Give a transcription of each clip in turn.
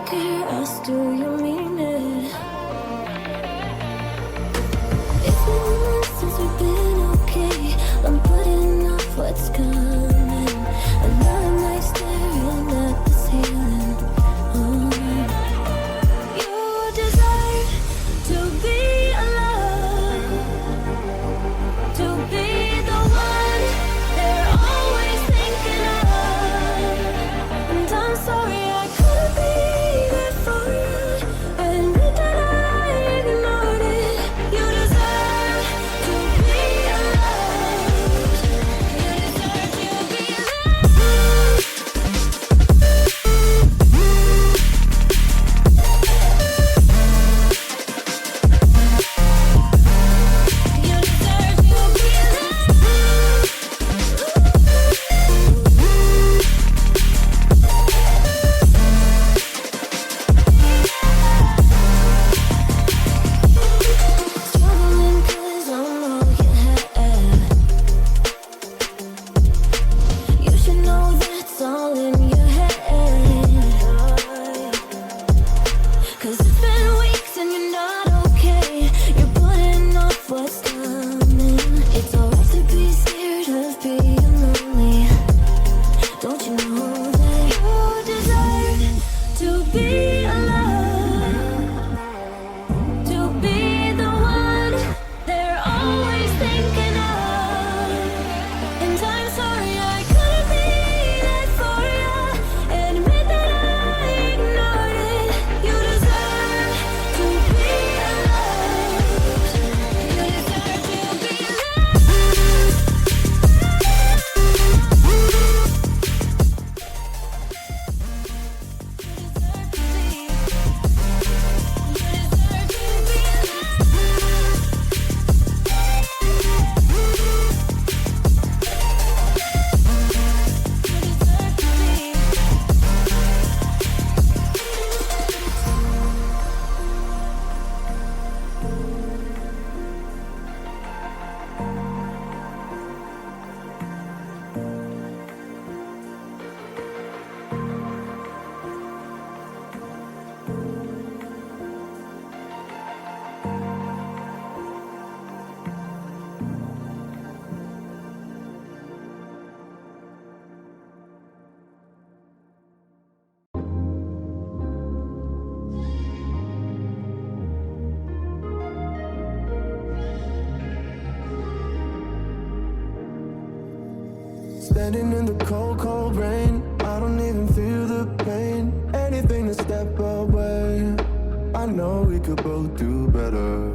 care, ask do you mean it? It's been months since we've been okay. I'm putting off what's coming. Another night staring at the ceiling. You deserve to be alone, to be the one they're always thinking of. And I'm sorry I couldn't be there for you. Admit that I ignored it. You deserve to be loved. You deserve to be loved. You deserve to be loved. Struggling 'cause I'm all you had. You should know that's all in your head. 'Cause it's been weeks and you're not okay. You're putting off what's coming. It's alright to be scared of being lonely. Don't you know that you deserve to be alone, to be the one they're always thinking of? And I'm sorry I couldn't be there for you. Admit that I ignored it. You deserve to be loved. You deserve to be loved. Standing in the cold, cold rain, I don't even feel the pain. Anything to step away. I know we could both do better.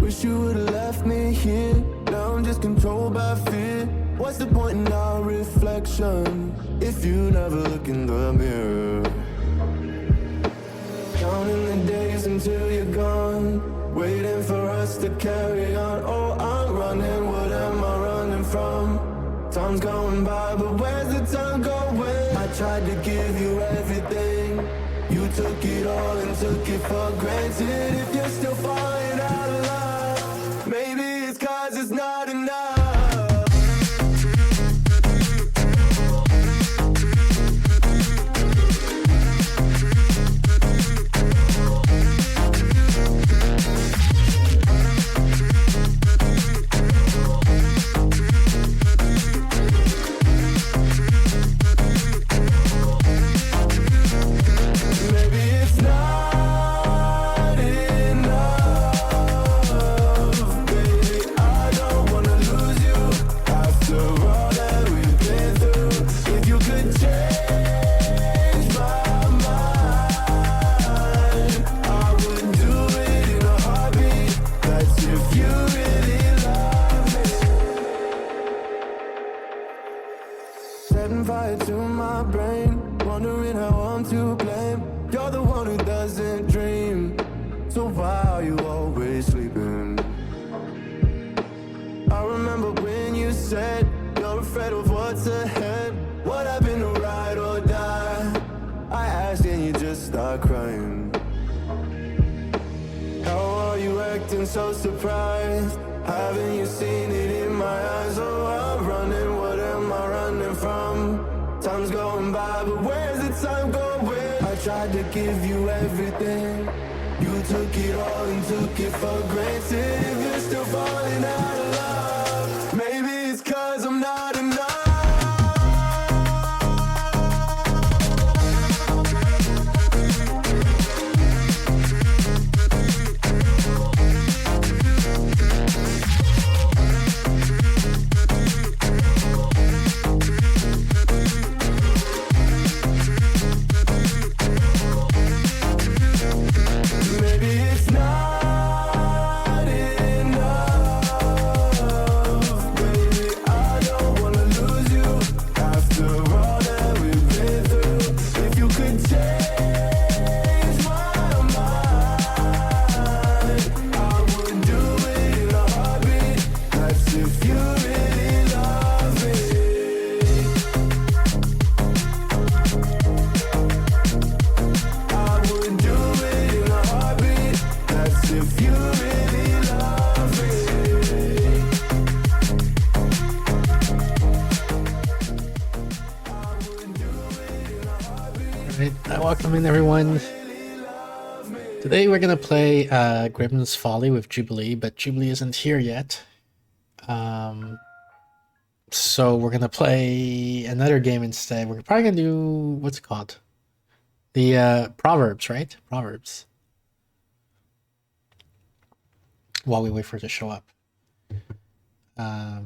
Wish you would've left me here. Now I'm just controlled by fear. What's the point in our reflection if you never look in the mirror? Counting the days until you're gone, waiting for us to carry on. Oh, I'm running, what am I running from? Time's going by, but where's the time going? I tried to give you everything. You took it all and took it for granted. If you're still falling out of love, maybe it's 'cause it's not enough. Maybe it's not enough, baby. I don't wanna lose you after all that we've been through. If you could change my mind, I would do it in a heartbeat. That's if you really love me. Setting fire to my brain, wondering how I'm to blame. You're the one who doesn't dream, so why are you always sleeping? I remember when you said you're afraid of what's ahead. What happened to ride or die? I asked and you just start crying. How are you acting so surprised? Haven't you seen it in my eyes? Oh, I'm running, what am I running from? Time's going by, but where's the time going? tried to give you everything. You took it all and took it for granted. If you're still falling out of love, maybe it's 'cause I'm not enough. Maybe it's not enough, baby. I don't wanna lose you after all that we've been through. If you could change my mind, I would do it in a heartbeat. That's if you really love me. I would do it in a heartbeat. That's if you really love me. I would do it in a heartbeat. Right, welcome in everyone. Today we're gonna play Grimm's Folly with Jubilee, but Jubilee isn't here yet. So we're gonna play another game instead. We're probably gonna do what's it called? The Proverbs, right? Proverbs. While we wait for it to show up. I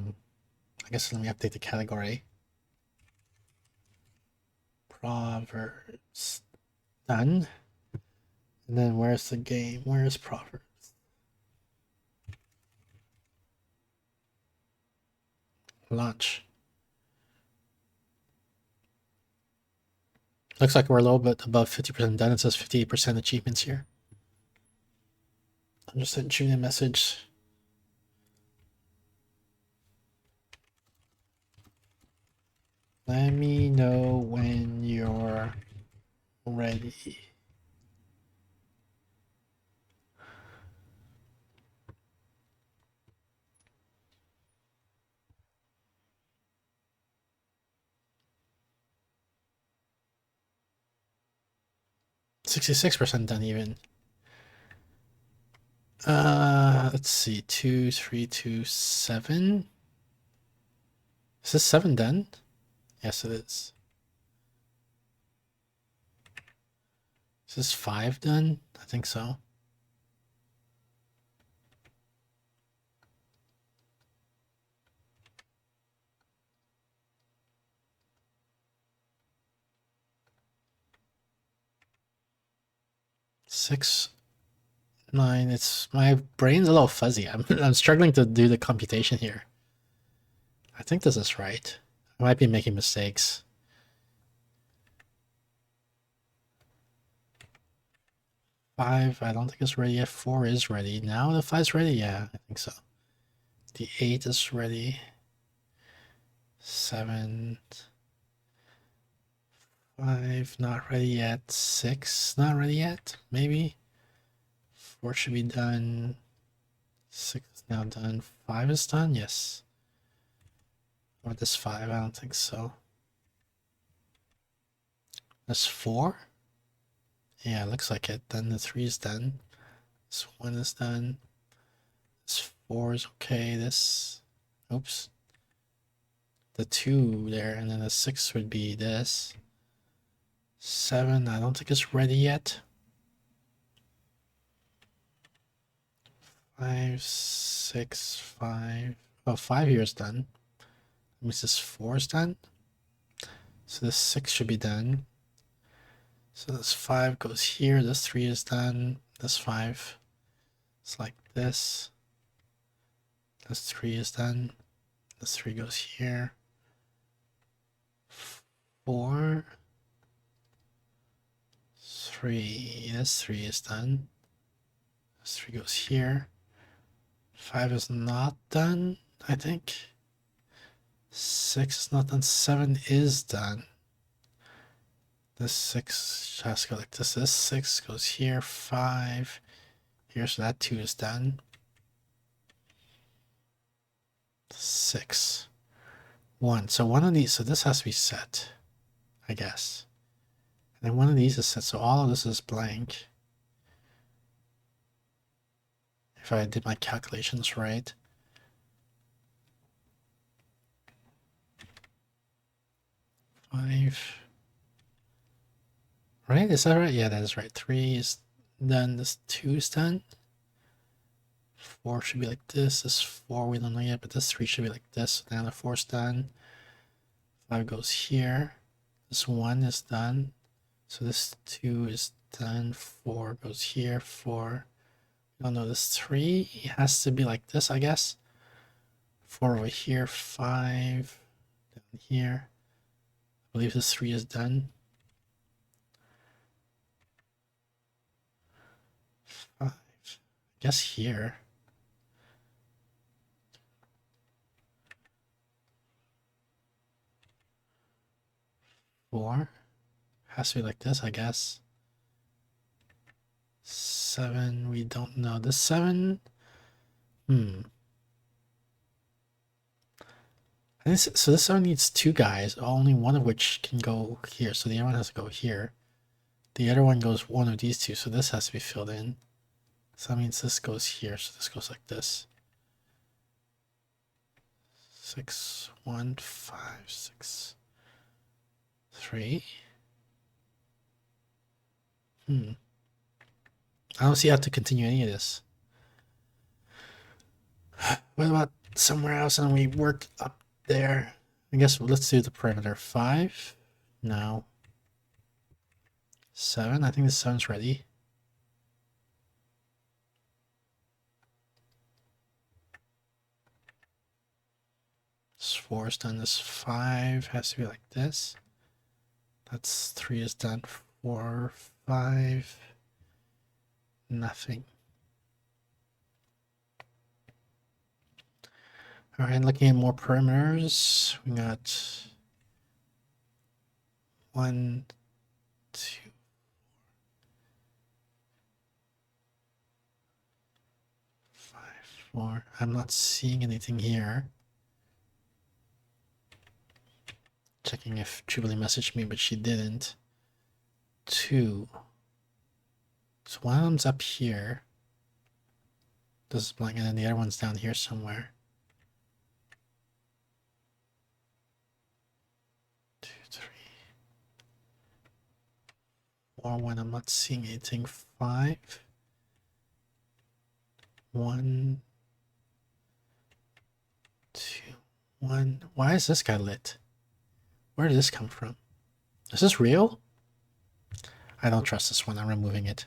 guess let me update the category. Proverbs. Done. And then where's the game? Where's Proverbs? Launch. Looks like we're a little bit above 50% done. It says 58% achievements here. I'm just sending you a message. Let me know when you're ready. %66% done even. Let's see. 2, 3, 2, 7. Is this 7 done? Yes, it is. Is this 5 done? I think so. Six, 9. It's my brain's a little fuzzy. I'm struggling to do the computation here. I think this is right. I might be making mistakes. Five, I don't think it's ready yet. 4 is ready. Now the 5's ready? Yeah, I think so. The 8 is ready. 7. 5, not ready yet. 6, not ready yet. Maybe. 4 should be done. 6 is now done. 5 is done? Yes. Or this 5? I don't think so. This 4? Yeah, looks like it. Then the 3 is done. This 1 is done. This 4 is okay. This, oops. The 2 there, and then the 6 would be this. 7, I don't think it's ready yet. 5, 6, 5. Oh, 5 here is done. That means this 4 is done. So this 6 should be done. So this 5 goes here. This 3 is done. This 5 is like this. This 3 is done. This 3 goes here. 4, 3. This 3 is done. This 3 goes here. 5 is not done, I think. 6 is not done. 7 is done. This 6 has to go like this. This 6 goes here. 5 here, so that 2 is done. 6. 1. So one of these, so this has to be set, I guess. And then one of these is set, so all of this is blank. If I did my calculations right. Five. Right? Is that right? Yeah, that is right. 3 is done. This 2 is done. 4 should be like this. This 4 we don't know yet, but this 3 should be like this. So now the 4 is done. 5 goes here. This 1 is done. So this 2 is done. 4 goes here. 4. Oh no, this 3 has to be like this, I guess. 4 over here. 5 down here. I believe this 3 is done. 5. I guess here. 4 has to be like this, I guess. 7, we don't know. This 7, I think so this 7 needs 2 guys, only one of which can go here. So the other one has to go here. The other one goes one of these 2, so this has to be filled in. So that means this goes here, so this goes like this. 6, 1, 5, 6, 3. I don't see how to continue any of this. What about somewhere else? And we worked up there. I guess let's do the perimeter. 5. No. 7. I think the 7's ready. This 4 is done. This 5 has to be like this. That's 3 is done. 4, 5. Nothing. All right, looking at more perimeters, we got 1, 2, 5, 4. I'm not seeing anything here. Checking if Jubilee messaged me, but she didn't. 2. So one of them's up here. This is blank, and then the other one's down here somewhere. 2, 3, 4, 1. I'm not seeing anything. 5. 1, 2, 1. Why is this guy lit? Where did this come from? Is this real? I don't trust this one. I'm removing it.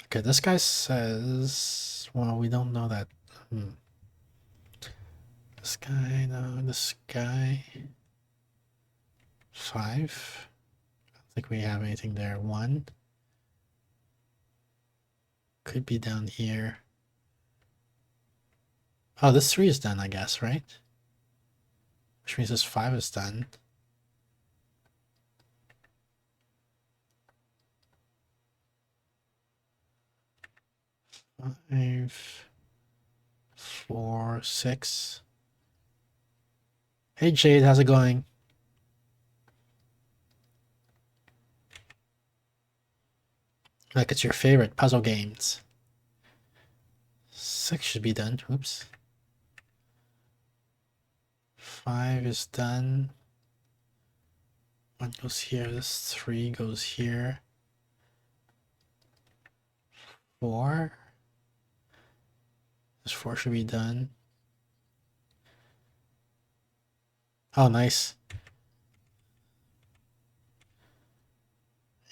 Okay, this guy says, well, we don't know that. This guy, no, this guy. 5. I don't think we have anything there. 1. Could be down here. Oh, this 3 is done, I guess, right? Which means this 5 is done. Five, 4, 6. Hey Jade, how's it going? Like it's your favorite puzzle games. 6 should be done. Oops. 5 is done. 1 goes here. This 3 goes here. 4. This 4 should be done. Oh, nice.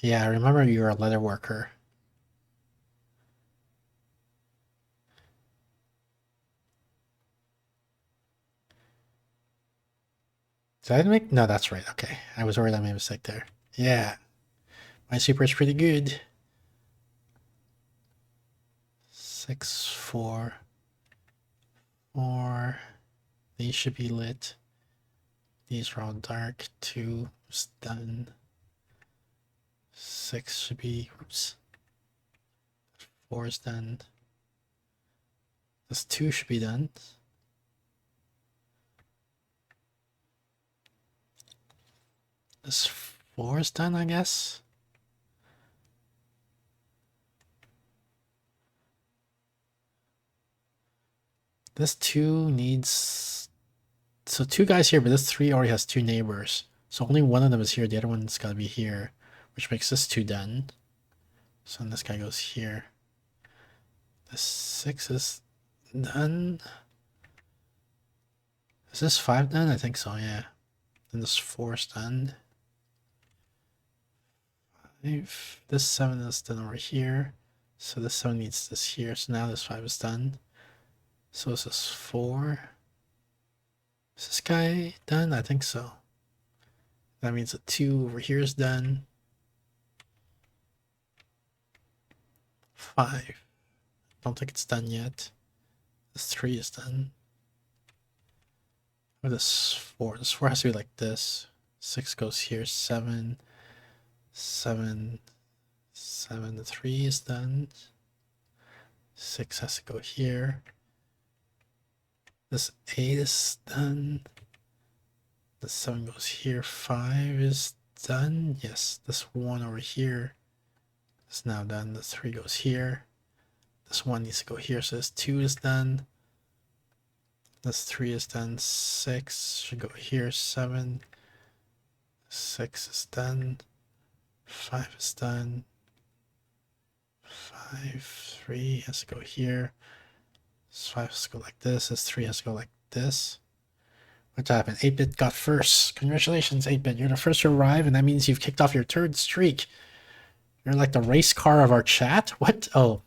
Yeah, I remember you were a leather worker. Did I make? No, that's right. Okay. I was worried I made a mistake there. Yeah. My super is pretty good. 6, 4, 4. These should be lit. These are all dark. 2 is done. 6 should be, oops. 4 is done. This 2 should be done. This 4 is done, I guess. This 2 needs... So 2 guys here, but this 3 already has 2 neighbors. So only one of them is here, the other one's gotta be here. Which makes this 2 done. So then this guy goes here. This 6 is done. Is this 5 done? I think so, yeah. Then this 4 is done. 5. This 7 is done over here. So this 7 needs this here. So now this 5 is done. So is this 4? Is this guy done? I think so. That means the 2 over here is done. 5. Don't think it's done yet. This 3 is done. Or this 4. This 4 has to be like this. 6 goes here. 7. 7. 7. The 3 is done. 6 has to go here. This 8 is done. The 7 goes here. 5 is done. Yes, this 1 over here is now done. The 3 goes here. This 1 needs to go here, so this 2 is done. This 3 is done. 6 should go here. 7. 6 is done. 5 is done. 5. 3 has to go here. This 5 has to go like this. This 3 has to go like this. What happened? 8-bit got first. Congratulations, 8-bit. You're the first to arrive, and that means you've kicked off your 3rd streak. You're like the race car of our chat? What? Oh,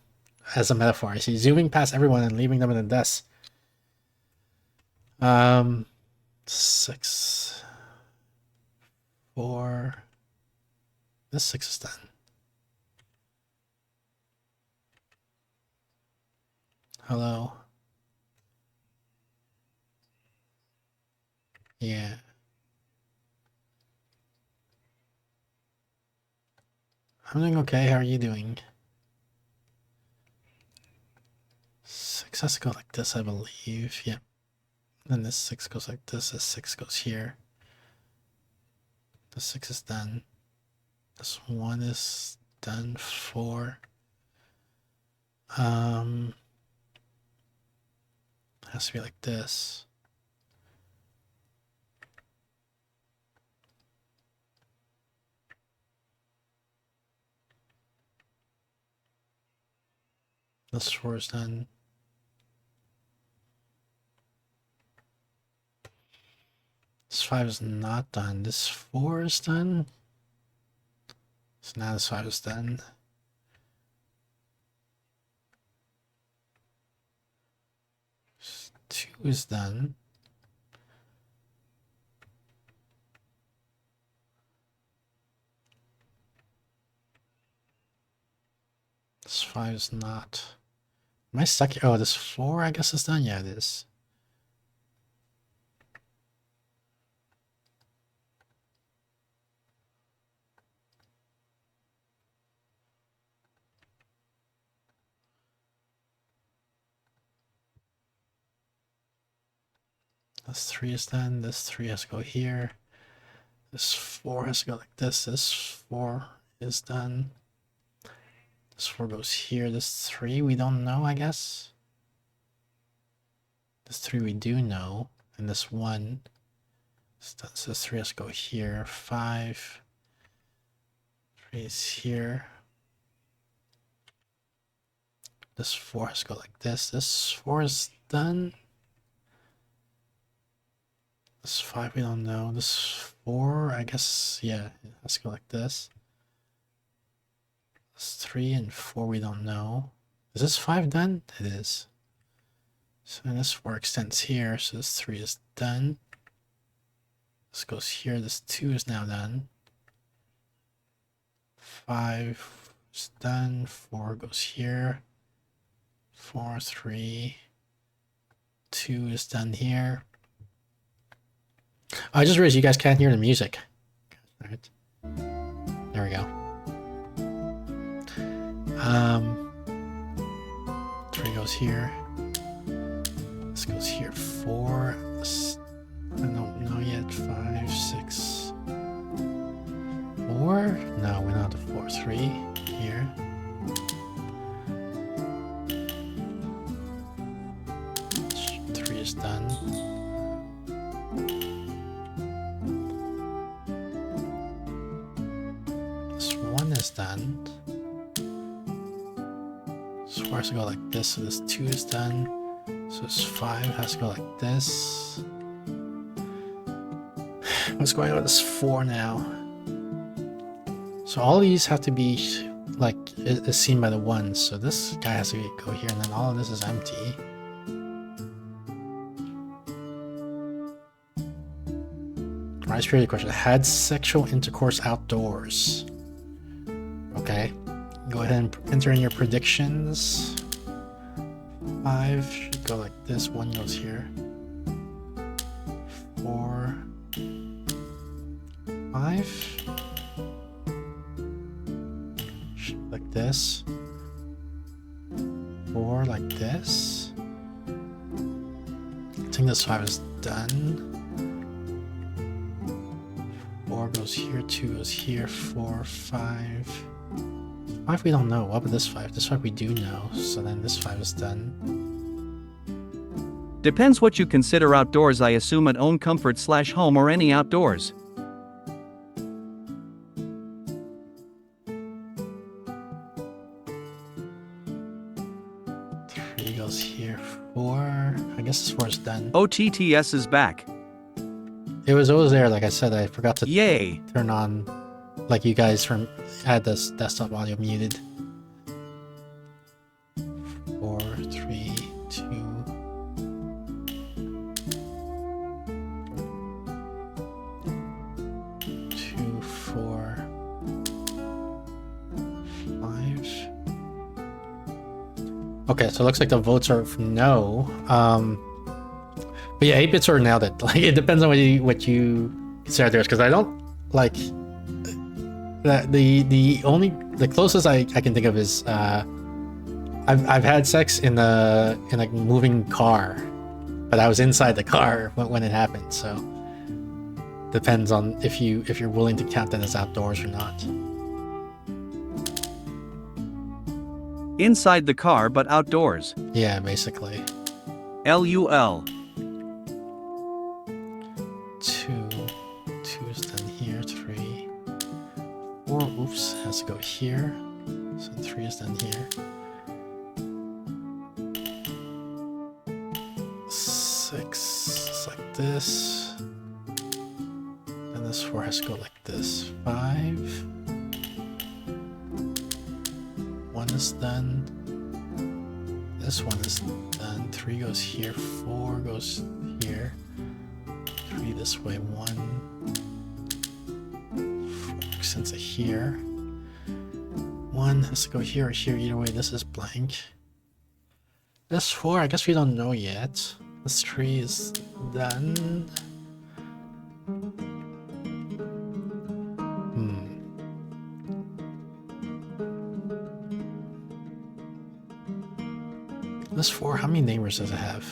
as a metaphor. I see. Zooming past everyone and leaving them in the dust. 6. 4. This 6 is done. Hello. Yeah. I'm doing okay. How are you doing? 6 has to go like this, I believe. Yep. Then this 6 goes like this. This 6 goes here. This 6 is done. This 1 is done. 4. Has to be like this. This 4 is done. This 5 is not done. This 4 is done. So now this 5 is done. This 2 is done. This 5 is not. Am I stuck here? Oh, this 4 I guess is done? Yeah, it is. This 3 is done. This 3 has to go here. This 4 has to go like this. This 4 is done. This 4 goes here. This 3 we don't know, I guess. This 3 we do know. And this 1 is done. So this 3 has to go here. 5. 3 is here. This 4 has to go like this. This 4 is done. This 5 we don't know. This 4, I guess, yeah, it has to go like this. This 3 and 4 we don't know. Is this 5 done? It is. So this 4 extends here, so this 3 is done. This goes here, this 2 is now done. 5 is done, 4 goes here. 4, 3, 2 is done here. I just realized you guys can't hear the music. All right. There we go. 3 goes here. This goes here. 4. I don't know yet. 5, 6. 4? No, we're not the 4. 3 here. Three is done. This 1 is done. So 4 has to go like this, so this 2 is done. So this 5 has to go like this. What's going on with this 4 now? So all these have to be like is seen by the 1. So this guy has to go here, and then all of this is empty. Rise period question. Had sexual intercourse outdoors. Okay. Go ahead and enter in your predictions. 5 should go like this. 1 goes here. 4. 5. Should like this. 4 like this. I think this 5 is done. 4 goes here, 2 goes here, 4, 5. 5 we don't know. What about this 5? This 5 we do know. So then this 5 is done. Depends what you consider outdoors. I assume at own comfort / home or any outdoors. 3 goes here, 4. I guess this 4 is done. OTTS is back. It was always there, like I said. I forgot to Yay! turn on, like you guys had this desktop audio muted. 4, 3, 2. 2, 4, 5. Okay, so it looks like the votes are for no. But yeah, 8-bits are now that, like, it depends on what you consider theirs, because I don't like that the closest I can think of is I've had sex in like moving car, but I was inside the car when it happened. So depends on if you're willing to count that as outdoors or not. Inside the car but outdoors. Yeah, basically. LUL. 2 is done here. 3, 4. Oops, has to go here. So 3 is done here. 6 is like this. And this 4 has to go like this. 5. 1 is done. This 1 is done. 3 goes here. 4 goes here. 3 this way. 1. 4 sends it here. 1 has to go here or here. Either way, this is blank. This 4, I guess we don't know yet. This 3 is done. This 4, how many neighbors does it have?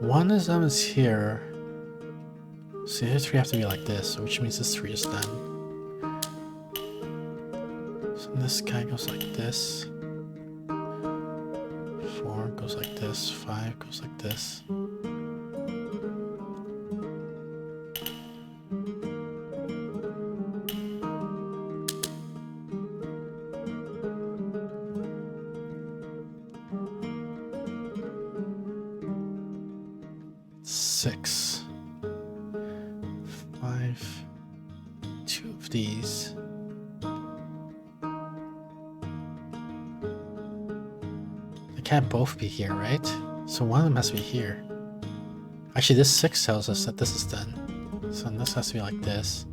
1 of them is here. So the 3 have to be like this, which means this 3 is done. So this guy goes like this. 4 goes like this. 5 goes like this. Six. 5. 2 of these. They can't both be here, right? So one of them has to be here. Actually, this 6 tells us that this is done. So this has to be like this.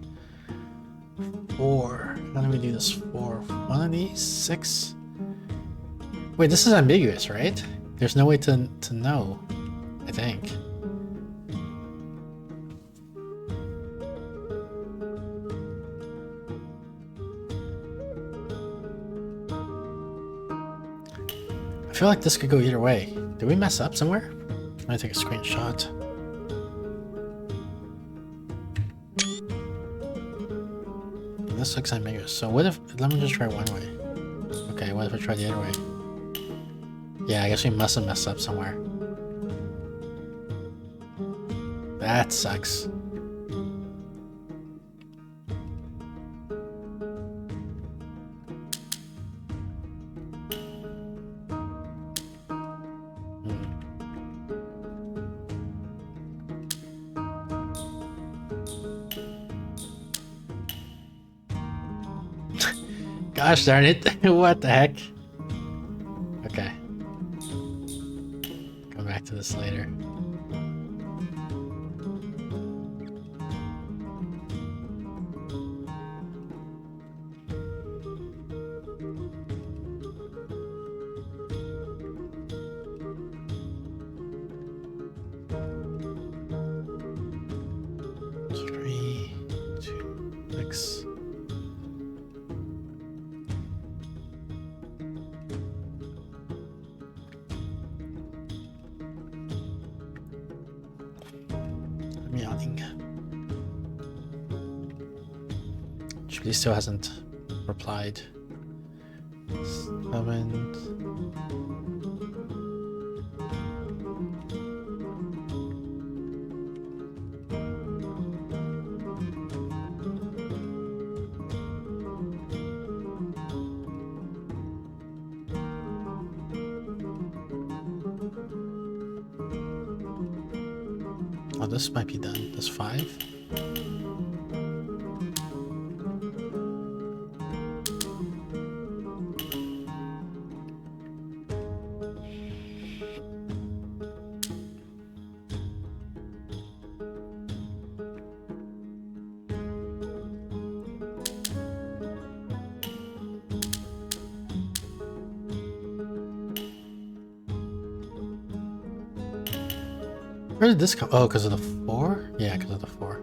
4. How do we do this? 4. One of these? 6? Wait, this is ambiguous, right? There's no way to know, I think. I feel like this could go either way. Did we mess up somewhere? I'm gonna take a screenshot. This looks ambiguous. So what if, let me just try one way. Okay, what if I try the other way? Yeah, I guess we must have messed up somewhere. That sucks. Gosh darn it. What the heck? Okay. Come back to this later. He still hasn't replied. 7. Oh, this might be done. This 5. Where did this come? Oh, because of the 4? Yeah, because of the 4.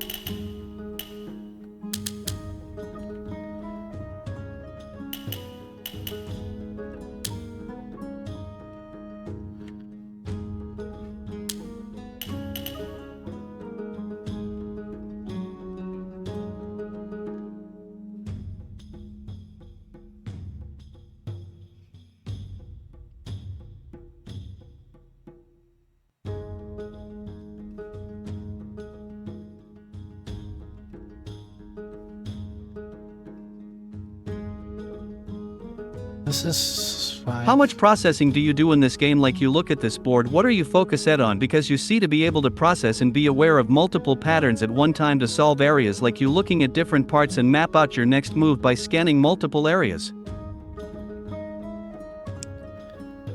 This is 5. How much processing do you do in this game? Like, you look at this board, what are you focused on? Because you see, to be able to process and be aware of multiple patterns at one time to solve areas, like you looking at different parts and map out your next move by scanning multiple areas.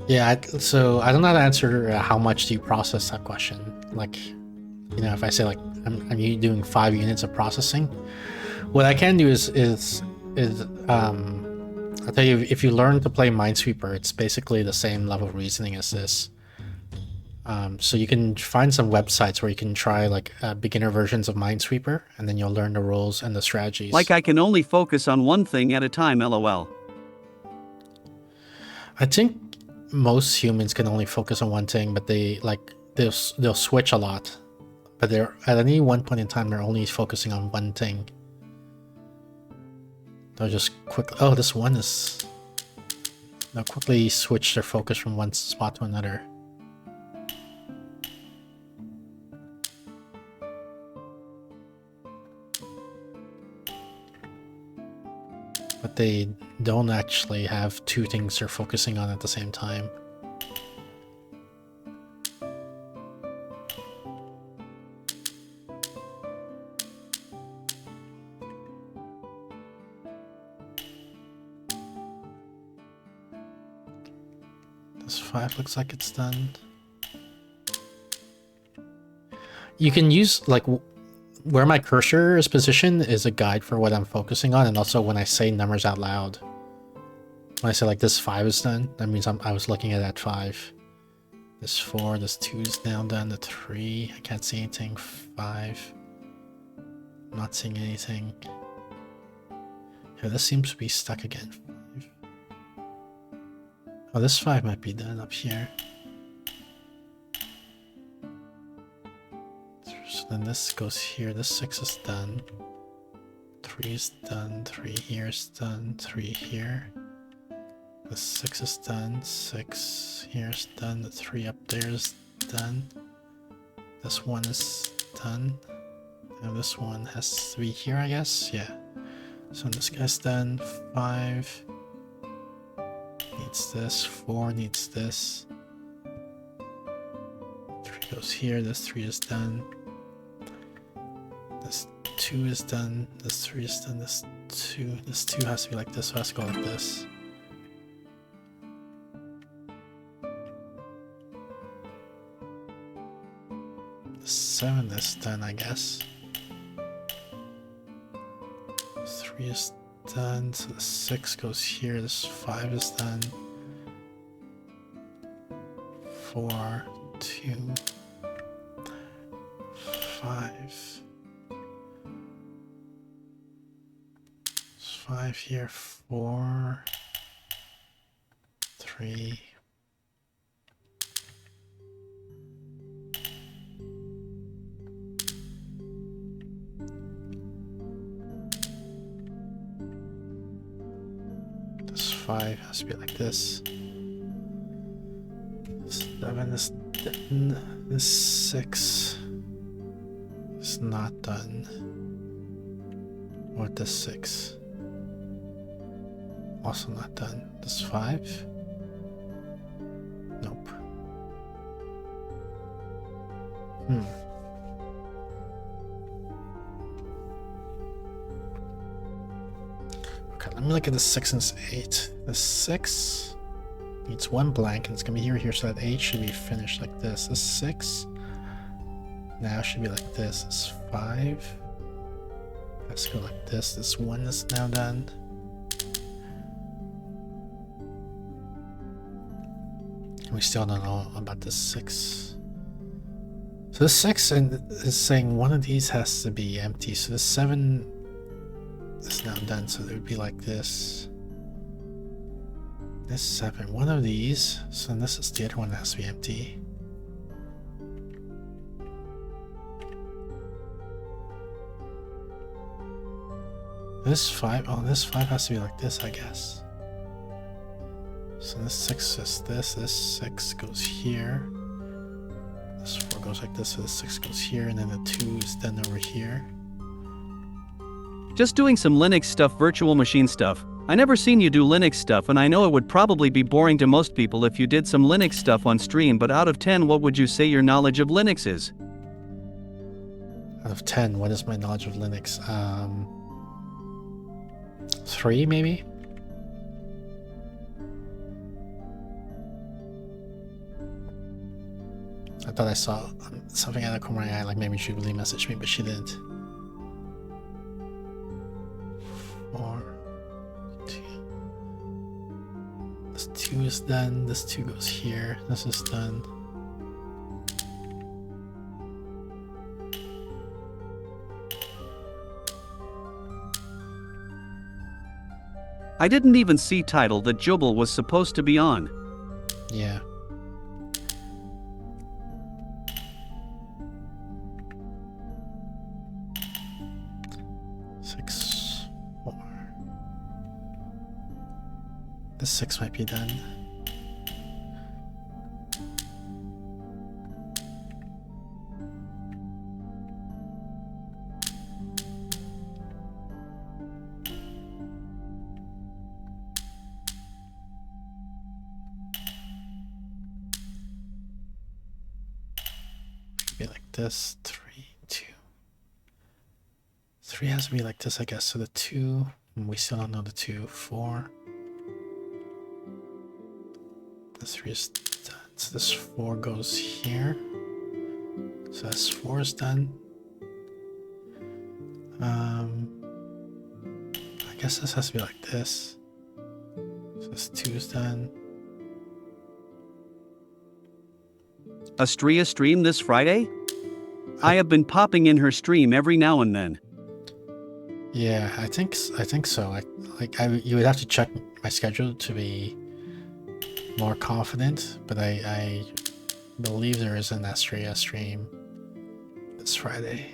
Yeah, so I don't know how to answer how much do you process that question. Like, you know, if I say like I'm doing 5 units of processing, what I can do is I'll tell you, if you learn to play Minesweeper, it's basically the same level of reasoning as this. So you can find some websites where you can try like beginner versions of Minesweeper, and then you'll learn the rules and the strategies. Like, I can only focus on one thing at a time, lol. I think most humans can only focus on one thing, but they'll switch a lot. But they're at any one point in time, they're only focusing on one thing. They'll just they'll quickly switch their focus from one spot to another. But they don't actually have 2 things they're focusing on at the same time. This 5 looks like it's done. You can use, like, where my cursor is positioned is a guide for what I'm focusing on, and also when I say numbers out loud. When I say, like, this 5 is done, that means I was looking at that 5. This 4, this 2 is now done, the 3, I can't see anything, 5. I'm not seeing anything. Yeah, this seems to be stuck again. 5. Oh, this 5 might be done up here. So then this goes here. This 6 is done. 3 is done. 3 here is done. 3 here. The 6 is done. 6 here is done. The 3 up there is done. This one is done. And this one has to be here, I guess. Yeah. So this guy's done. 5 needs this. 4 needs this. 3 goes here. This 3 is done. This 2 is done. This 3 is done. This 2 has to be like this. So it has to go like this. The 7 is done, I guess. 3 is done. So the 6 goes here. This 5 is done. 4, 2, 5. 5 here, 4, 3. This 5 has to be like this. 7 is done. This 6 is not done. Or this 6. Also not done. This 5? Nope. Okay, let me look at the 6 and 8. The 6 needs 1 blank and it's gonna be here, so that 8 should be finished like this. This 6 now should be like this. This 5 has to go like this. This 1 is now done. We still don't know about this 6. So this 6 is saying one of these has to be empty. So the 7 is now done. So it would be like this. This 7, one of these. So this is the other one that has to be empty. This 5, oh, this 5 has to be like this, I guess. So this 6 is this 6 goes here. This 4 goes like this, so this 6 goes here, and then the 2 is done over here. Just doing some Linux stuff, virtual machine stuff. I never seen you do Linux stuff, and I know it would probably be boring to most people if you did some Linux stuff on stream, but out of 10, what would you say your knowledge of Linux is? Out of 10, what is my knowledge of Linux? 3 maybe? I thought I saw something out of the corner of my eye, like maybe she really messaged me, but she didn't. 4, 2. This 2 is done. This 2 goes here. This is done. I didn't even see title that Jubal was supposed to be on. Yeah. This 6 might be done. Be like this. 3, 2. 3 has to be like this, I guess. So the 2, we still don't know the 2. 4. This 3 is done. So this 4 goes here. So this 4 is done. I guess this has to be like this. So this 2 is done. Astria stream this Friday? I have been popping in her stream every now and then. Yeah, I think so. You would have to check my schedule to be more confident, but I believe there is an Astria stream This Friday.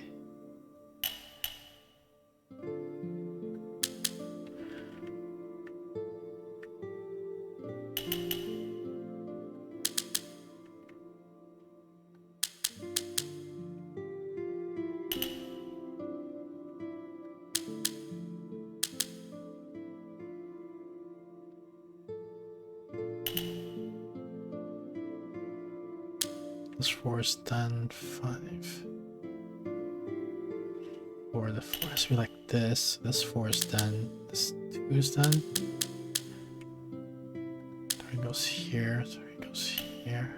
This 4 is done. 5. 4, the 4 has to be like this. This 4 is done. This 2 is done. 3 goes here. 3 goes here.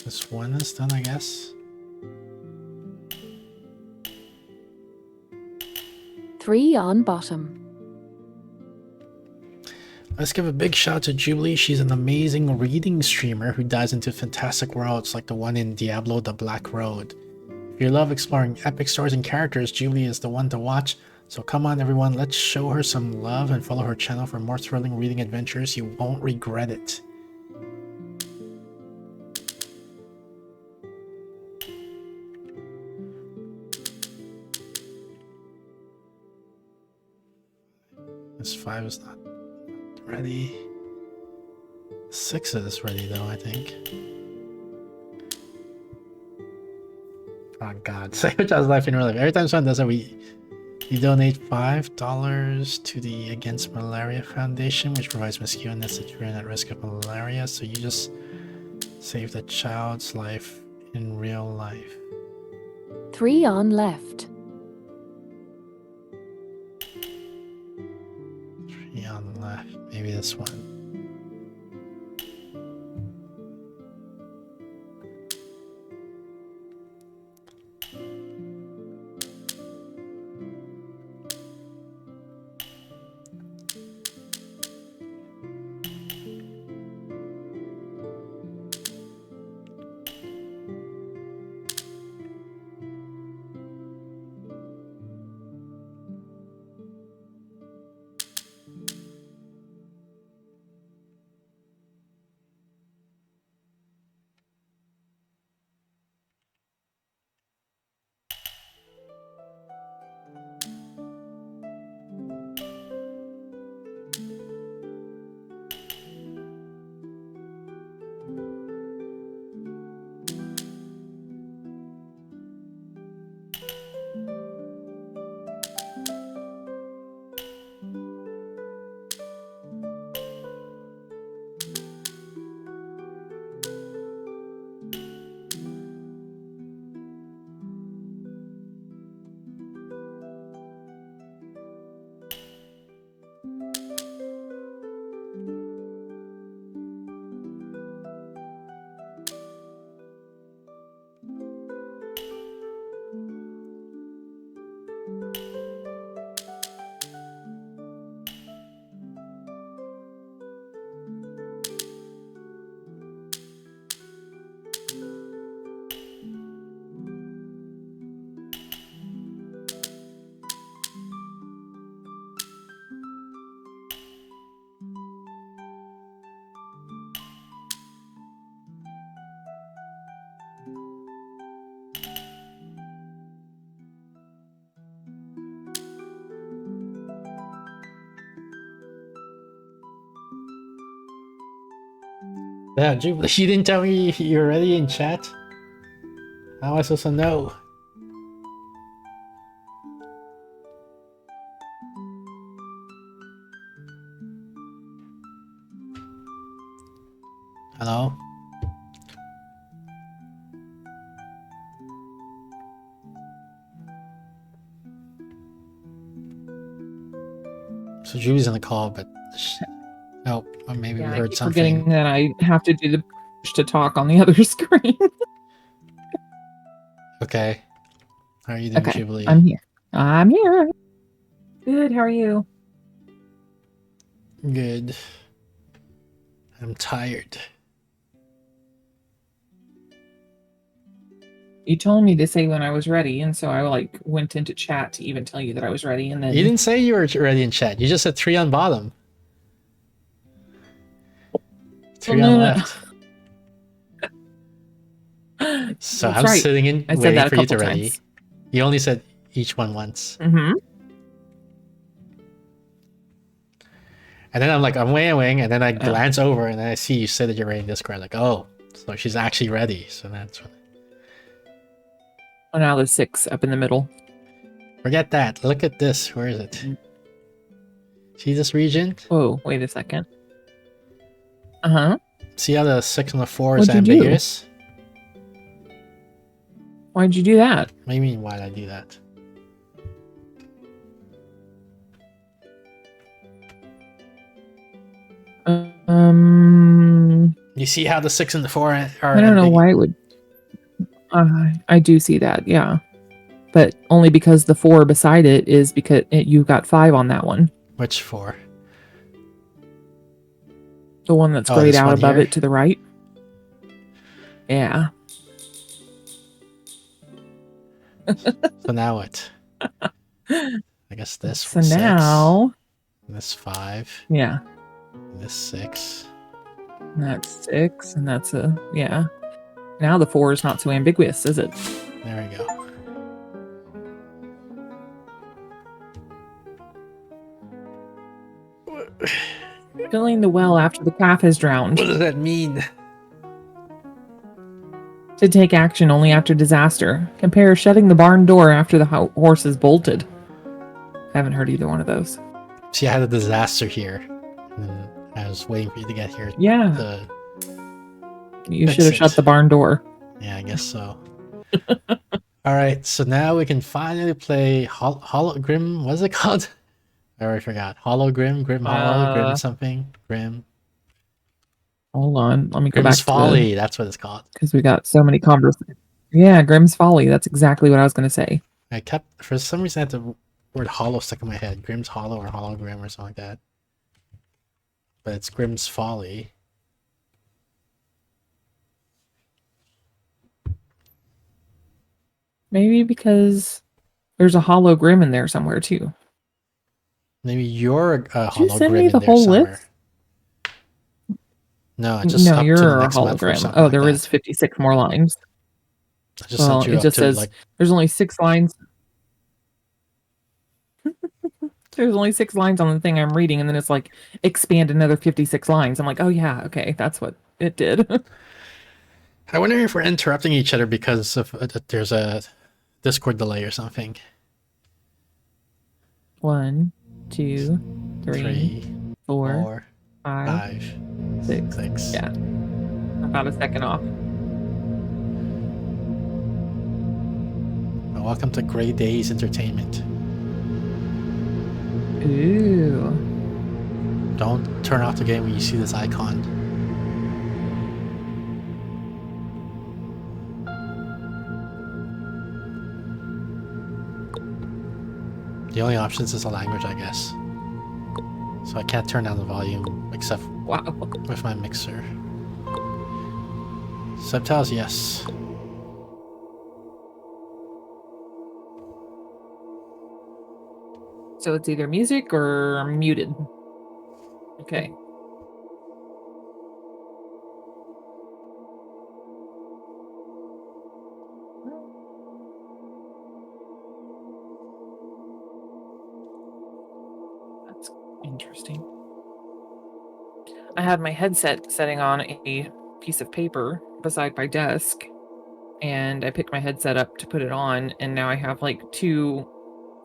This 1 is done, I guess. 3 on bottom. Let's give a big shout out to Jubilee. She's an amazing reading streamer who dives into fantastic worlds like the one in Diablo the Black Road. If you love exploring epic stories and characters, Jubilee is the one to watch. So come on everyone, let's show her some love and follow her channel for more thrilling reading adventures. You won't regret it. This 5 is not ready. 6 is ready though, I think. Oh god, say which I was laughing earlier. Every time someone does that, we donate $5 to the Against Malaria Foundation, which provides mosquito nets to children at risk of malaria. So you just saved a child's life in real life. 3 on left. 3 on the left. Maybe this one. Yeah, Jubilee, you didn't tell me you're ready in chat? How am I supposed to know? Hello? So Julie's in the call, but oh, or maybe we I heard keep something. forgetting that I have to do the push to talk on the other screen. Okay. How are you doing, Okay, Jubilee? I'm here. I'm here. Good. How are you? Good. I'm tired. You told me to say when I was ready, and so I went into chat to even tell you that I was ready, and then You didn't say you were ready in chat. You just said 3 on bottom. 3 Well, on no, left. So That's I'm right. sitting in I said waiting that a for you to couple ready. times. You only said each one once. Mm-hmm. And then I'm like, I'm waiting, and then I glance over and then I see you say that you're ready in Discord. Like, oh, so she's actually ready. So that's when... Oh, now there's 6 up in the middle. Forget that. Look at this. Where is it? See this region? Oh, wait a second. Uh-huh. See how the 6 and the 4 is What'd you do? ambiguous? Why'd you do that? What do you mean, why did I do that? You see how the 6 and the 4 are I don't know why it would. I do see that, yeah. But only because the 4 beside it is because you got 5 on that one. Which 4? The one that's Oh, grayed this out one above here? it to the right. Yeah. So now what? I guess this So 6, now, this 5, yeah, this 6. and that's 6, and that's a, yeah. Now the 4 is not so ambiguous, is it? There we go. Filling the well after the calf has drowned. What does that mean? To take action only after disaster. Compare shutting the barn door after the horse is bolted. I haven't heard either one of those. See, I had a disaster here. And I was waiting for you to get here. Yeah. You Fix should have it. shut the barn door. Yeah, I guess so. Alright, so now we can finally play Hollow Grimm. What is it called? I already forgot. Hollow Grimm? Grimm Hollow? Grimm something? Grimm? Hold on. Let me go Grimm's back Folly. That's what it's called. because we got so many conversations. Yeah, Grimm's Folly. That's exactly what I was going to say. I kept, for some reason, I had the word hollow stuck in my head. Grimm's Hollow or Hollow Grimm or something like that. But it's Grimm's Folly. Maybe because there's a hollow Grimm in there somewhere too. Maybe you're a Did you Hollow send Grimm me in the there whole somewhere. list? No, just No, up to the you're a next month or hologram. something Oh, like there that. is 56 more lines. I just Well, sent you it up just to says like there's only 6 lines. There's only 6 lines on the thing I'm reading, and then it's like expand another 56 lines. I'm like, oh yeah, okay, that's what it did. I wonder if we're interrupting each other because of there's a Discord delay or something. 1, 2, 3, 4, 4, 5, 5, 6. 6. Yeah, about a second off. Well, welcome to Grey Days Entertainment. Ooh. Don't turn off the game when you see this icon. The only options is the language, I guess. So I can't turn down the volume except Wow. with my mixer. Subtitles, yes. So it's either music or muted. Okay. That's interesting. I had my headset setting on a piece of paper beside my desk, and I picked my headset up to put it on, and now I have like 2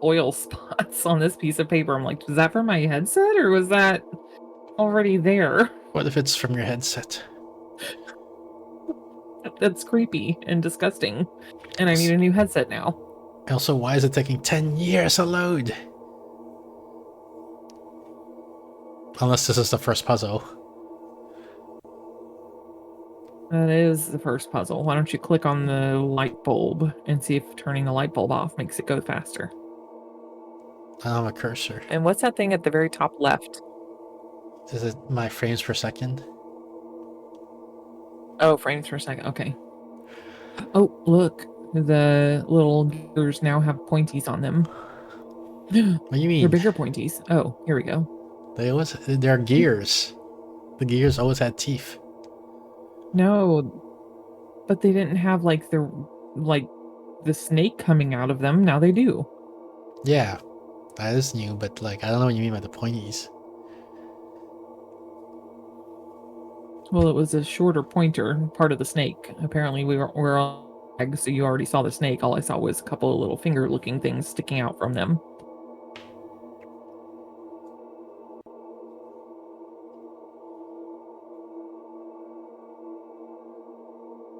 oil spots on this piece of paper. I'm like, was that from my headset or was that already there? What if it's from your headset? That's creepy and disgusting. And I need a new headset now. Also, why is it taking 10 years to load? Unless this is the first puzzle. That is the first puzzle. Why don't you click on the light bulb and see if turning the light bulb off makes it go faster? I don't have a cursor. And what's that thing at the very top left? Is it my frames per second? Oh, frames per second. Okay. Oh, look. The little gears now have pointies on them. What do you mean? They're bigger pointies. Oh, here we go. They're gears. The gears always had teeth. No, but they didn't have like the snake coming out of them. Now they do. Yeah, that is new, but like I don't know what you mean by the pointies. Well, it was a shorter pointer part of the snake. Apparently, we're on leg, so you already saw the snake. All I saw was a couple of little finger-looking things sticking out from them.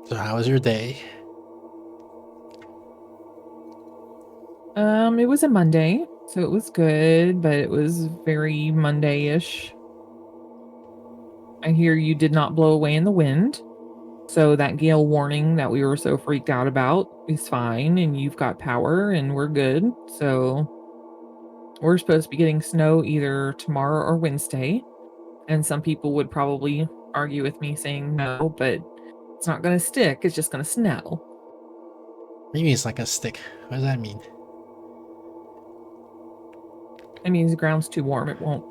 So how was your day? It was a Monday, so it was good, but it was very Monday-ish. I hear you did not blow away in the wind, so that gale warning that we were so freaked out about is fine, and you've got power, and we're good. So we're supposed to be getting snow either tomorrow or Wednesday, and some people would probably argue with me saying no, but it's not going to stick. It's just going to snow. Maybe it's like a stick. What does that mean? It means the ground's too warm. It won't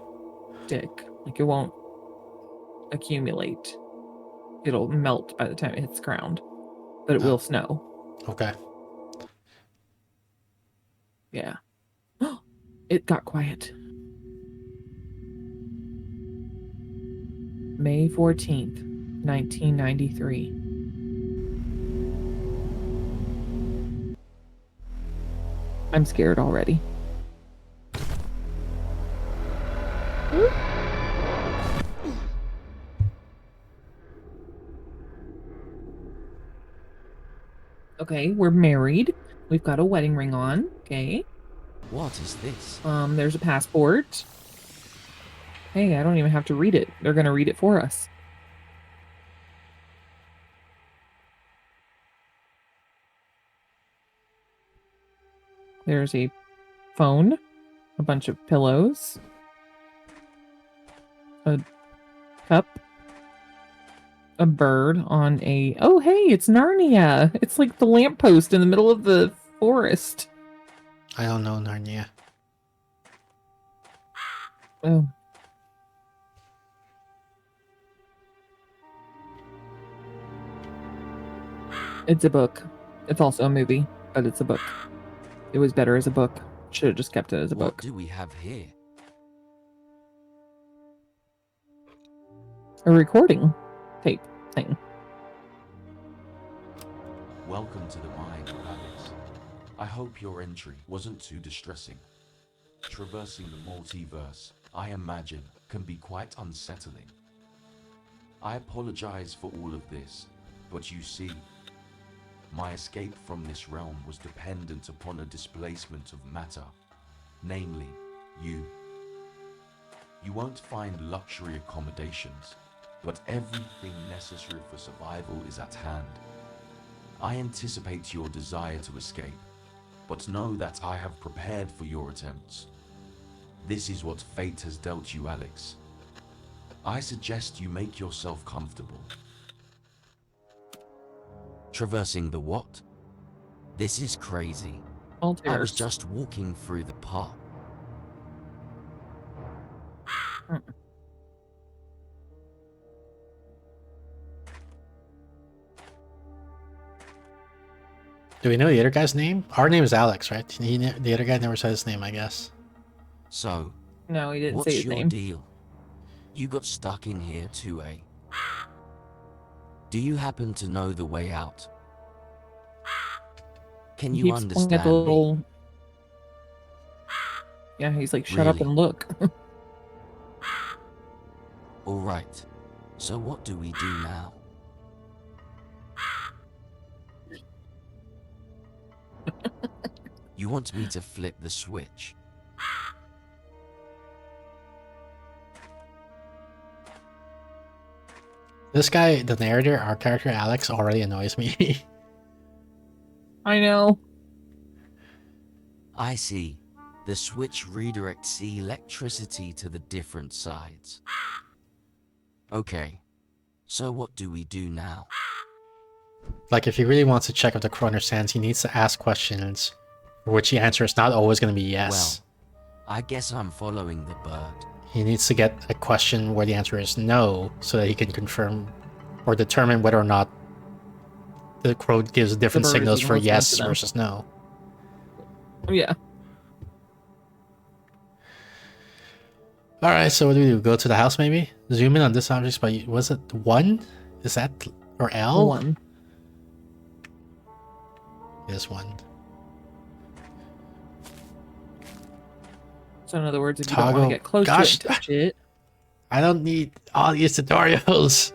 stick. Like, it won't accumulate. It'll melt by the time it hits the ground, but it will snow. Okay. Yeah. It got quiet. May 14th, 1993. I'm scared already. Okay, we're married. We've got a wedding ring on. Okay. What is this? There's a passport. Hey, I don't even have to read it. They're gonna read it for us. There's a phone, a bunch of pillows, a cup, a bird on a... Oh, hey, it's Narnia. It's like the lamppost in the middle of the forest. I don't know Narnia. Oh. It's a book. It's also a movie, but it's a book. It was better as a book. Should have just kept it as a What book. do we have here? A recording tape thing. Welcome to the mind, Alex. I hope your entry wasn't too distressing. Traversing the multiverse, I imagine, can be quite unsettling. I apologize for all of this, but you see, my escape from this realm was dependent upon a displacement of matter, namely, you. You won't find luxury accommodations, but everything necessary for survival is at hand. I anticipate your desire to escape, but know that I have prepared for your attempts. This is what fate has dealt you, Alex. I suggest you make yourself comfortable. Traversing the what? This is crazy. I was Multiverse. just walking through the park. Do we know the other guy's name? Our name is Alex, right? The other guy never said his name, I guess. So, No, he didn't what's say his your name. deal? You got stuck in here too, eh? Do you happen to know the way out? Can He you keeps pointing at understand the me? little... Yeah, he's like, shut up Really? and look. All right. So what do we do now? You want me to flip the switch? This guy, the narrator, our character Alex, already annoys me. I know. I see. The switch redirects the electricity to the different sides. Okay. So what do we do now? Like, if he really wants to check if the crew understands, he needs to ask questions, for which the answer is not always going to be yes. Well, I guess I'm following the bird. He needs to get a question where the answer is no, so that he can confirm or determine whether or not the quote gives different bird is signals even for listening to yes them. versus no. Yeah. All right, so what do we do? Go to the house, maybe? Zoom in on this object by, was it 1? Is that, or L? 1. Yes, 1. So in other words, if you don't want Toggle. to get close Gosh, to it and touch it, I don't need all these tutorials.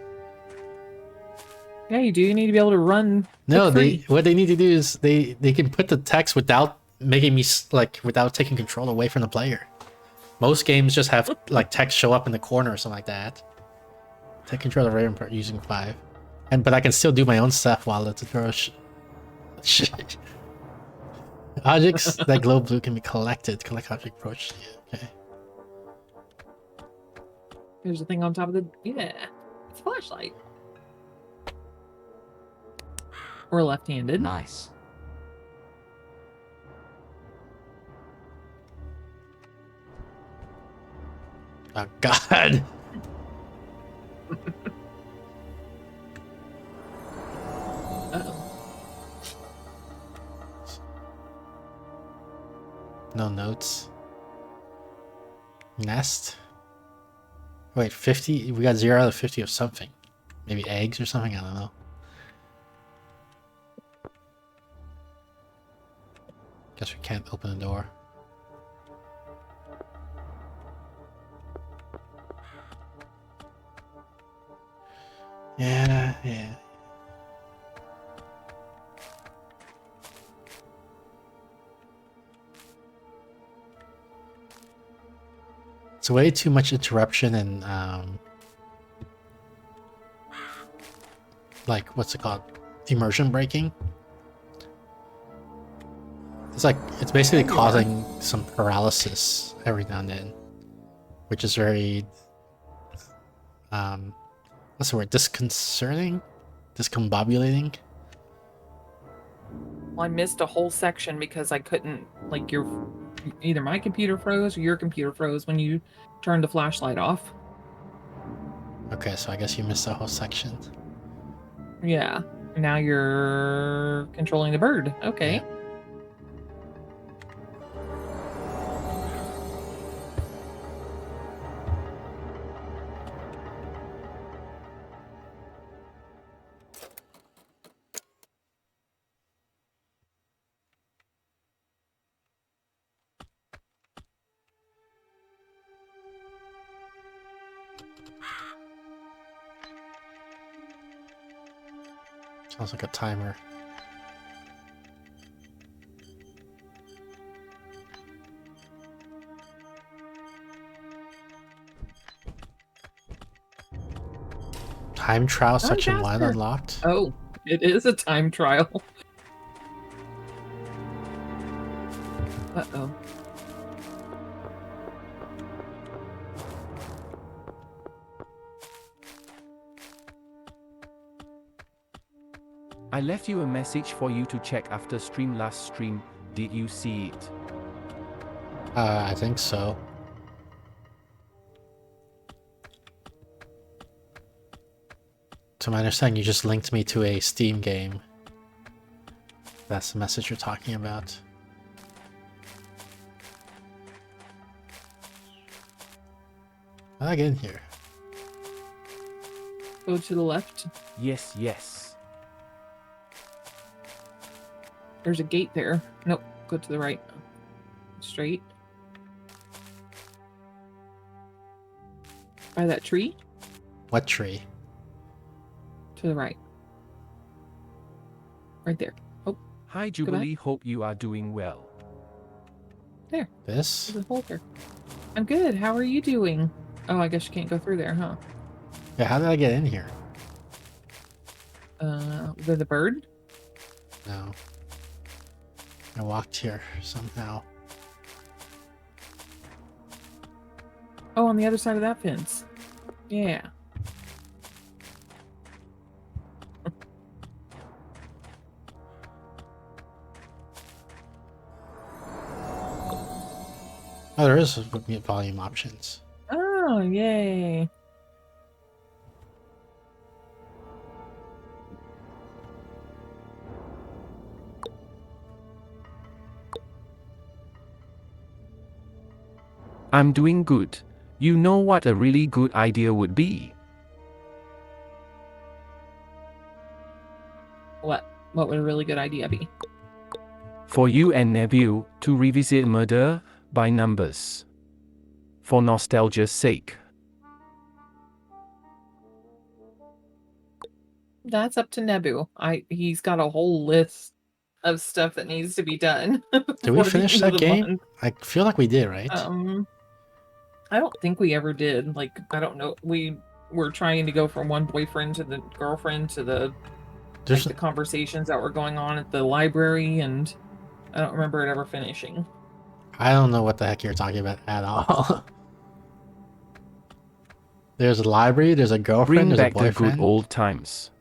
yeah, you do. You need to be able to run. No, click-free. what they need to do is they can put the text without making me without taking control away from the player. Most games just have like text show up in the corner or something like that. Take control of the radar part using 5, but I can still do my own stuff while the tutorial. Objects that glow blue can be collected. Collect object approach. Yeah, okay. There's a thing on top of the. Yeah, it's a flashlight. We're left-handed. Nice. Oh God. Uh-oh. No notes. Nest. Wait, 50? We got 0 out of 50 of something. Maybe eggs or something? I don't know. Guess we can't open the door. Yeah. It's way too much interruption and like what's it called? Immersion breaking. It's basically causing some paralysis every now and then, which is very what's the word? Disconcerting? Discombobulating? Well, I missed a whole section because I couldn't, like, either my computer froze or your computer froze when you turned the flashlight off. Okay, so I guess you missed that whole section. Yeah. Now you're controlling the bird. Okay. Yeah. Sounds like a timer. Time trial section 1 faster. unlocked. Oh, it is a time trial. Uh-oh. I left you a message for you to check after stream last stream. Did you see it? I think so. To my understanding, you just linked me to a Steam game. That's the message you're talking about. How do I get in here? Go to the left. Yes, yes. There's a gate there. Nope. Go to the right. Straight. By that tree. What tree? To the right. Right there. Oh, Hi Jubilee, hope you are doing well. there. This? There's a hole there. I'm good. How are you doing? Oh, I guess you can't go through there, huh? Yeah, how did I get in here? The bird? No. I walked here somehow. Oh, on the other side of that fence. Yeah. Oh, there is volume options. Oh, yay. I'm doing good. You know what a really good idea would be? What? What would a really good idea be? For you and Nebu to revisit Murder by Numbers. For nostalgia's sake. That's up to Nebu. He's got a whole list of stuff that needs to be done. Did we before the finish end of that the game? month. I feel like we did, right? I don't think we ever did. Like, I don't know. We were trying to go from one boyfriend to the girlfriend to the There's the conversations that were going on at the library, and I don't remember it ever finishing. I don't know what the heck you're talking about at all. There's a library, there's a girlfriend, Bring there's back a the boyfriend. good old times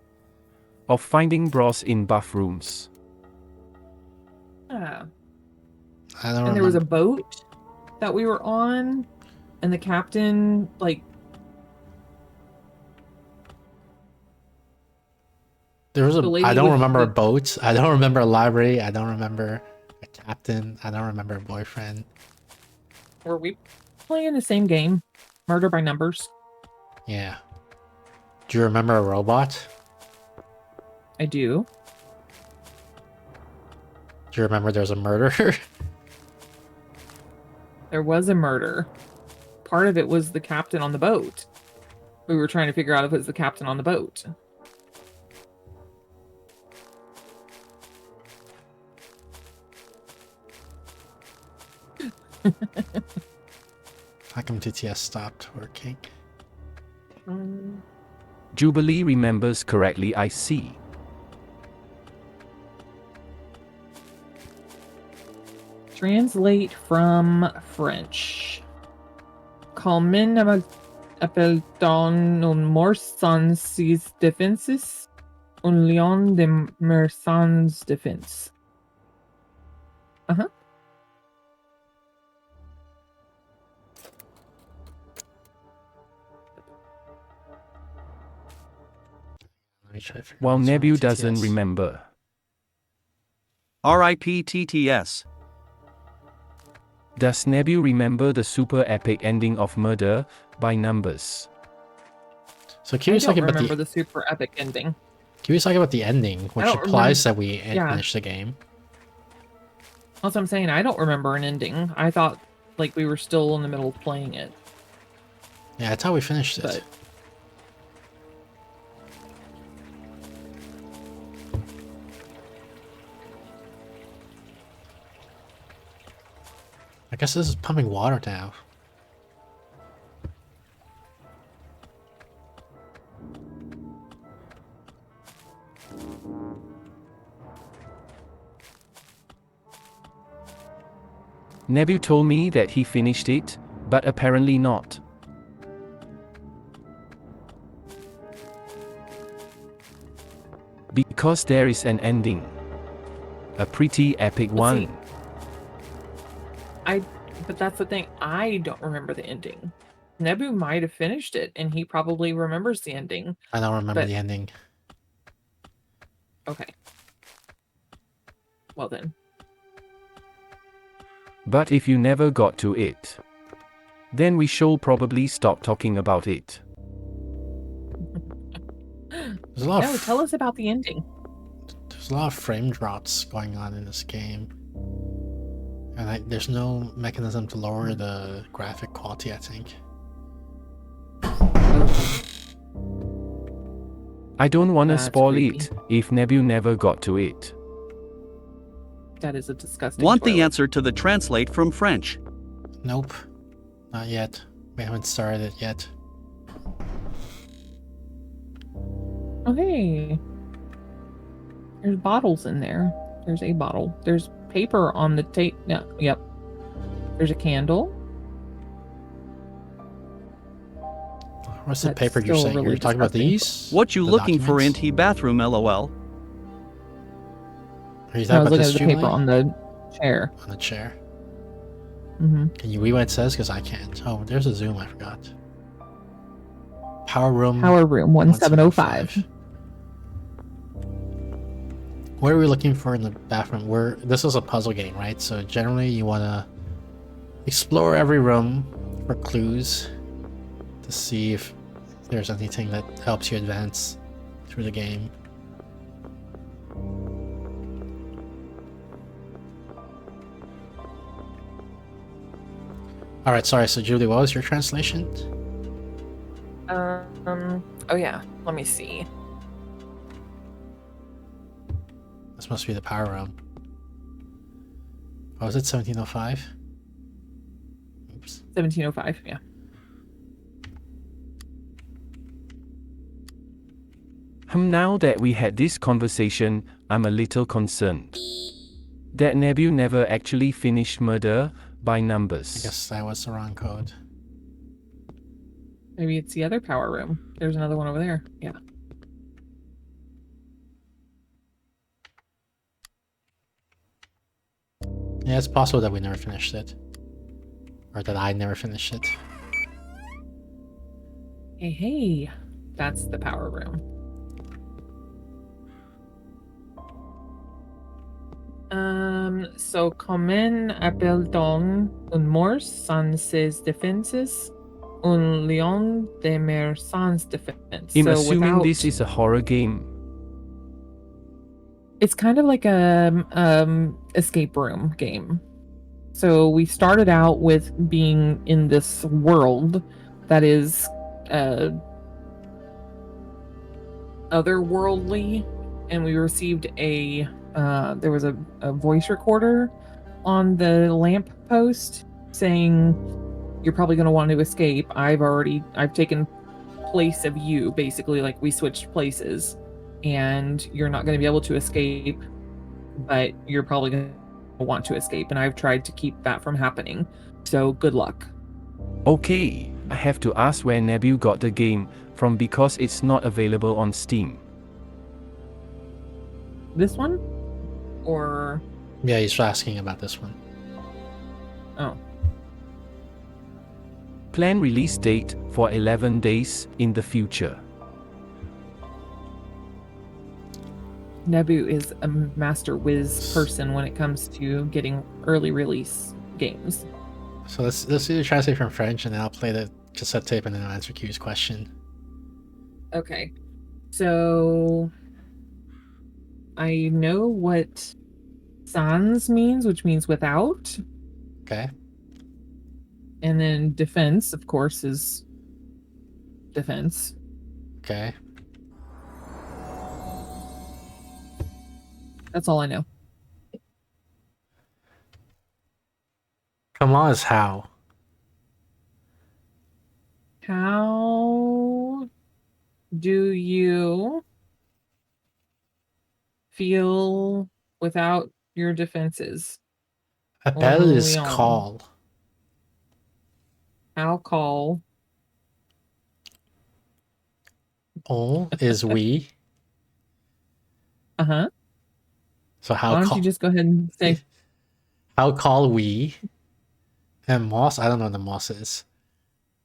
of finding bras in bathrooms. Yeah. I don't And there was a remember. boat that we were on, and the captain, like, There was the lady I don't with remember a the- boat. I don't remember a library. I don't remember a captain. I don't remember a boyfriend. were we playing the same game? Murder by Numbers? Yeah. Do you remember a robot? I do. Do you remember there's a murderer? There was a murder. Part of it was the captain on the boat. We were trying to figure out if it was the captain on the boat. How come TTS stopped working? Jubilee remembers correctly, I see. Translate from French. Calmen appelle un morse sans ses défenses, un lion demeure sans défense. Uh-huh. Let me try to figure While out what's wrong Nebu with doesn't TTS. remember. RIP TTS. Does Nebu remember the super epic ending of Murder by Numbers? So I curious don't talking about remember the the super epic ending. curious talking about the ending, which don't implies that we yeah. finished the game. That's what I'm saying. I don't remember an ending. I thought like we were still in the middle of playing it. Yeah, that's how we finished it. But I guess this is pumping water now. Nebu told me that he finished it, but apparently not. Because there is an ending. A pretty epic one. but that's the thing. I don't remember the ending. Nebu might have finished it, and he probably remembers the ending. I don't remember But- the ending. Okay. Well then. But if you never got to it, then we should probably stop talking about it. There's a lot No, of tell us about the ending. there's a lot of frame drops going on in this game. And there's no mechanism to lower the graphic quality, I think. I don't wanna That's spoil creepy. it if Nebu never got to it. That is a disgusting Want the spoiler. answer to the translate from French? Nope. Not yet. We haven't started it yet. Oh, hey. There's bottles in there. There's a bottle. There's paper on the tape. No, yep. There's a candle. What's the That's paper you're still saying? really You're talking about disgusting. these? What you The looking for in documents? T bathroom, LOL? Are you No, I talking was about looking this at the Jubilee? paper on the chair. On the chair? Mm-hmm. Can you read what it says? Because I can't. Oh, there's a zoom, I forgot. Power room. Power room 1705. What are we looking for in the bathroom? This is a puzzle game, right? So generally you want to explore every room for clues to see if there's anything that helps you advance through the game. Alright, sorry, so Julie, what was your translation? Oh yeah, let me see. This must be the power room. Oh, was it 1705? Oops. 1705, yeah. Now that we had this conversation, I'm a little concerned. That Nebu never actually finished Murder by Numbers. I guess that was the wrong code. Maybe it's the other power room. There's another one over there. Yeah. Yeah, it's possible that we never finished it. Or that I never finished it. Hey, that's the power room. So comen appelton un mors sans ses defenses, un lion de mer sans defense. I'm So assuming without- this is a horror game. It's kind of like a escape room game. So we started out with being in this world that is otherworldly, and we received there was a voice recorder on the lamp post saying you're probably going to want to escape. I've taken place of you, basically, like we switched places, and you're not going to be able to escape, but you're probably going to want to escape, and I've tried to keep that from happening. So good luck. Okay, I have to ask where Nebu got the game from because it's not available on Steam. This one? Or Yeah, he's asking about this one. oh, Plan release date for 11 days in the future. Nebu is a master whiz person when it comes to getting early release games. So let's do the translate from French, and then I'll play the cassette tape, and then I'll answer Q's question. Okay. So I know what sans means, which means without. Okay. And then defense, of course, is defense. Okay. That's all I know. Come on is how. How do you feel without your defenses? Appel is Leon. call. How call? On is we. Uh-huh. So how Why don't call you just go ahead and say how call we? And moss, I don't know what the moss is.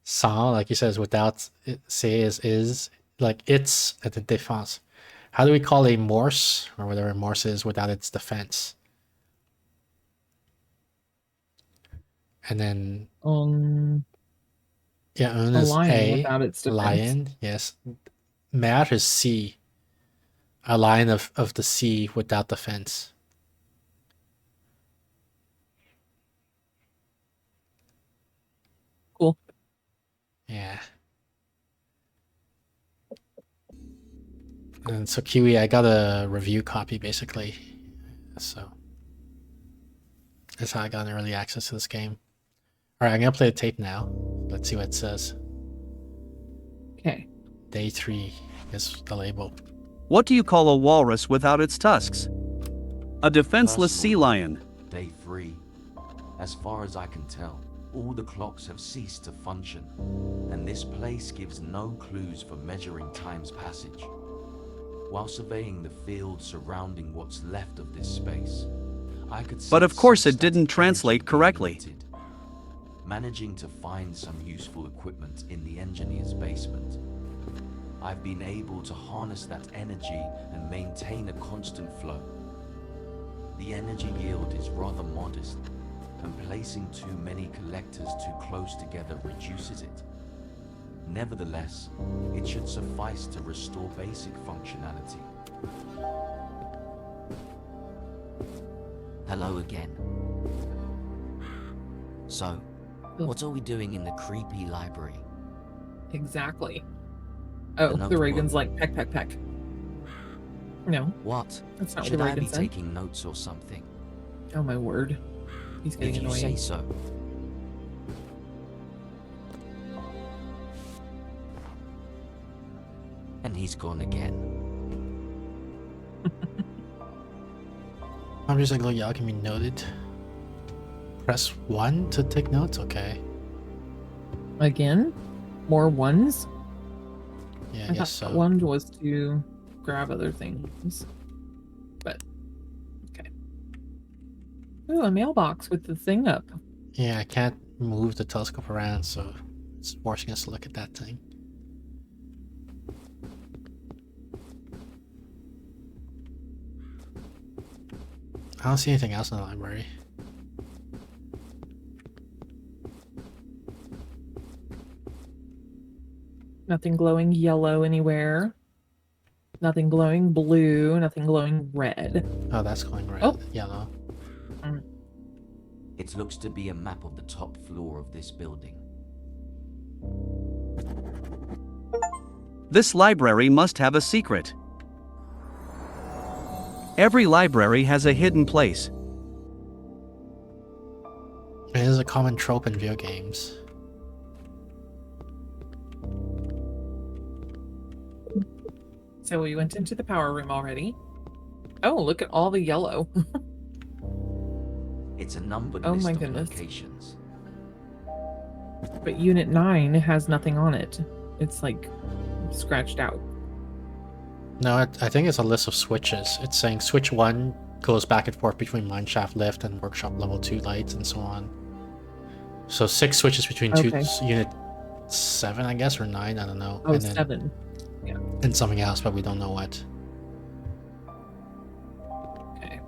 Sans, like you says, without it, say is like it's at the defense. How do we call a morse or whatever morse is without its defense? And then yeah, un a is lion a without its defense. lion. Yes, mer is sea. A line of the sea without defense. Cool. Yeah. And so Kiwi, I got a review copy basically. So that's how I got an early access to this game. Alright, I'm gonna play the tape now. Let's see what it says. Okay. Day 3 is the label. What do you call a walrus without its tusks? A defenseless sea Personally, lion. Day 3. As far as I can tell, all the clocks have ceased to function, and this place gives no clues for measuring time's passage. While surveying the field surrounding what's left of this space, I could But of sense course some it didn't static translate energy correctly. being emitted. Managing to find some useful equipment in the engineer's basement, I've been able to harness that energy and maintain a constant flow. The energy yield is rather modest, and placing too many collectors too close together reduces it. Nevertheless, it should suffice to restore basic functionality. Hello again. So, what are we doing in the creepy library? Exactly. Oh, the notebook. Raven's like peck, peck, peck. No, What? that's not Should what I the be Raven said. taking notes or something? Oh my word. He's getting If you say annoying. so. And he's gone again. I'm just like, look, y'all can be noted. Press 1 to take notes? Okay. Again? More ones? Yeah, I I guess thought so. one was to grab other things. But, okay. Ooh, a mailbox with the thing up. Yeah, I can't move the telescope around, so it's forcing us to look at that thing. I don't see anything else in the library. Nothing glowing yellow anywhere. Nothing glowing blue. Nothing glowing red. Oh, that's going red, Oh. yellow. It looks to be a map of the top floor of this building. This library must have a secret. Every library has a hidden place. It is a common trope in video games. So we went into the power room already. Oh, look at all the yellow. It's a numbered Oh list my of goodness. locations. But Unit 9 has nothing on it. It's like scratched out. No, I think it's a list of switches. It's saying switch 1 goes back and forth between mineshaft lift and workshop level 2 lights and so on. So 6 switches between Okay. unit 7, I guess, or 9, I don't know. Oh, and then 7. and something else, but we don't know what. Okay.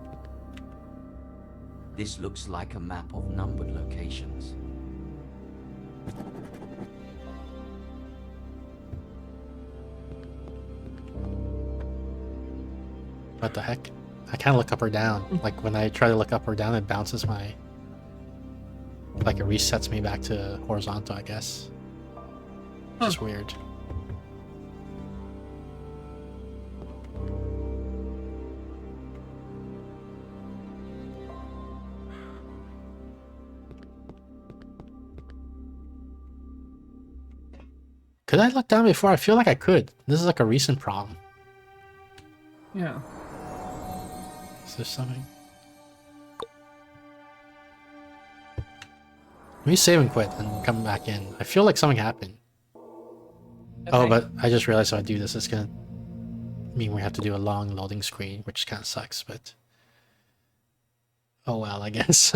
This looks like a map of numbered locations. What the heck? I can't look up or down. Like when I try to look up or down, it bounces my... Like it resets me back to horizontal, I guess. Just weird. Could I look down before? I feel like I could. This is like a recent problem. Yeah. Is there something? Let me save and quit and come back in. I feel like something happened. Oh, Okay. but I just realized if I do this, it's gonna mean we have to do a long loading screen, which kind of sucks, but... Oh well, I guess.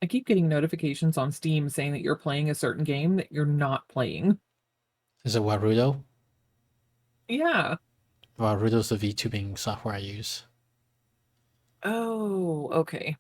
I keep getting notifications on Steam saying that you're playing a certain game that you're not playing. Is it Warudo? Yeah. Warudo's the VTubing software I use. Oh, okay.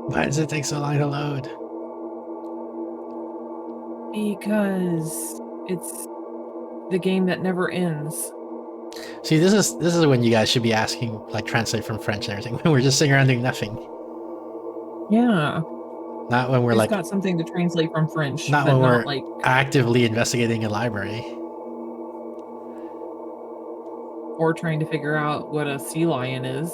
Why does it take so long to load? Because it's the game that never ends. See, this is when you guys should be asking, like, translate from French and everything. We're just sitting around doing nothing. Yeah. Not when we're Who's like, got something to translate from French, not but when we're not like, actively investigating a library. or trying to figure out what a sea lion is.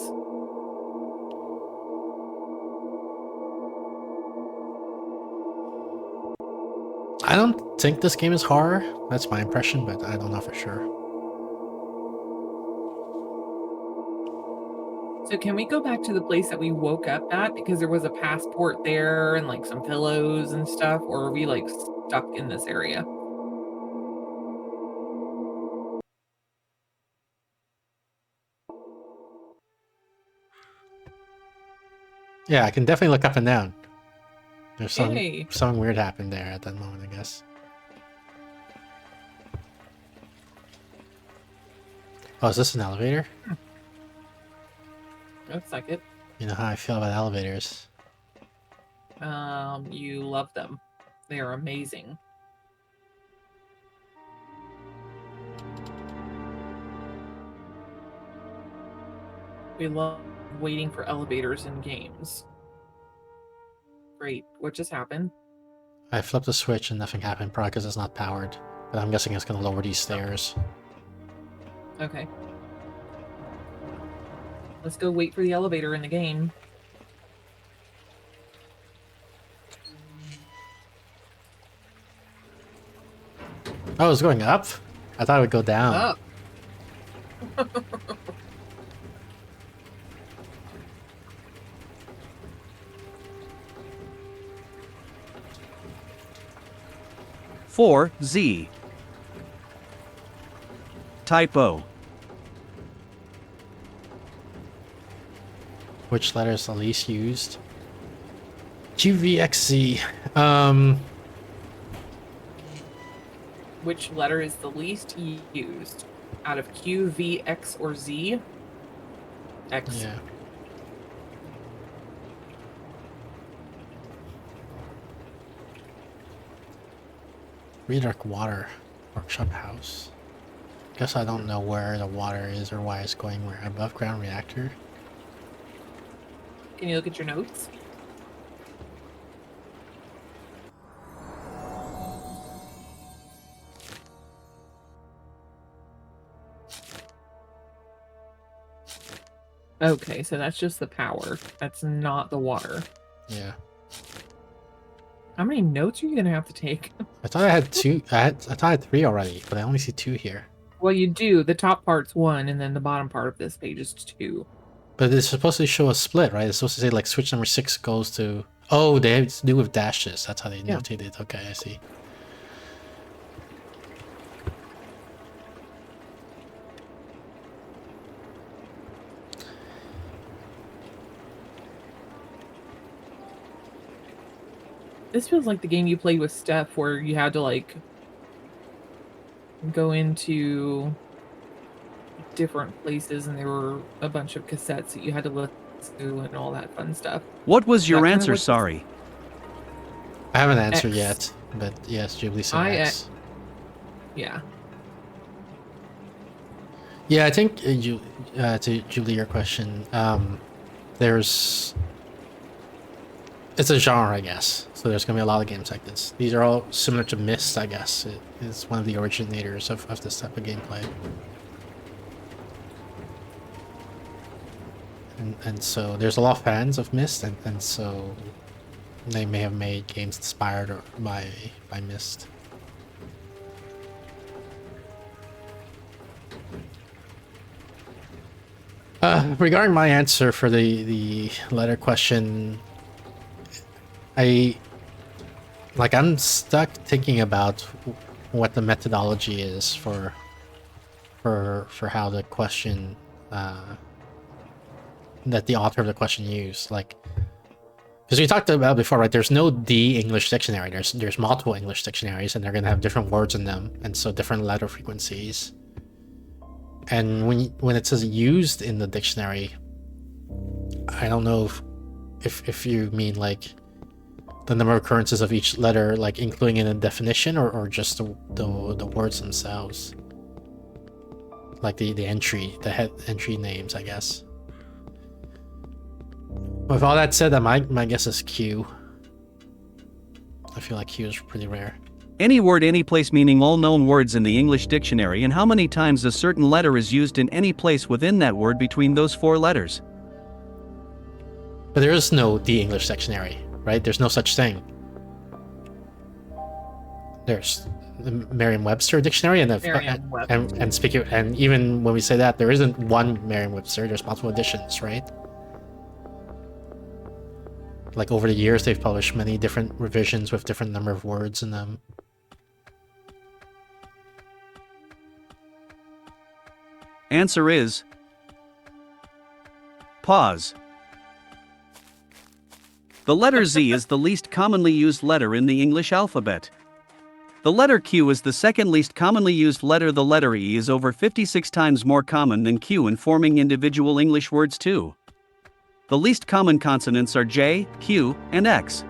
I don't think this game is horror. That's my impression, but I don't know for sure. So can we go back to the place that we woke up at, because there was a passport there and like some pillows and stuff, or are we like stuck in this area? Yeah, I can definitely look up and down. There's Yay. something weird happened there at that moment, I guess. Oh, is this an elevator? Looks like it. You know how I feel about elevators. You love them. They are amazing. We love waiting for elevators in games. Great. What just happened? I flipped the switch and nothing happened, probably because it's not powered. But I'm guessing it's going to lower these stairs. Okay. Let's go wait for the elevator in the game. Oh, it's going up? I thought it would go down. Up. Four Z. Typo. Which letter is the least used? QVXZ. Which letter is the least used? Out of Q, V, X, or Z? X. Yeah. Redark Water. Workshop House. Guess I don't know where the water is or why it's going where. Above ground reactor? Can you look at your notes? Okay, so that's just the power. That's not the water. Yeah. How many notes are you gonna have to take? I thought I had two. I thought I had three already, but I only see two here. Well, you do. The top part's 1, and then the bottom part of this page is 2. But it's supposed to show a split, right? It's supposed to say like switch number 6 goes to. Oh, they have to do with dashes. That's how they Yeah. notate it. Okay, I see. This feels like the game you played with Steph, where you had to like go into different places, and there were a bunch of cassettes that you had to listen to and all that fun stuff. What was your That kinda answer? what this- Sorry. I haven't answered X. yet, but yes, Jubilee said I, X. Yeah. Yeah, I think to Julie, your question, there's it's a genre, I guess. So there's gonna be a lot of games like this. These are all similar to Myst, I guess. It is one of the originators of this type of gameplay. And so there's a lot of fans of Myst, and so they may have made games inspired by Myst. Regarding my answer for the letter question, I'm stuck thinking about what the methodology is for how the question that the author of the question used, like, because we talked about before, right? There's no the English dictionary. There's multiple English dictionaries, and they're gonna have different words in them, and so different letter frequencies. And when it says used in the dictionary, I don't know if you mean like the number of occurrences of each letter, like including in a definition, or just the words themselves, like the head entry names, I guess. With all that said, my guess is Q. I feel like Q is pretty rare. Any word any place meaning all known words in the English dictionary and how many times a certain letter is used in any place within that word between those 4 letters. But there is no the English dictionary, right? There's no such thing. There's the Merriam-Webster dictionary and and even when we say that, there isn't one Merriam-Webster, there's multiple editions, right? Like over the years, they've published many different revisions with different number of words in them. Answer is pause. The letter Z is the least commonly used letter in the English alphabet. The letter Q is the second least commonly used letter. The letter E is over 56 times more common than Q in forming individual English words too. The least common consonants are J, Q, and X.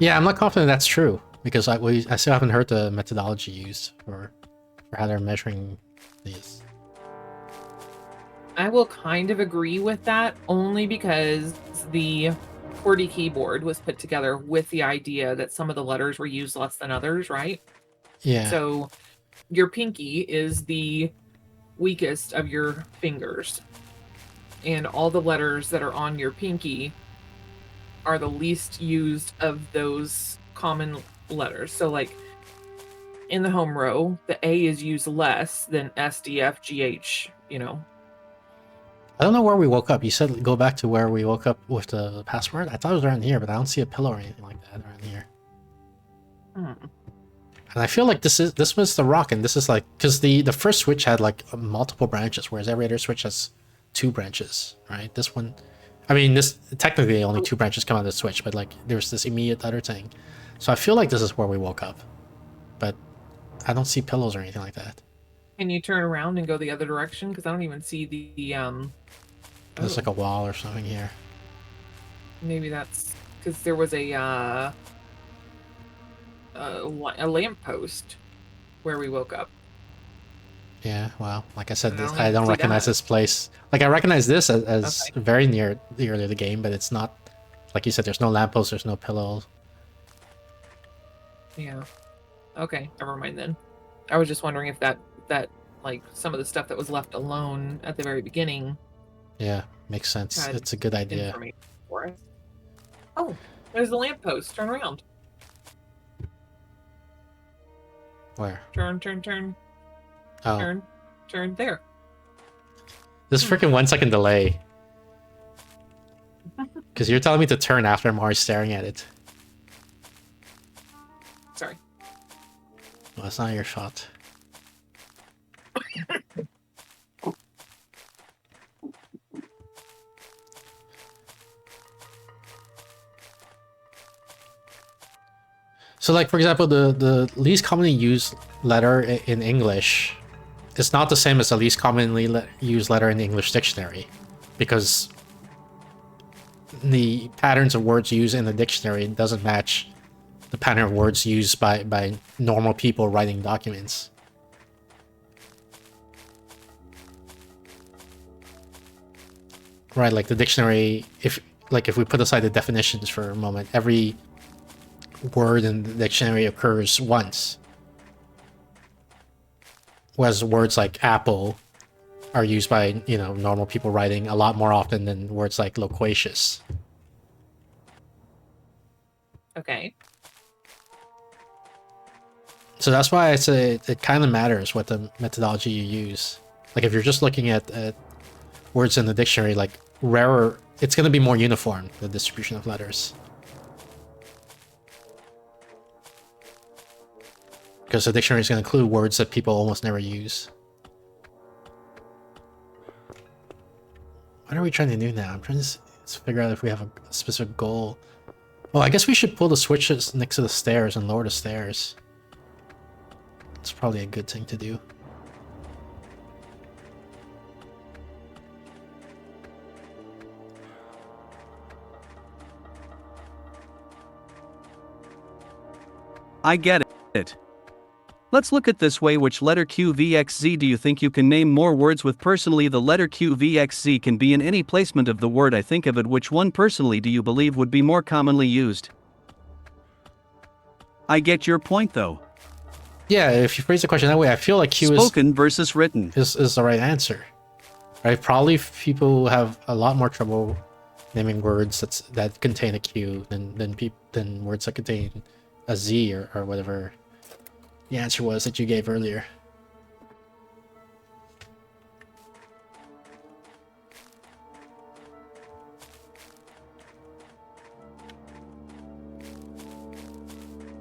Yeah, I'm not confident that's true because I still haven't heard the methodology used for how they're measuring these. I will kind of agree with that only because the QWERTY keyboard was put together with the idea that some of the letters were used less than others, right? Yeah. So your pinky is the weakest of your fingers, and all the letters that are on your pinky are the least used of those common letters. So like in the home row, the A is used less than S, D, F, G, H, you know. I don't know where we woke up. You said go back to where we woke up with the password. I thought it was around here, but I don't see a pillow or anything like that around here. And I feel like this was the rock, and this is like because the first switch had like multiple branches, whereas every other switch has 2 branches, right? This one, I mean, this technically only 2 branches come out of the switch, but like there's this immediate other thing. So I feel like this is where we woke up, but I don't see pillows or anything like that. Can you turn around and go the other direction? Because I don't even see the There's like a wall or something here. Maybe that's because there was a lamppost where we woke up. Yeah, well, like I said, I don't I don't see recognize that. this place. Like I recognize this as very near the early of the game, but it's not. Like you said, there's no lamppost, there's no pillows. Yeah. Okay, never mind then. I was just wondering if that like some of the stuff that was left alone at the very beginning. Yeah, makes sense. had It's a good idea. information for us. Oh, there's the lamppost. Turn around. Where? Turn. Oh, Turn there. this freaking 1 second delay. Because you're telling me to turn after I'm already staring at it. Sorry. Well, that's not your fault. So, like, for example, the least commonly used letter in English is not the same as the least commonly used letter in the English dictionary, because the patterns of words used in the dictionary doesn't match the pattern of words used by normal people writing documents. Right, like the dictionary, if we put aside the definitions for a moment, every word in the dictionary occurs once. Whereas words like apple are used by, normal people writing a lot more often than words like loquacious. Okay. So that's why I say it kind of matters what the methodology you use. Like if you're just looking at words in the dictionary, like rarer, it's going to be more uniform, the distribution of letters. Because the dictionary is going to include words that people almost never use. What are we trying to do now? I'm trying to figure out if we have a specific goal. Well, I guess we should pull the switches next to the stairs and lower the stairs. It's probably a good thing to do. I get it. Let's look at this way. Which letter Q, V, X, Z do you think you can name more words with? Personally, the letter Q, V, X, Z can be in any placement of the word I think of it. Which one personally do you believe would be more commonly used? I get your point though. Yeah, if you phrase the question that way, I feel like Q is Spoken versus written. the right answer. Right? Probably people have a lot more trouble naming words that contain a Q than words that contain a Z or whatever the answer was that you gave earlier.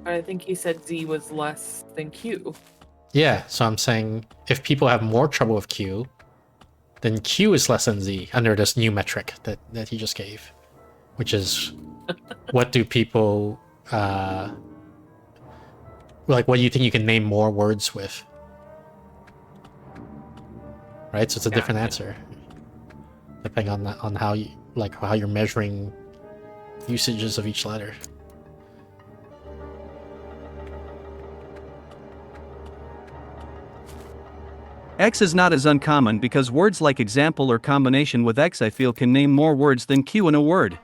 I think he said Z was less than Q. Yeah, so I'm saying if people have more trouble with Q, then Q is less than Z under this new metric that he just gave, which is what do people like? What do you think you can name more words with? Right, so it's a different answer depending on how you how you're measuring usages of each letter. X is not as uncommon because words like example or combination with X I feel can name more words than Q in a word.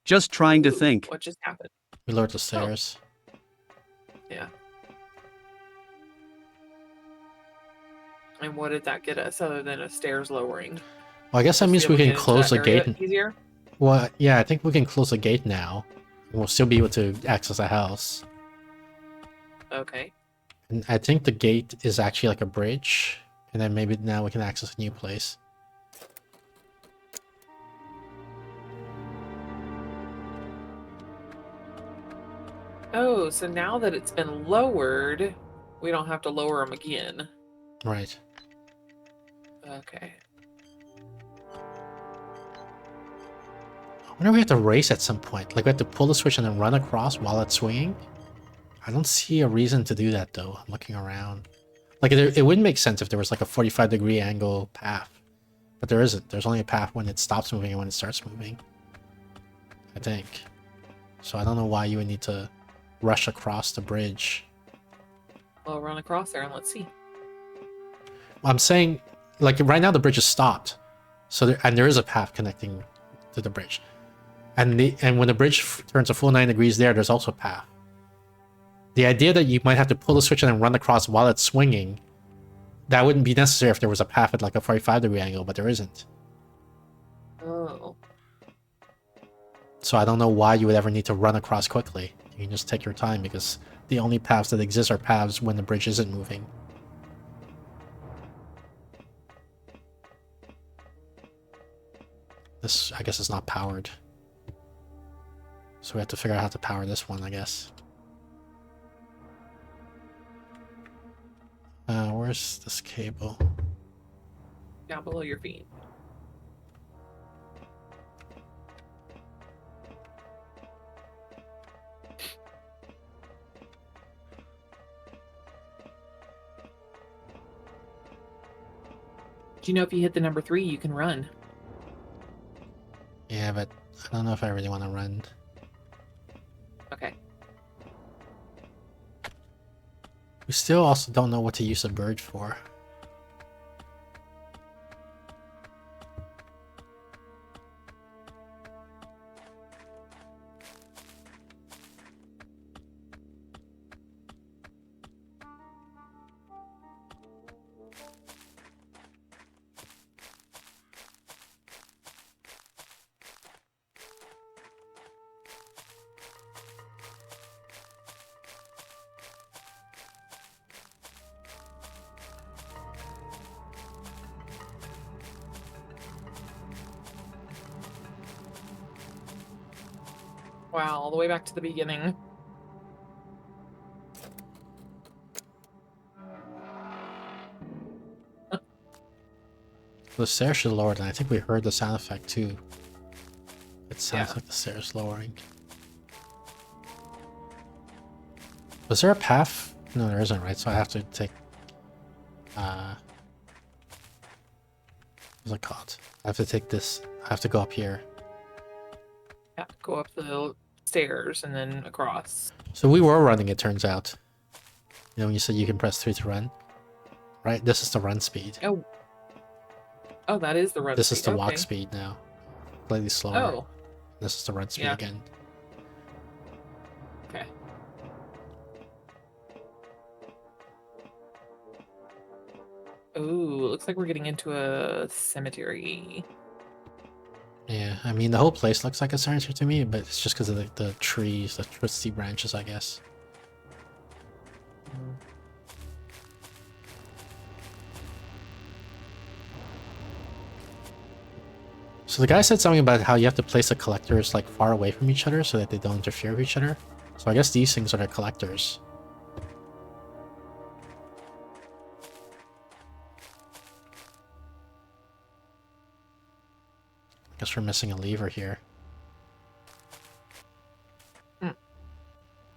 Just trying to think. What just happened? We lowered the stairs. Yeah. And what did that get us other than a stairs lowering? Well, I guess that Just means be we able can to get into close that the area gate. easier? Well, yeah, I think we can close the gate now. We'll still be able to access the house. Okay. And I think the gate is actually like a bridge. And then maybe now we can access a new place. Oh, so now that it's been lowered, we don't have to lower them again. Right. Okay. I wonder if we have to race at some point. Like we have to pull the switch and then run across while it's swinging. I don't see a reason to do that though. I'm looking around. Like it wouldn't make sense if there was like a 45-degree angle path. But there isn't. There's only a path when it stops moving and when it starts moving. I think. So I don't know why you would need to rush across the bridge. Well, run across there and let's see. I'm saying, like right now the bridge is stopped. So there is a path connecting to the bridge. And when the bridge turns a full 9 degrees there's also a path. The idea that you might have to pull the switch and then run across while it's swinging, that wouldn't be necessary if there was a path at like a 45-degree angle, but there isn't. Oh. So I don't know why you would ever need to run across quickly. You can just take your time because the only paths that exist are paths when the bridge isn't moving. This, I guess, is not powered. So we have to figure out how to power this one, I guess. Where's this cable? Down below your feet. Do you know if you hit the number 3, you can run? Yeah, but I don't know if I really want to run. Okay. We still also don't know what to use a bird for. Wow, all the way back to the beginning. The stairs should lower, and I think we heard the sound effect too. It sounds Yeah. like the stairs lowering. Was there a path? No, there isn't, right? So I have to take... what's it called? I have to take this... I have to go up here. Yeah, go up the stairs and then across. So we were running, it turns out. You know, when you said you can press 3 to run. Right? This is the run speed. Oh. Oh, that is the run This speed. is the walk Okay. speed now. Slightly slower. Oh. This is the run speed Yeah. again. Okay. Ooh, looks like we're getting into a cemetery. Yeah, I mean, the whole place looks like a cemetery to me, but it's just because of the trees, the twisty branches, I guess. So the guy said something about how you have to place the collectors like far away from each other so that they don't interfere with each other. So I guess these things are the collectors. I guess we're missing a lever here.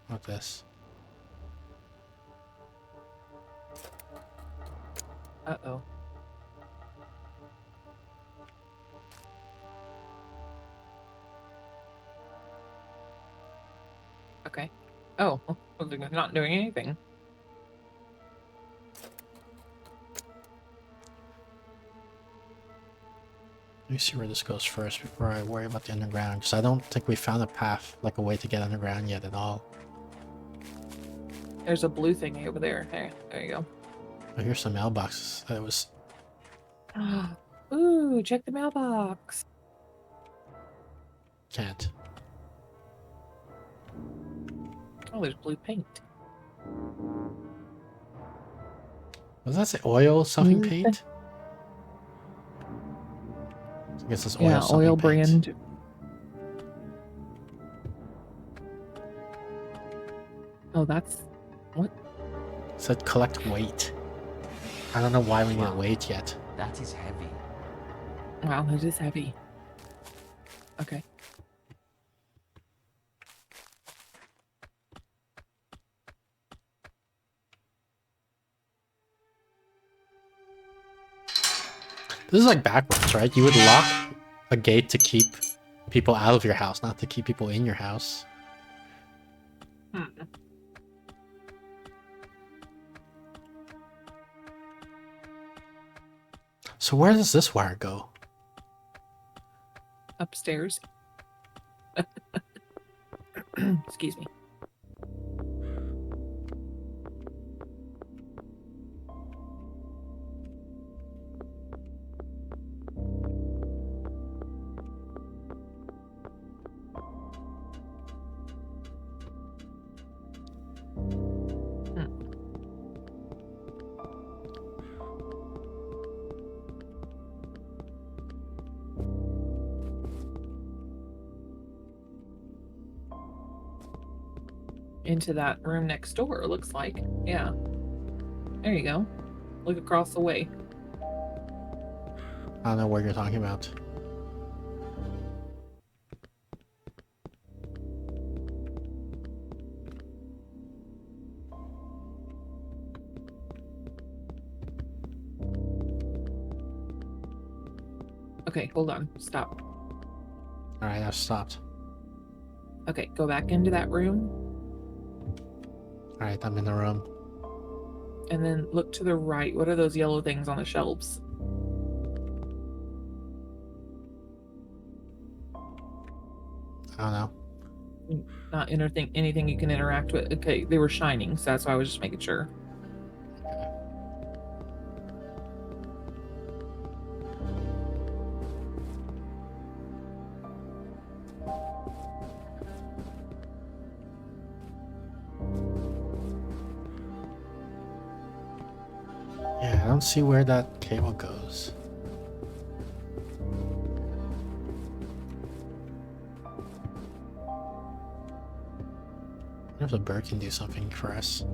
What's this? Uh-oh. Okay. Oh, well, they're not doing anything. Let me see where this goes first before I worry about the underground, because I don't think we found a path, like a way to get underground yet at all. There's a blue thing over there. There you go. Oh, here's some mailboxes. That was... Ooh, check the mailbox. Can't. Oh, there's blue paint. Does that say oil something paint? I guess it's oil Yeah, something oil paint. brand. Oh, that's... What? It said collect weight. I don't know why we need Wow. weight yet. That is heavy. Wow, that is heavy. Okay. This is like backwards, right? You would lock a gate to keep people out of your house, not to keep people in your house. Hmm. So where does this wire go? Upstairs. Excuse me. Into that room next door, it looks like. Yeah. There you go. Look across the way. I don't know what you're talking about. Okay, hold on. Stop. Alright, I've stopped. Okay, go back into that room Alright, I'm in the room. and then look to the right. What are those yellow things on the shelves? I don't know. Not anything you can interact with. Okay, they were shining, so that's why I was just making sure. Yeah, I don't see where that cable goes. I wonder if the bird can do something for us.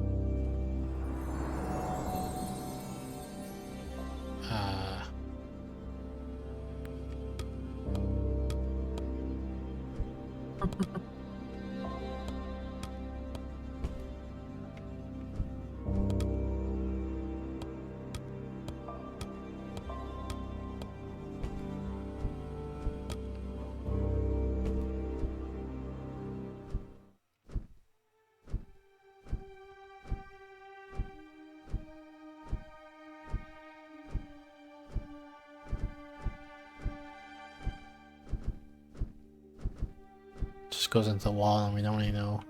just goes into the wall and we don't really know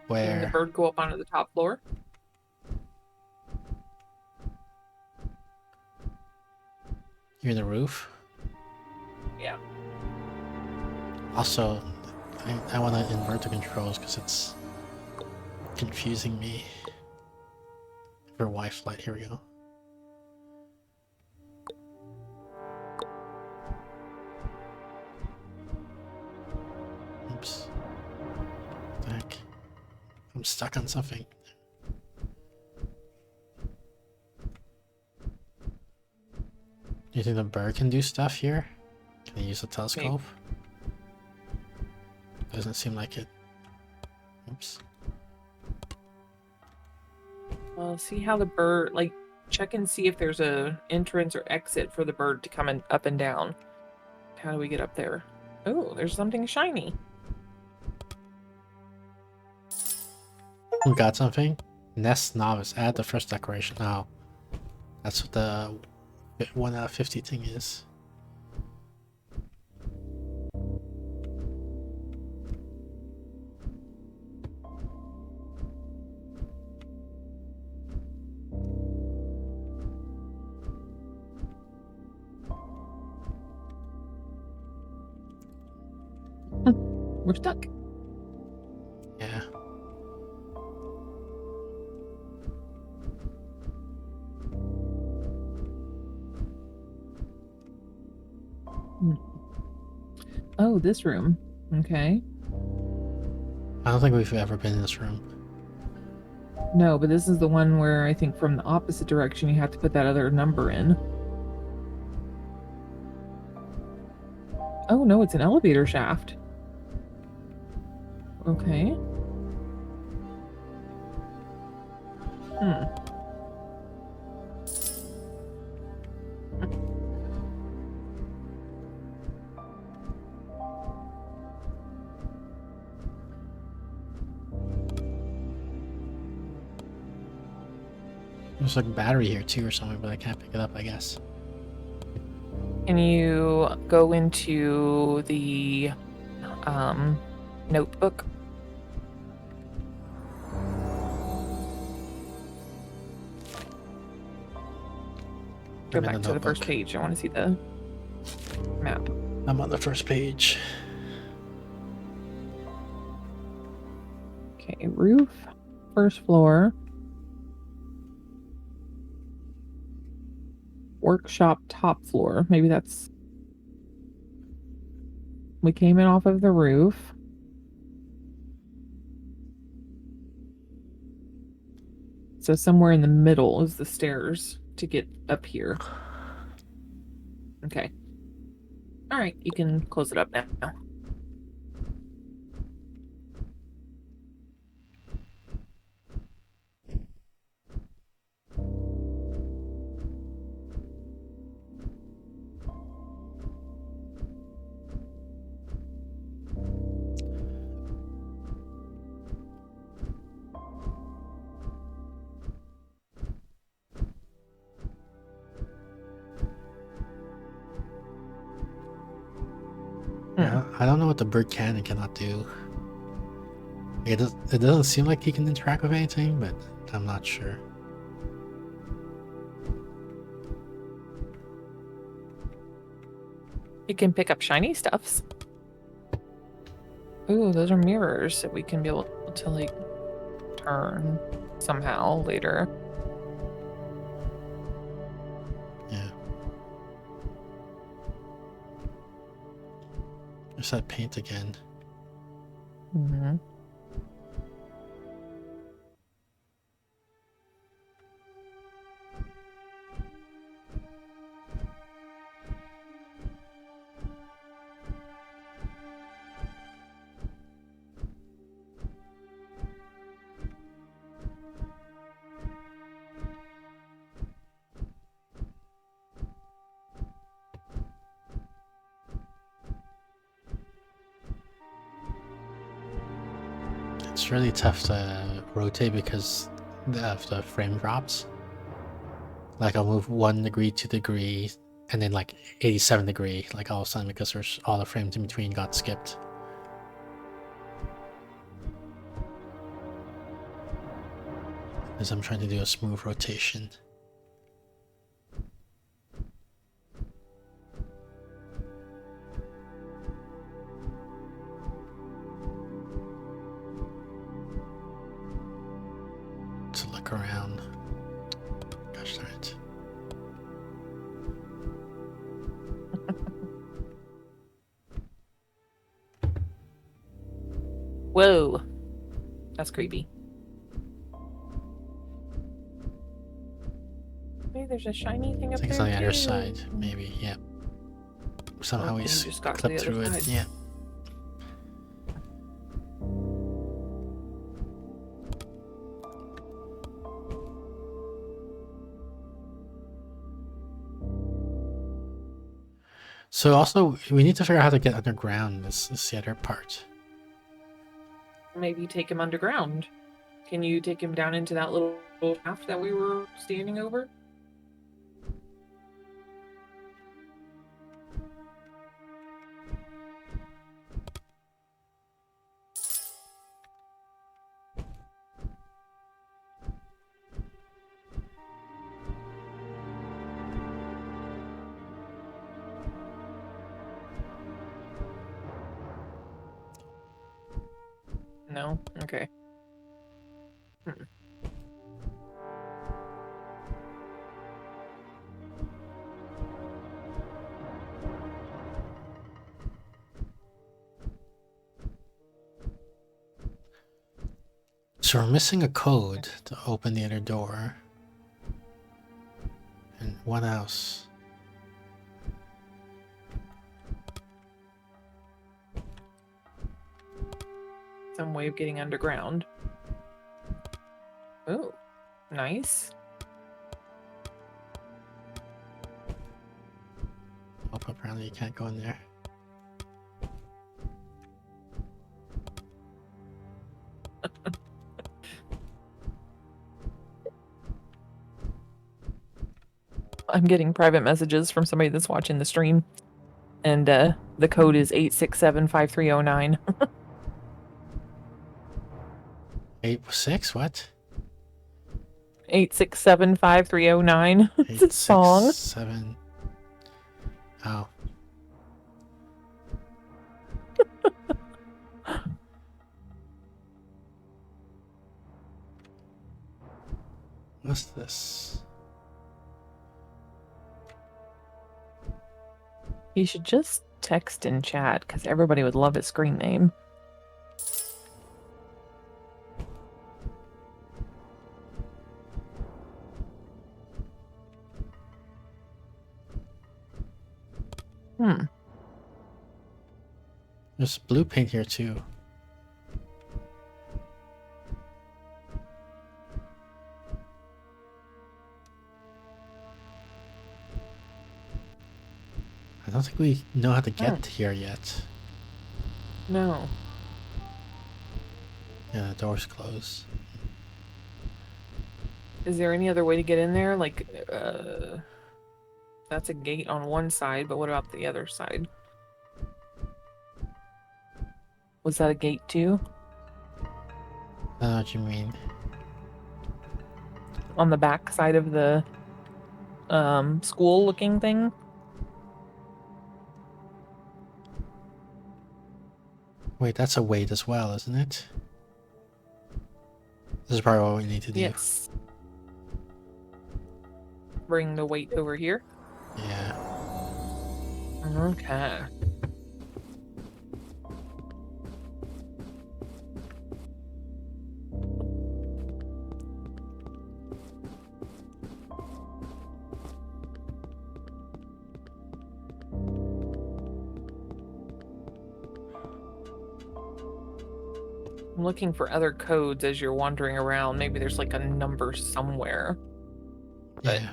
Can the where. bird go up onto the top floor? You're in the roof. Yeah. Also, I want to invert the controls because it's confusing me. For Wi-Fi light, here we go. Oops. What the heck? I'm stuck on something. Do you think the bird can do stuff here? Can he use a telescope? Doesn't seem like it. Oops. Well, see how the bird, like, check and see if there's a entrance or exit for the bird to come in up and down. How do we get up there? Oh, there's something shiny. Who got something? Nest novice. Add the first decoration. Oh. That's what the 1 out of 50 thing is. We're stuck. Yeah. Oh, this room. Okay. I don't think we've ever been in this room. No, but this is the one where I think from the opposite direction you have to put that other number in. Oh no, it's an elevator shaft. Okay. Hmm. There's like a battery here too or something, but I can't pick it up, I guess. Can you go into the notebook? Go I'm in back the to the first notebook. page. I want to see the map. I'm on the first page. Okay, roof, first floor. Workshop top floor. Maybe that's... We came in off of the roof. So somewhere in the middle is the stairs to get up here. Okay. All right, you can close it up now. Yeah, I don't know what the bird can and cannot do. It doesn't seem like he can interact with anything, but I'm not sure. You can pick up shiny stuffs. Ooh, those are mirrors that we can be able to, like, turn somehow later. Yeah. There's that paint again. Mm-hmm. It's really tough to rotate because of the frame drops. Like I'll move 1 degree, 2 degree, and then like 87 degree, like all of a sudden because there's all the frames in between got skipped. as I'm trying to do a smooth rotation. To look around. Gosh darn it. Whoa. That's creepy. Maybe there's a shiny thing I up think it's there on the other too. side, maybe, yeah. Somehow Oh, we you just got to clipped the other through it, side. yeah. So also, we need to figure out how to get underground. This is the other part. Maybe take him underground. Can you take him down into that little shaft that we were standing over? No? Okay. So we're missing a code to open the other door. And what else? Some way of getting underground. Oh, nice. Oh, apparently you can't go in there. I'm getting private messages from somebody that's watching the stream. And the code is 8675309. 8-6? What? 8675309. It's a song. 7. Oh. What's this? He should just text in chat because everybody would love his screen name. There's blue paint here too. I don't think we know how to get here yet. No. Yeah, the door's closed. Is there any other way to get in there? Like, that's a gate on one side, but what about the other side? Was that a gate too? I don't know what you mean. On the back side of the school looking thing? Wait, that's a weight as well, isn't it? This is probably what we need to do. Yes. Bring the weight over here. Yeah. Okay. I'm looking for other codes as you're wandering around. Maybe there's like a number somewhere. But Yeah.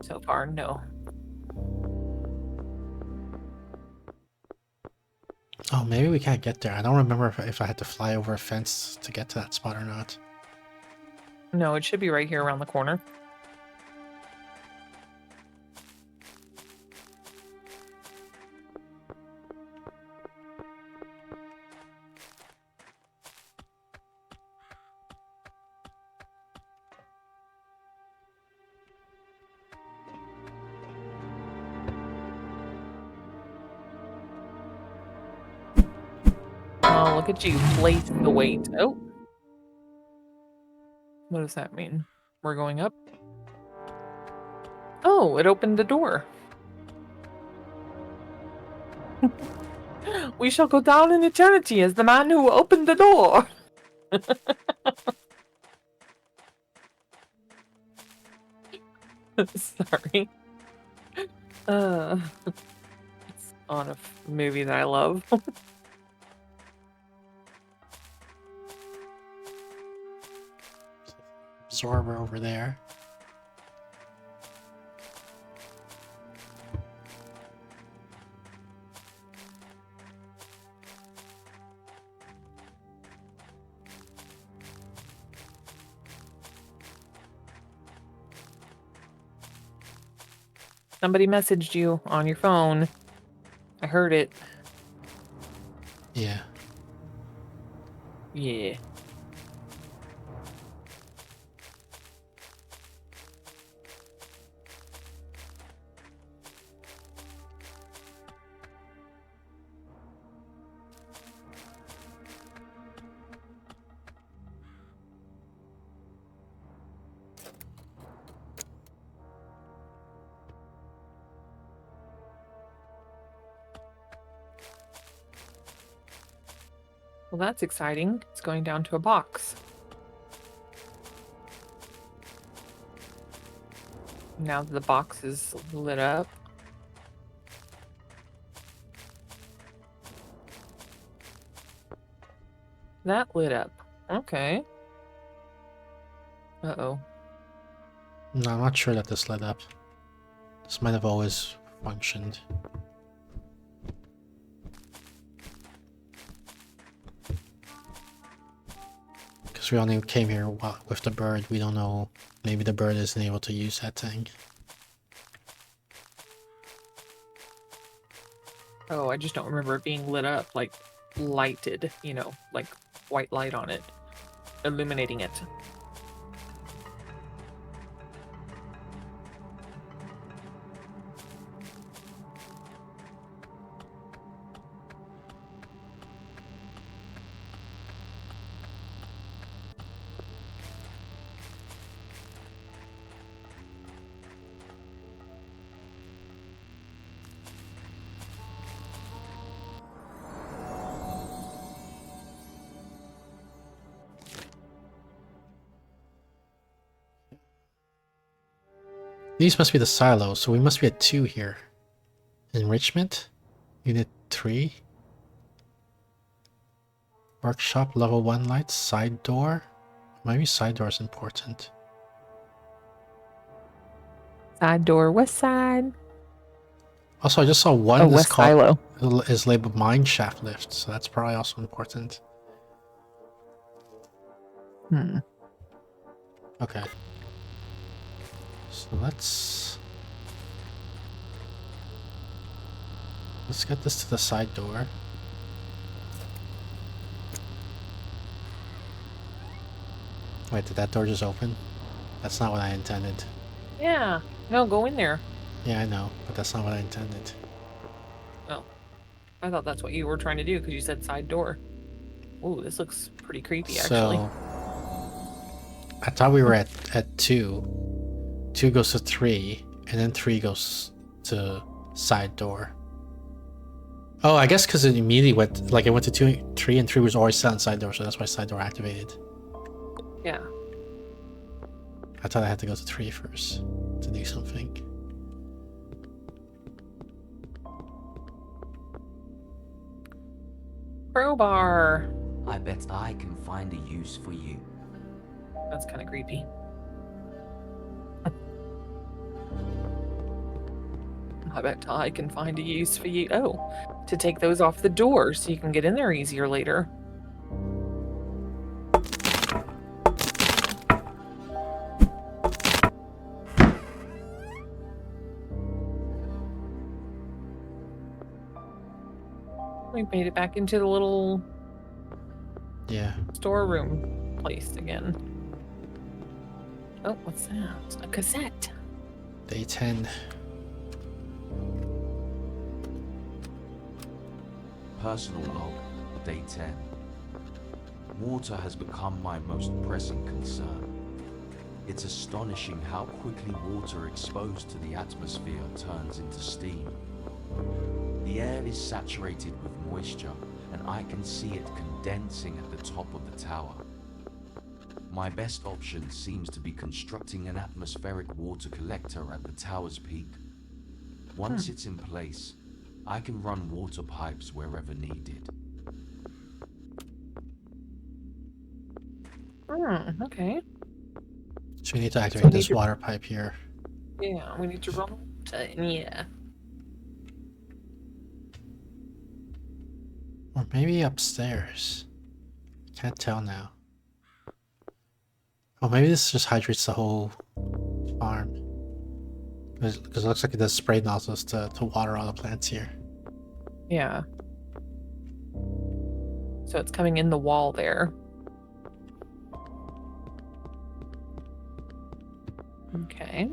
so far, no. Oh, maybe we can't get there. I don't remember if I had to fly over a fence to get to that spot or not. No, it should be right here around the corner. look at you. Place the weight. Oh. What does that mean? We're going up? Oh, it opened the door. We shall go down in eternity as the man who opened the door. Sorry. It's on a movie that I love. Absorber over there. Somebody messaged you on your phone. I heard it. Yeah. Yeah. Well, that's exciting. It's going down to a box. Now that the box is lit up. That lit up. Okay. Uh-oh. No, I'm not sure that this lit up. This might have always functioned. Because we only came here with the bird. We don't know. Maybe the bird isn't able to use that thing. Oh, I just don't remember it being lit up, like lighted, you know, like white light on it, illuminating it. These must be the silos, so we must be at 2 here. Enrichment? Unit 3? Workshop, level 1 lights, side door? Maybe side door is important. Side door, west side. Also, I just saw one Oh, is west called silo. is labeled mine shaft lift, so that's probably also important. Hmm. Okay. So let's get this to the side door. Wait, did that door just open? That's not what I intended. Yeah. No, go in there. Yeah, I know, but that's not what I intended. Oh. I thought that's what you were trying to do because you said side door. Ooh, this looks pretty creepy, actually. So I thought we were at 2. 2 goes to 3, and then 3 goes to side door. Oh, I guess because it immediately went, like it went to 2, 3, and 3 was already set on side door, so that's why side door activated. Yeah. I thought I had to go to 3 first to do something. Crowbar. I bet I can find a use for you. That's kind of creepy. I bet I can find a use for you. Oh, to take those off the door so you can get in there easier later. We made it back into the little storeroom place again. Oh, what's that? A cassette. Day 10. Personal log, day 10. Water has become my most pressing concern. It's astonishing how quickly water exposed to the atmosphere turns into steam. The air is saturated with moisture, and I can see it condensing at the top of the tower. My best option seems to be constructing an atmospheric water collector at the tower's peak. Once it's in place, I can run water pipes wherever needed. Okay. So we need to we activate need this to- water pipe here. Yeah, we need to run. Yeah. Or maybe upstairs. Can't tell now. Oh, maybe this just hydrates the whole farm. Because it looks like it does spray nozzles to water all the plants here. Yeah. So it's coming in the wall there. Okay.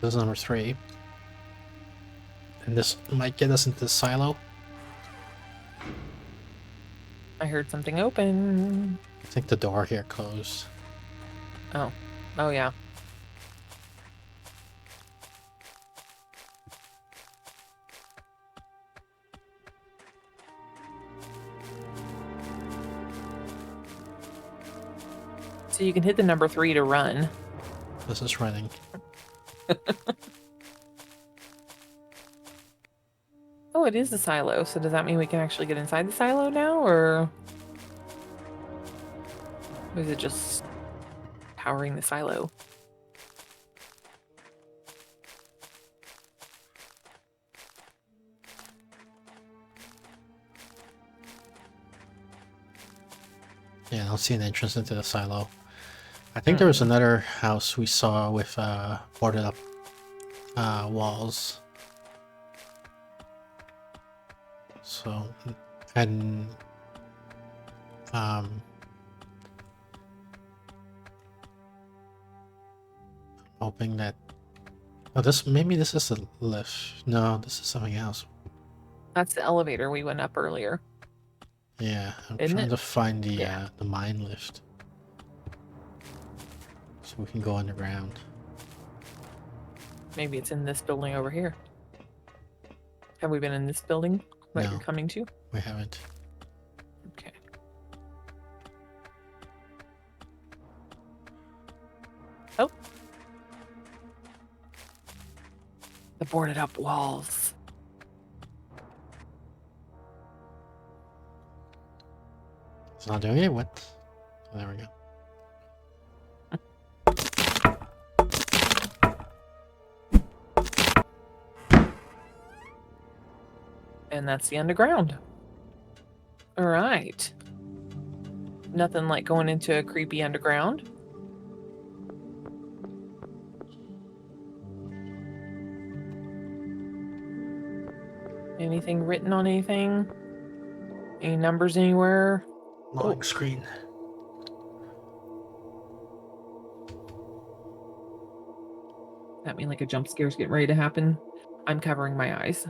This is number 3. And this might get us into the silo. I heard something open. I think the door here closed. Oh. Oh, yeah. So you can hit the number 3 to run. This is running. Oh, it is the silo. So does that mean we can actually get inside the silo now, or is it just powering the silo? Yeah, I don't see an entrance into the silo. I think there was another house we saw with boarded up walls. So, and hoping that. Oh, maybe this is the lift. No, this is something else. That's the elevator we went up earlier. Yeah, I'm Isn't trying it? to find Yeah. the mine lift, so we can go underground. Maybe it's in this building over here. Have we been in this building that No. you're coming to? We haven't. Okay. Oh. The boarded up walls. It's not doing it. What? Oh, there we go. And that's the underground. All right. Nothing like going into a creepy underground. Anything written on anything? Any numbers anywhere? Loading screen. That mean like a jump scare's getting ready to happen? I'm covering my eyes.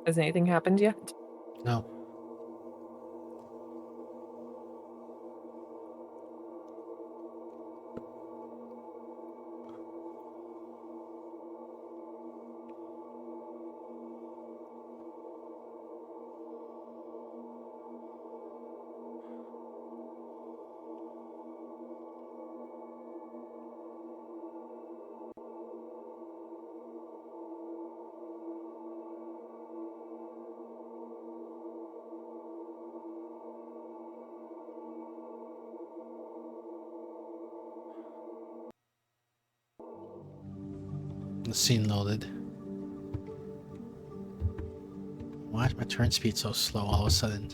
Has anything happened yet? No. The scene loaded. Why is my turn speed so slow all of a sudden?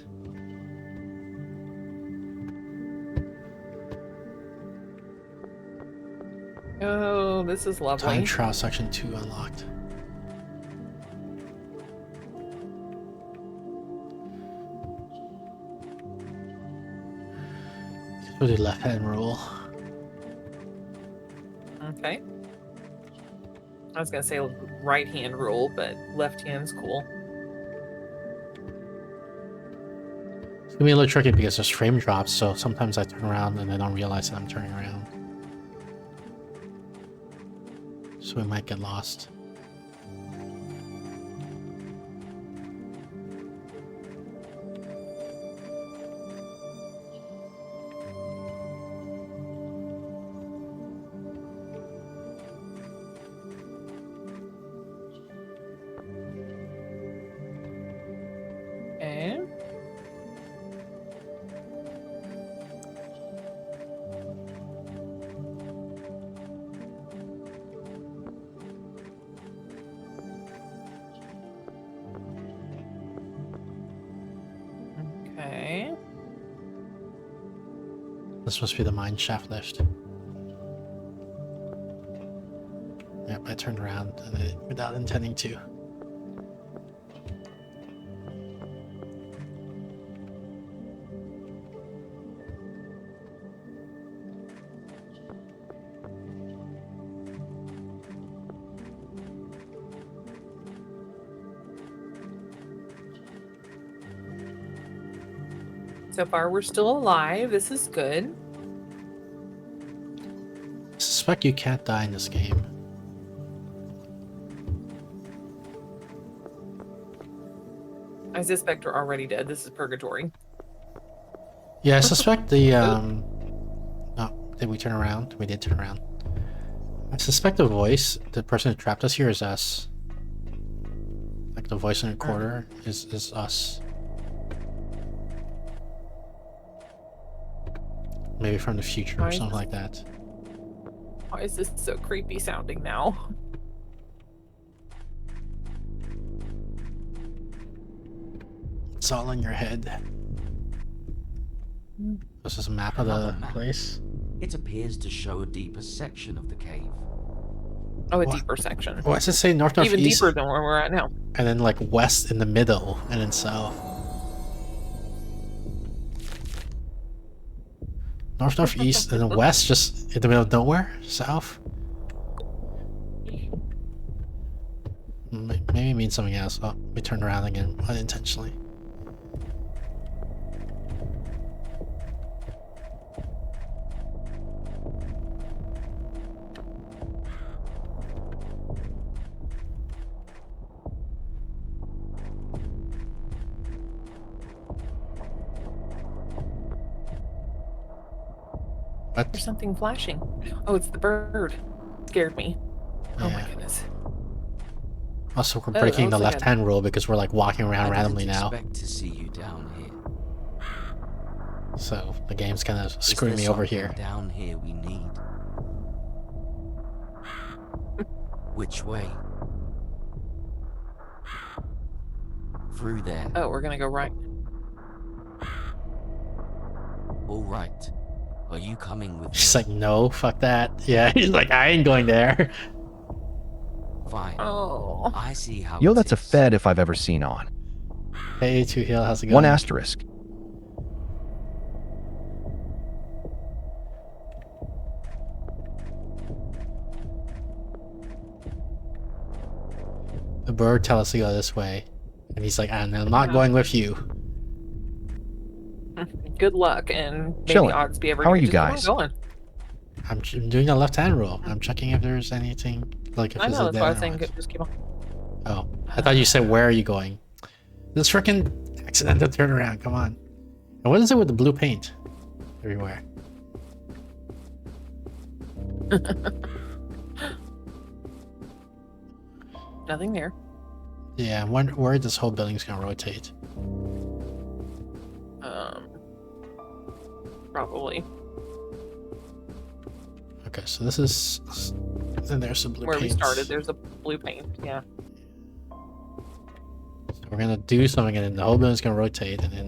Oh, Oh, this is lovely. Time trial section 2 unlocked. For the left hand rule. Okay. I was gonna say right hand rule, but left hand's cool. It's gonna be a little tricky because there's frame drops, so sometimes I turn around and I don't realize that I'm turning around. So we might get lost. Okay. Okay. This must be the mine shaft lift. Yep, I turned around without intending to. So far, we're still alive. This is good. I suspect you can't die in this game. I suspect we're already dead. This is purgatory. Yeah, I suspect the oh, did we turn around? We did turn around. I suspect the voice, the person who trapped us here, is us. Like the voice in the recorder is us. Maybe from the future or something like that. Why is this so creepy sounding now? It's all in your head. This is a map of Another the map. place. It appears to show a deeper section of the cave. Oh, a What? deeper section. Why does it say north, north, Even east, deeper than where we're at now. and then like west in the middle, and then south? North, north, east, and then west, just in the middle of nowhere? South? Maybe it means something else. Oh, we turned around again unintentionally. What? There's something flashing. Oh, it's the bird. Scared me. Oh my Yeah. goodness. Also, we're that breaking the looks like a- left-hand rule because we're like walking around I randomly didn't now. expect to see you down here. So the game's kind of Is screwing there me over something here. down here we need? Which way? Through there. Oh, we're gonna go right. All right. Are you coming with She's me? like, no, fuck that. Yeah, he's like, I ain't going there. Fine. Oh. I see how Yo, it that's a is. Fed if I've ever seen on. Hey, Two Hill, how's it going? One asterisk. The bird tell us to go this way, and he's like, I'm not going with you. Good luck and may Chilling. the odds be ever How are good. you Just keep on guys? going. I'm doing a left-hand rule. I'm checking if there's anything, like if I there's know, a that's why I was dead saying end. just keep on. Oh, I thought you said where are you going? This freaking accidental turnaround. Come on. And what is it with the blue paint everywhere? Nothing there. Yeah, I wonder where this whole building's gonna rotate. Probably. Okay, so this is, and there's the blue Where paint. we started, there's a blue paint. Yeah. So we're gonna do something, and then the whole building's gonna rotate, and then,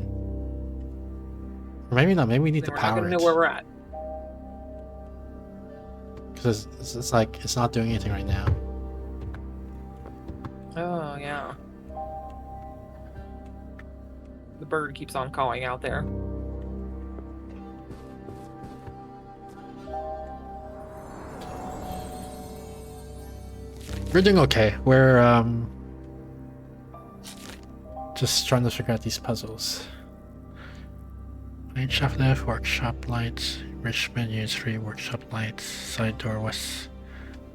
or maybe not. Maybe we need Then to we're not power gonna it. know where we're at. Because Because it's like, it's not doing anything right now. Oh, yeah. The bird keeps on calling out there. We're doing okay. We're just trying to figure out these puzzles. Main shaft left, workshop lights, rich menus, 3 workshop lights, side door west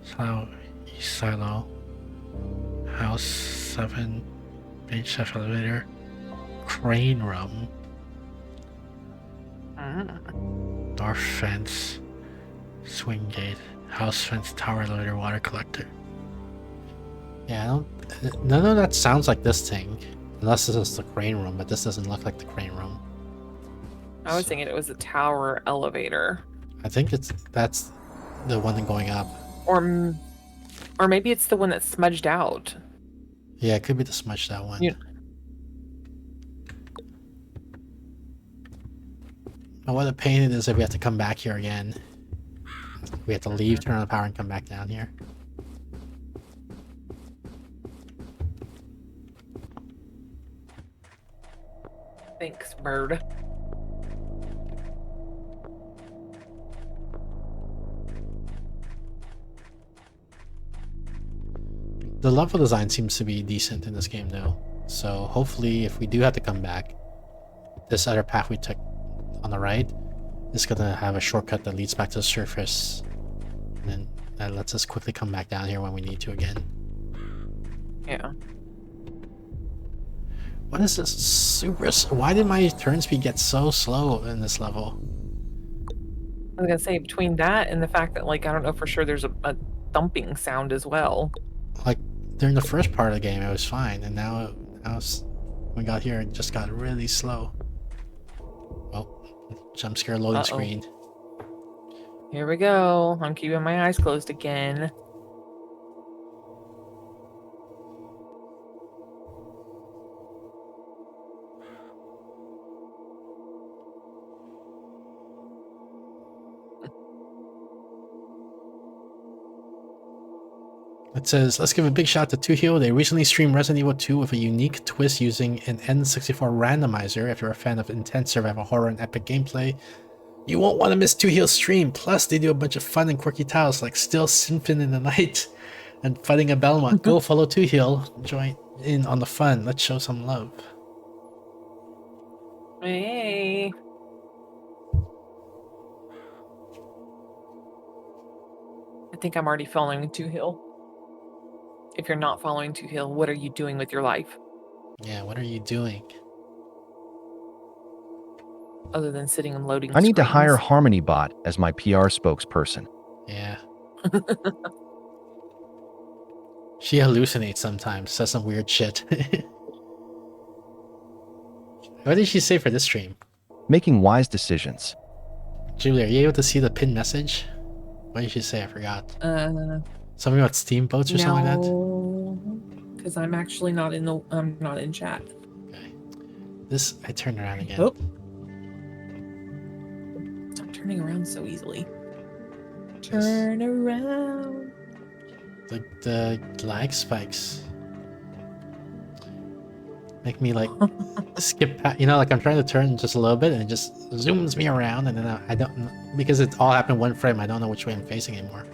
silo, east silo, house 7, main shaft elevator, crane room, north fence, swing gate, house fence, tower elevator, water collector. Yeah, I don't. None of that sounds like this thing, unless this is the crane room. But this doesn't look like the crane room. I was thinking it was a tower elevator. I think that's the one going up. Or maybe it's the one that's smudged out. Yeah, it could be the smudged out one. Yeah. And what a pain it is if we have to come back here again. We have to leave, turn on the power, and come back down here. Thanks, bird. The level design seems to be decent in this game, though. So hopefully, if we do have to come back, this other path we took on the right is gonna have a shortcut that leads back to the surface, and then that lets us quickly come back down here when we need to again. Yeah. What is this super? Why did my turn speed get so slow in this level? I was gonna say between that and the fact that, like, I don't know for sure there's a thumping sound as well. Like during the first part of the game, it was fine, and now when we got here, it just got really slow. Well, jump scare loading screen. Here we go. I'm keeping my eyes closed again. It says, let's give a big shout to 2Heel. They recently streamed Resident Evil 2 with a unique twist using an N64 randomizer. If you're a fan of intense survival horror and epic gameplay, you won't want to miss 2Heel's stream. Plus, they do a bunch of fun and quirky titles like Still Symphony in the Night and Fighting a Belmont. Go follow 2Heel. Join in on the fun. Let's show some love. Hey. I think I'm already following 2Heel. If you're not following 2Heel, what are you doing with your life? Yeah, what are you doing? Other than sitting and loading I need to hire screens. Harmony Bot as my PR spokesperson. Yeah. She hallucinates sometimes, says some weird shit. What did she say for this stream? Making wise decisions. Julie, are you able to see the pinned message? What did she say? I forgot. Something about steamboats or something like that? No, because I'm actually not in chat. Okay. This, I turned around again. Oh. Stop turning around so easily. Turn around. The lag spikes make me like skip past, like I'm trying to turn just a little bit and it just zooms me around, and then I don't know, because it all happened in one frame, I don't know which way I'm facing anymore.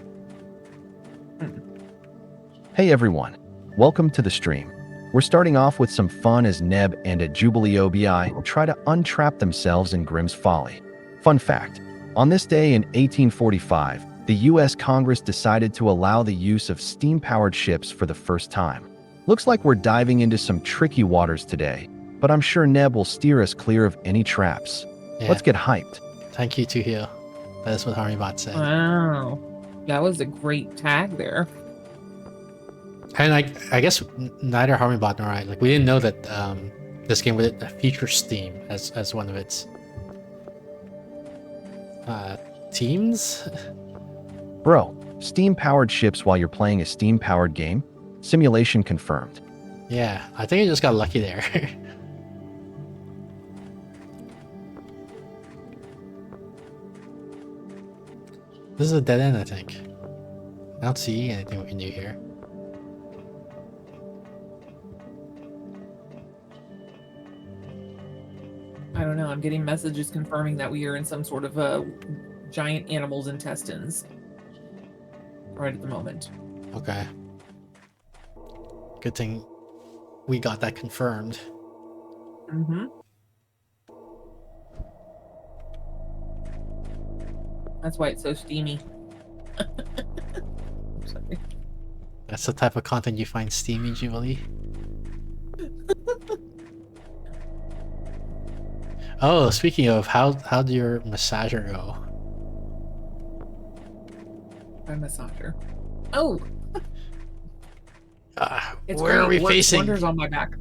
Hey everyone, welcome to the stream. We're starting off with some fun as Neb and a Jubilee OBI try to untrap themselves in Grimm's Folly. Fun fact, on this day in 1845, the US Congress decided to allow the use of steam-powered ships for the first time. Looks like we're diving into some tricky waters today, but I'm sure Neb will steer us clear of any traps. Yeah. Let's get hyped. Thank you, 2Heel. That is what HarmyBot said. Wow. That was a great tag there. And I guess neither HarmyBot nor I, we didn't know that this game would feature Steam as one of its teams. Bro, steam-powered ships while you're playing a steam-powered game? Simulation confirmed. Yeah, I think I just got lucky there. This is a dead end, I think. I don't see anything we can do here. I don't know. I'm getting messages confirming that we are in some sort of a giant animal's intestines right at the moment. Okay. Good thing we got that confirmed. Mm-hmm. That's why it's so steamy. Sorry. That's the type of content you find steamy, Jubilee. Oh, speaking of, how'd your massager go? My massager. Oh, it's Where are we Works facing? wonders on my back.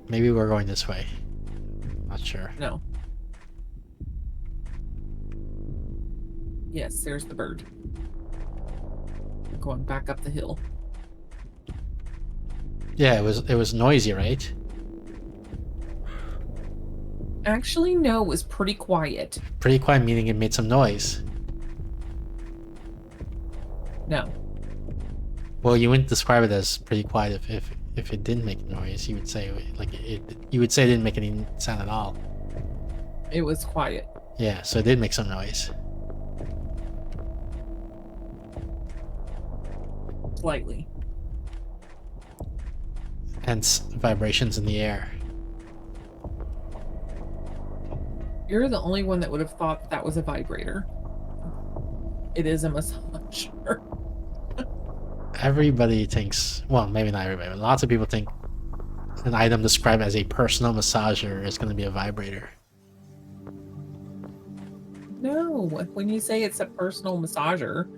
Maybe we're going this way. Not sure. No. Yes, there's the bird. Going back up the hill. Yeah, it was noisy, right? Actually, no, it was pretty quiet. Pretty quiet, meaning it made some noise. No. Well, you wouldn't describe it as pretty quiet if it didn't make noise. You would say you would say it didn't make any sound at all. It was quiet. Yeah, so it did make some noise. Slightly. Hence vibrations in the air. You're the only one that would have thought that was a vibrator. It is a massager. Everybody thinks, well, maybe not everybody, but lots of people think an item described as a personal massager is going to be a vibrator. No, when you say it's a personal massager,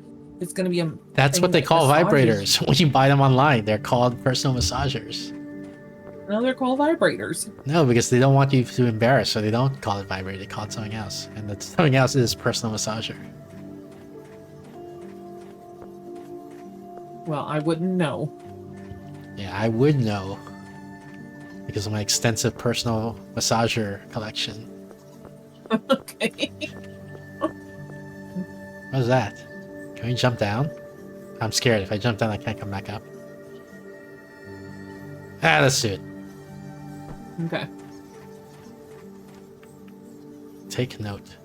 it's going to be a. That's thing what they that call massages- vibrators. When you buy them online, they're called personal massagers. No, they're called vibrators. No, because they don't want you to embarrass, so they don't call it vibrator. They call it something else, and that something else is personal massager. Well, I wouldn't know. Yeah, I would know because of my extensive personal massager collection. Okay. What is that? Can we jump down? I'm scared. If I jump down, I can't come back up. Ah, let's do it. Okay. Take note.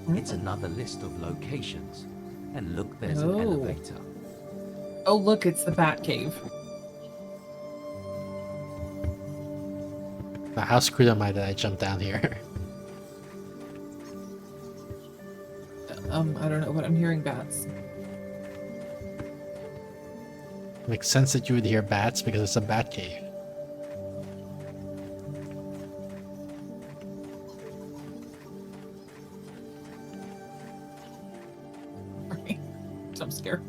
It's another list of locations. And look, there's an Oh. elevator. Oh, look, it's the Bat Cave. Now, how screwed am I that I jumped down here? I don't know, but I'm hearing bats. Makes sense that you would hear bats because it's a bat cave. I'm scared.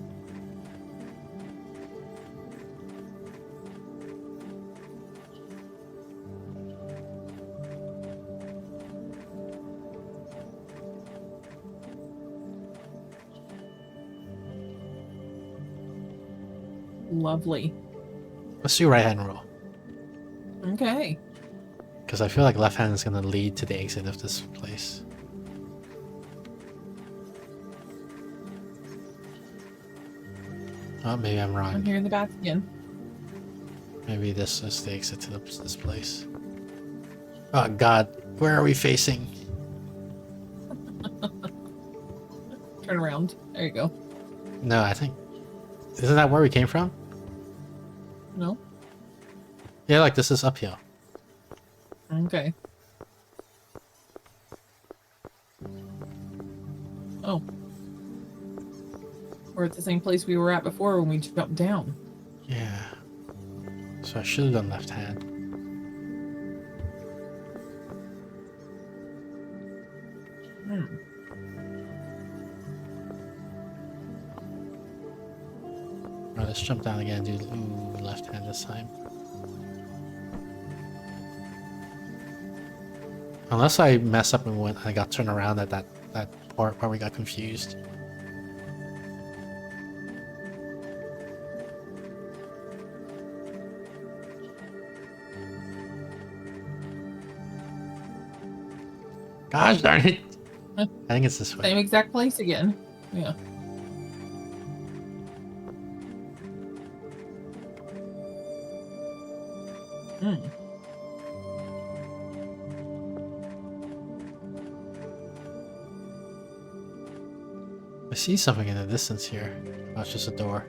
Lovely. Let's do right hand roll. Okay. Because I feel like left hand is going to lead to the exit of this place. Oh, maybe I'm I'm wrong. hearing the bats again. Maybe this is the exit to this place. Oh god, where are we facing? Turn around. There you go. No, I think... Isn't that where we came from? No? Yeah, like this is uphill. Okay. Oh. We're at the same place we were at before when we jumped down. Yeah. So I should have done left hand. Alright, let's jump down again and do left hand this time. Unless I mess up and when I got turned around at that part where we got confused. Gosh darn it! I think it's this way. Same exact place again. Yeah. Hmm. I see something in the distance here. Oh, it's just a door.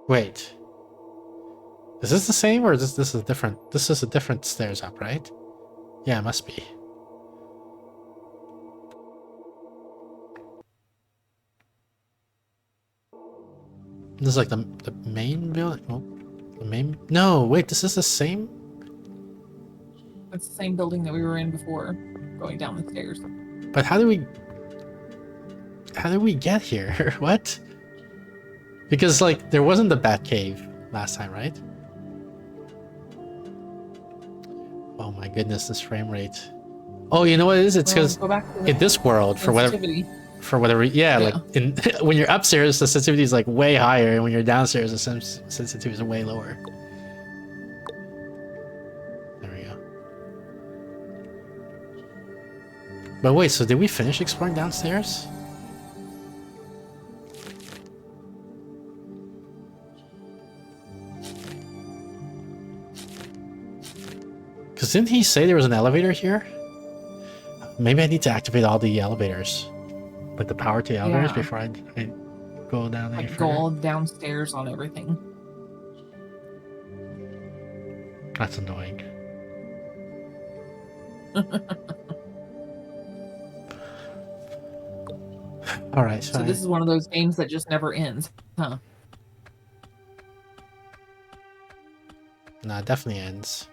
Wait. Is this the same or is this is different? This is a different stairs up, right? Yeah, it must be. This is like the main building. Oh, the main. No, wait. This is the same. It's the same building that we were in before, going down the stairs. But how did we get here? What? Because like there wasn't the bat cave last time, right? Oh my goodness, this frame rate. Oh, you know what it is? It's because Go back to the in this world, for whatever, yeah, like in when you're upstairs, the sensitivity is like way higher, and when you're downstairs, the sensitivity is way lower. There we go. But wait, so did we finish exploring downstairs? Because didn't he say there was an elevator here? Maybe I need to activate all the elevators. Like the power to the elevators before I go down any like further. go all downstairs on everything. That's annoying. Alright, So this is one of those games that just never ends, huh? Nah, it definitely ends.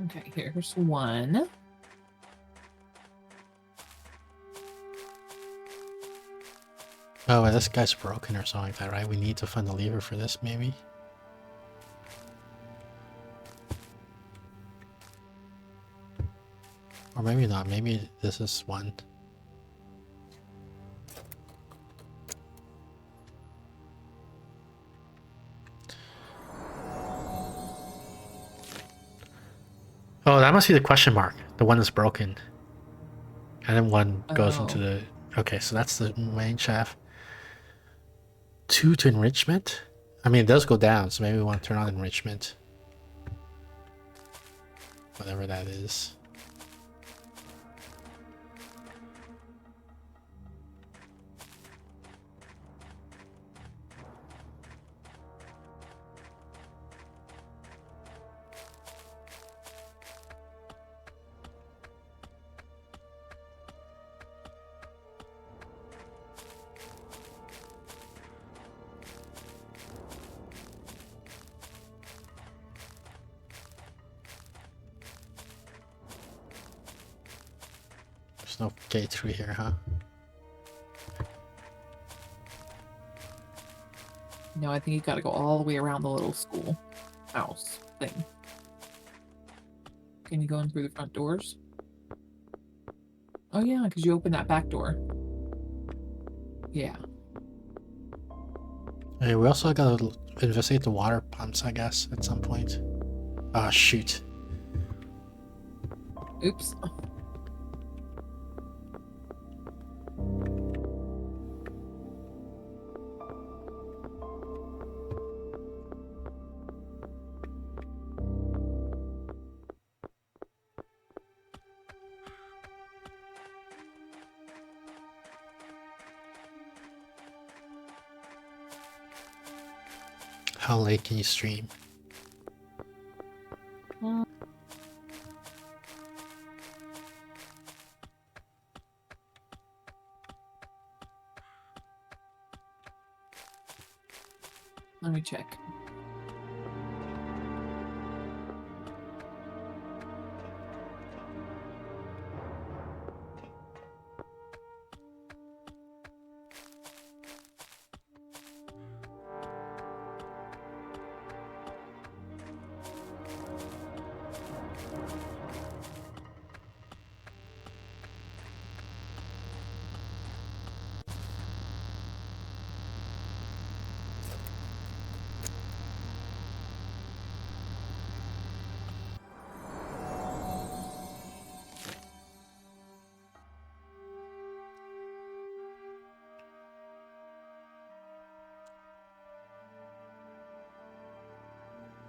Okay, here's one. Oh, well, this guy's broken or something like that, right? We need to find the lever for this, maybe? Or maybe not. Maybe this is one. Oh, that must be the question mark. The one that's broken. And then one goes into the... Okay, so that's the main shaft. 2 to enrichment? I mean, it does go down, so maybe we want to turn on enrichment. Whatever that is. There's no gate through here, huh? No, I think you gotta go all the way around the little school house thing. Can you go in through the front doors? Oh yeah, because you opened that back door. Yeah. Hey, we also gotta investigate the water pumps, I guess, at some point. Ah, shoot. Oops. How late can you stream? Let me check.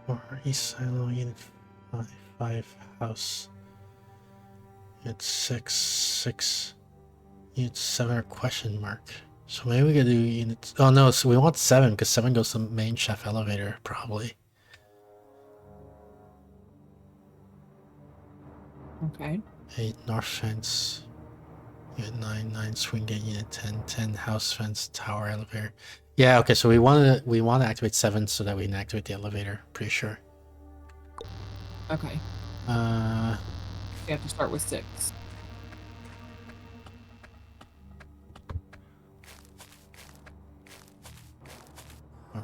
Or East Silo, Unit 5 house. Unit 6, Unit 7 or question mark. So maybe we could do unit. Oh no, so we want 7 because 7 goes to the main chef elevator, probably. Okay. 8 north fence. Unit 9 swing gate. Unit 10 house fence tower elevator. Yeah, okay, so we want to activate 7 so that we can activate the elevator, pretty sure. Okay. You have to start with 6.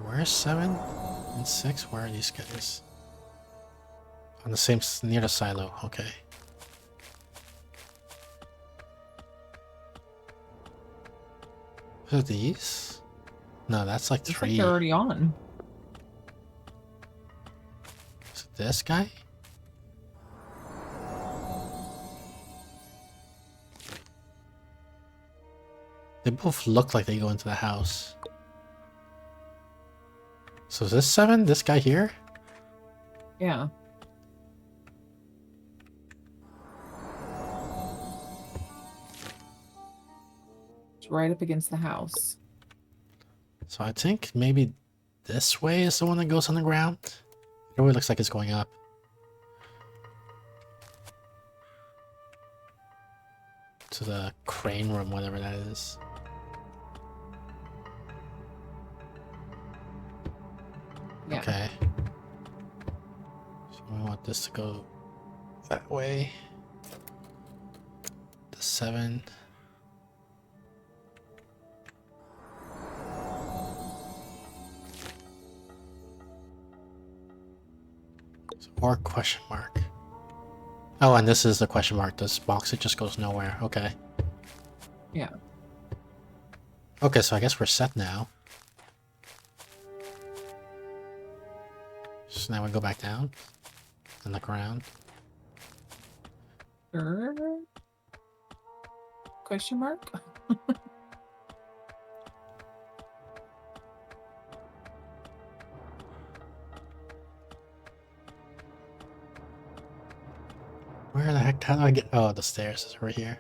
Where's 7 and 6? Where are these guys? On the same near the silo, okay. Are these? No, that's like Looks 3. like they're already on. Is it this guy? They both look like they go into the house. So is this 7? This guy here? Yeah. It's right up against the house. So I think maybe this way is the one that goes on the ground. It really looks like it's going up. To the crane room, whatever that is. Yeah. Okay. So we want this to go that way. The 7. Or question mark. Oh, and this is the question mark. This box, it just goes nowhere. Okay. Yeah. Okay, so I guess we're set now. So now we go back down and look around. Sure. Question mark? Where the heck? How do I get? Oh, the stairs is over here.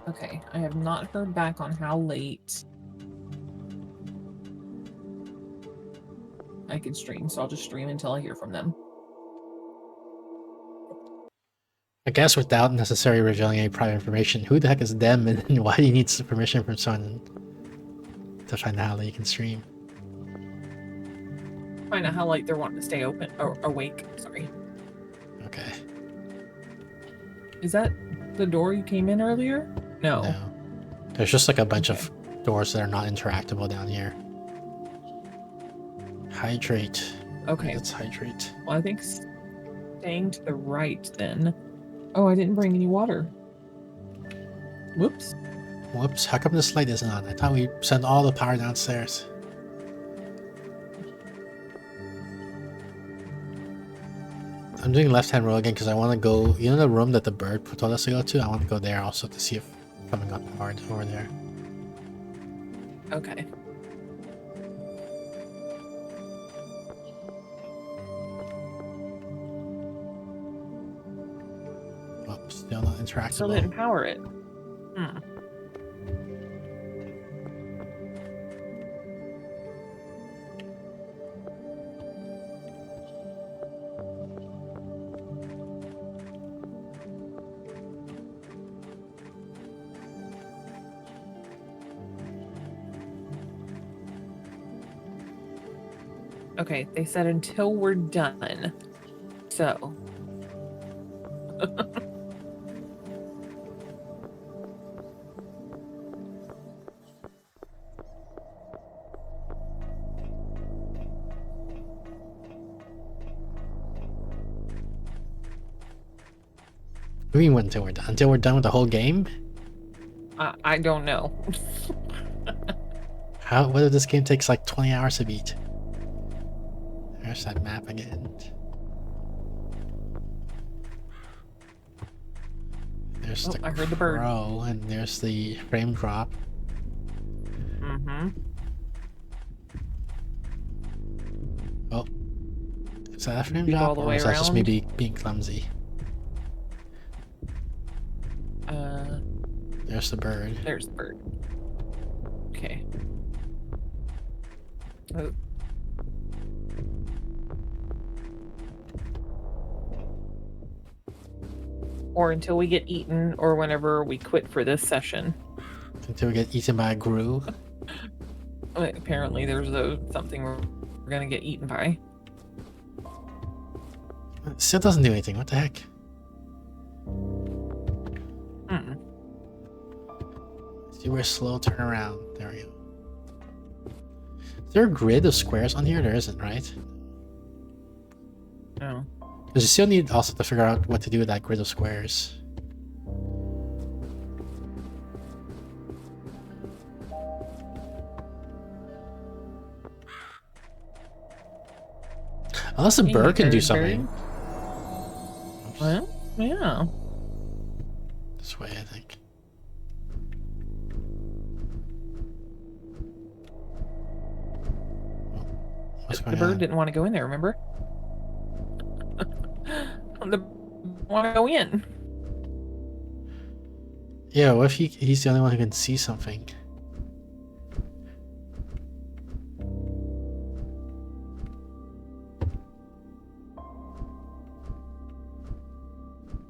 Okay, I have not heard back on how late I can stream, so I'll just stream until I hear from them. I guess without necessarily revealing any private information, who the heck is them and why do you need permission from someone to find out how you can stream? Find out how late they're wanting to stay open or awake. Sorry. Okay. Is that the door you came in earlier? No. No. There's just like a bunch of doors that are not interactable down here. Hydrate. Okay. Let's hydrate. Well, I think staying to the right then. Oh, I didn't bring any water. Whoops. Whoops, how come this light isn't on? I thought we sent all the power downstairs. I'm doing left-hand row again because I want to go. You know the room that the bird told us to go to. I want to go there also to see if something got hard over there. Okay. Oh, still not interactable. Still didn't power it. Hmm. Okay, they said until we're done. So. What do you mean until we're done? Until we're done with the whole game? I don't know. What if this game takes like 20 hours to beat? There's that map again. There's the I heard the bird. crow, and there's the frame drop. Mm-hmm. Oh. Is that a frame Keep drop? all the Or way is that just me around? being clumsy? There's the bird. There's the bird. Okay. Oh. Or until we get eaten, or whenever we quit for this session. Until we get eaten by a grue. Apparently there's something we're gonna get eaten by. It still doesn't do anything. What the heck? See where slow turnaround. There we go. Is there a grid of squares on here? There isn't, right? No. Because you still need also to figure out what to do with that grid of squares. Unless the bird can do something. Well, yeah. This way, I think. What's The going bird on? didn't want to go in there, remember? The want to go in. Yeah, what if he's the only one who can see something?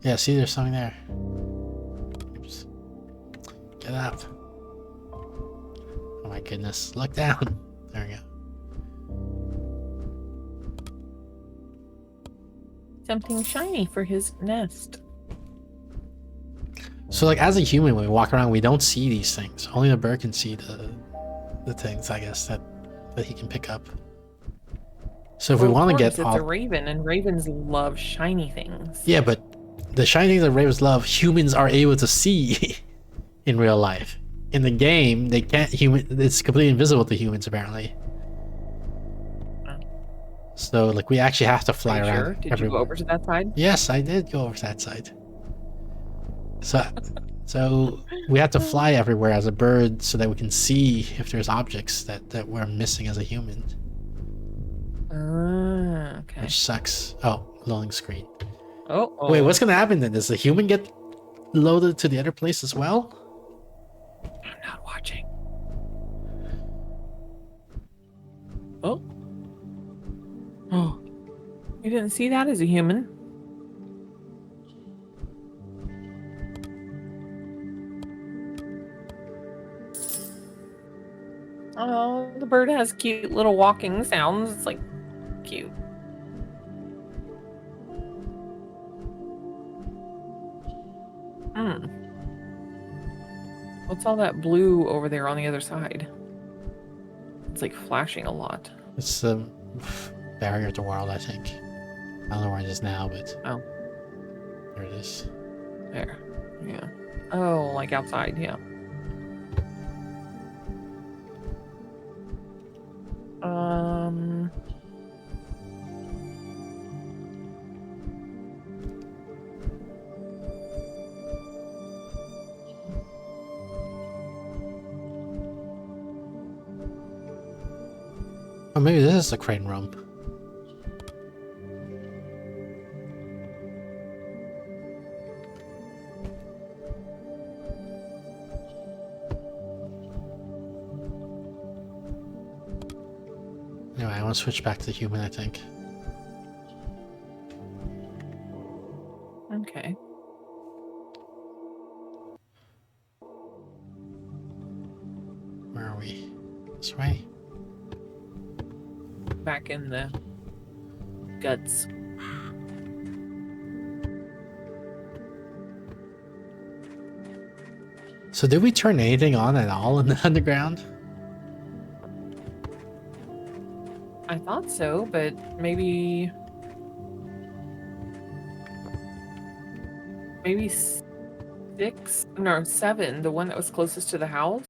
Yeah, see, there's something there. Oops. Get up. Oh my goodness. Look down. There we go. Something shiny for his nest. So, like, as a human, when we walk around, we don't see these things. Only the bird can see the things, I guess, that he can pick up. So if we want to get it's a raven, and ravens love shiny things. Yeah, but the shiny things that ravens love, humans are able to see in real life. In the game, they can't. It's completely invisible to humans, apparently. So, like, we actually have to fly around. Sure? Did you go over to that side? Yes, I did go over to that side. So we have to fly everywhere as a bird so that we can see if there's objects that we're missing as a human. Okay. Which sucks. Oh, loading screen. Oh. Wait, what's gonna happen then? Does the human get loaded to the other place as well? I'm not watching. Oh. Oh. You didn't see that as a human. Oh, the bird has cute little walking sounds. It's like cute. What's all that blue over there on the other side? It's like flashing a lot. It's the barrier to world, I think. I don't know where it is now, but oh, there it is. There, yeah. Oh, like outside, yeah. Oh, maybe this is the crane room. Anyway, I want to switch back to human, I think. Okay. Where are we? This way? Back in the guts. So did we turn anything on at all in the underground? I thought so, but maybe 6? No, 7. The one that was closest to the house.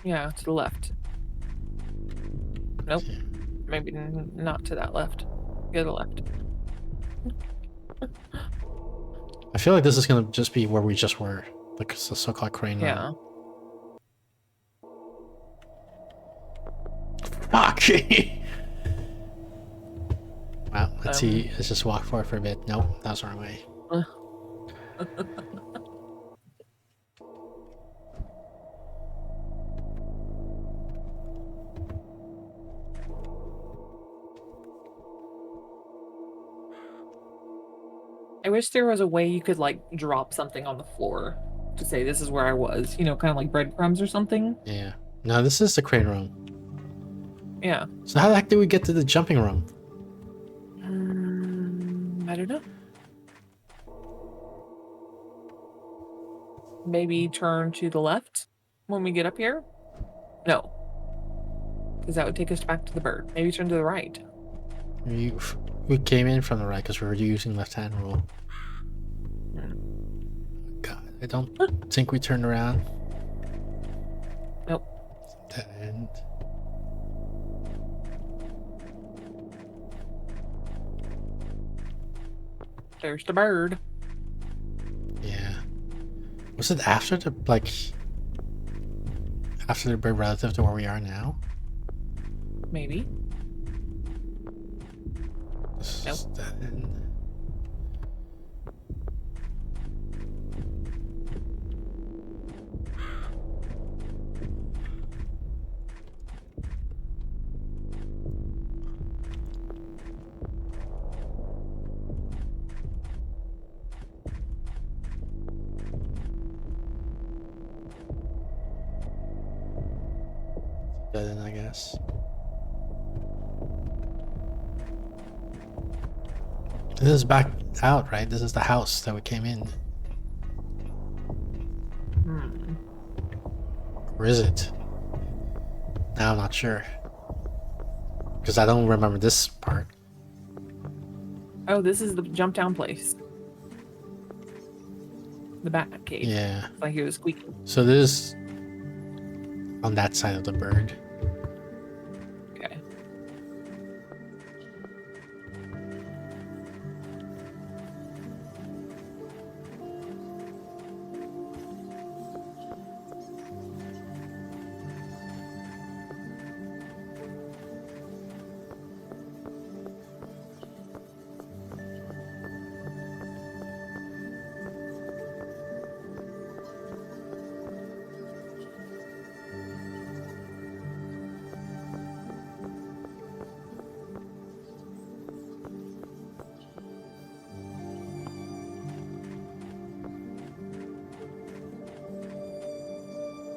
Yeah, to the left. Nope. Maybe not to that left. The other left. I feel like this is gonna just be where we just were, like the so-called crane room. Yeah. Fuck! Well, let's see. Let's just walk forward for a bit. Nope, that was the wrong way. I wish there was a way you could like drop something on the floor to say this is where I was, you know, kind of like breadcrumbs or something. Yeah. No, this is the crane room. Yeah. So how the heck did we get to the jumping room? I don't know. Maybe turn to the left when we get up here? No. Because that would take us back to the bird. Maybe turn to the right. We came in from the right because we were using left-hand rule. God, I don't think we turned around. Nope. Dead end. There's the bird. Yeah. Was it after the after the bird relative to where we are now? Maybe. This is Nope. dead end. Dead end, I guess. This is back out, right? This is the house that we came in. Or is it? Now I'm not sure. Because I don't remember this part. Oh, this is the jump down place. The bat cave. Yeah. It's like it was squeaking. So this is on that side of the bird. Okay.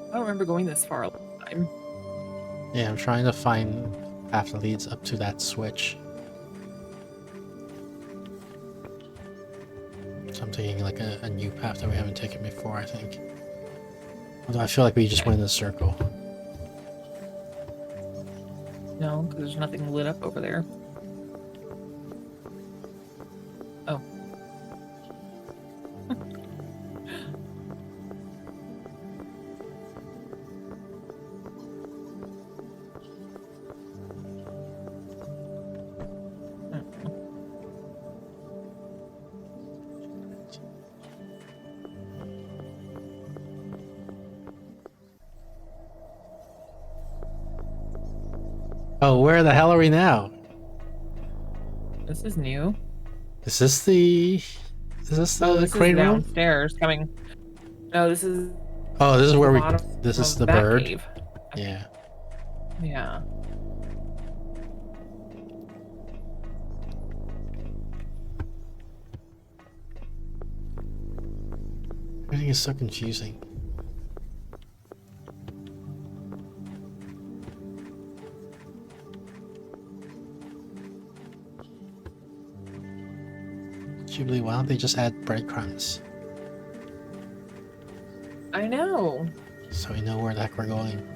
I don't remember going this far last time. Yeah, I'm trying to find path that leads up to that switch. So I'm taking like a new path that we haven't taken before, I think. Although I feel like we just went in a circle. No, because there's nothing lit up over there. Oh. Oh, where the hell are we now? This is new. Is this the... Is this the This crane is room? downstairs coming. No, this is Oh, this is where we... bottom This is of the bat bird? cave. Yeah. Yeah. Everything is so confusing. Jubilee, why don't they just add breadcrumbs? I know. So we know where the heck we're going.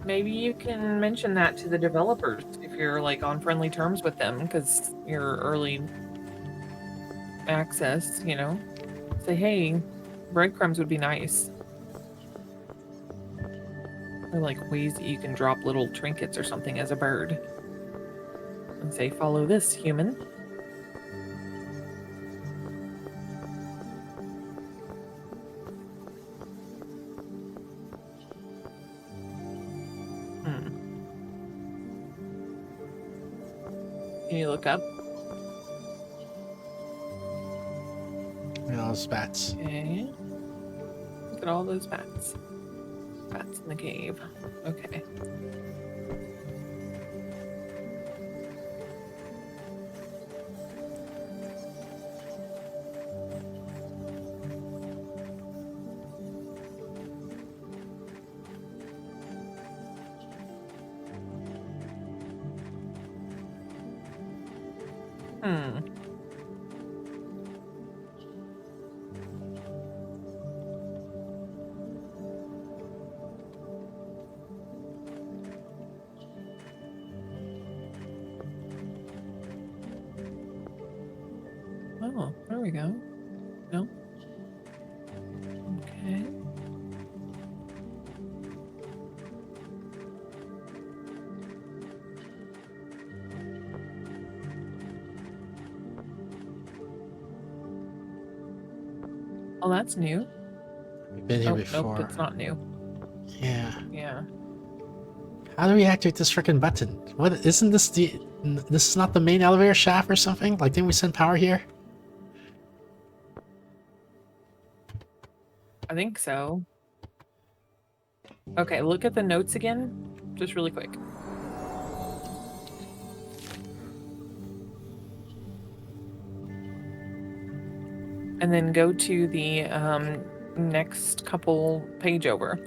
Maybe you can mention that to the developers if you're like on friendly terms with them because you're early access, you know. Say, hey, breadcrumbs would be nice. Or like ways that you can drop little trinkets or something as a bird. And say, follow this, human. Can you look up? Look at all those bats. Okay. Look at all those bats. Bats in the cave. Okay. Hmm. Oh, there we go. No. Okay. Oh, that's new. We've been here Oh, before. nope, it's not new. Yeah. Yeah. How do we activate this freaking button? What isn't this the? This is not the main elevator shaft or something? Like, didn't we send power here? I think so. Okay, look at the notes again, just really quick. And then go to the next couple page over.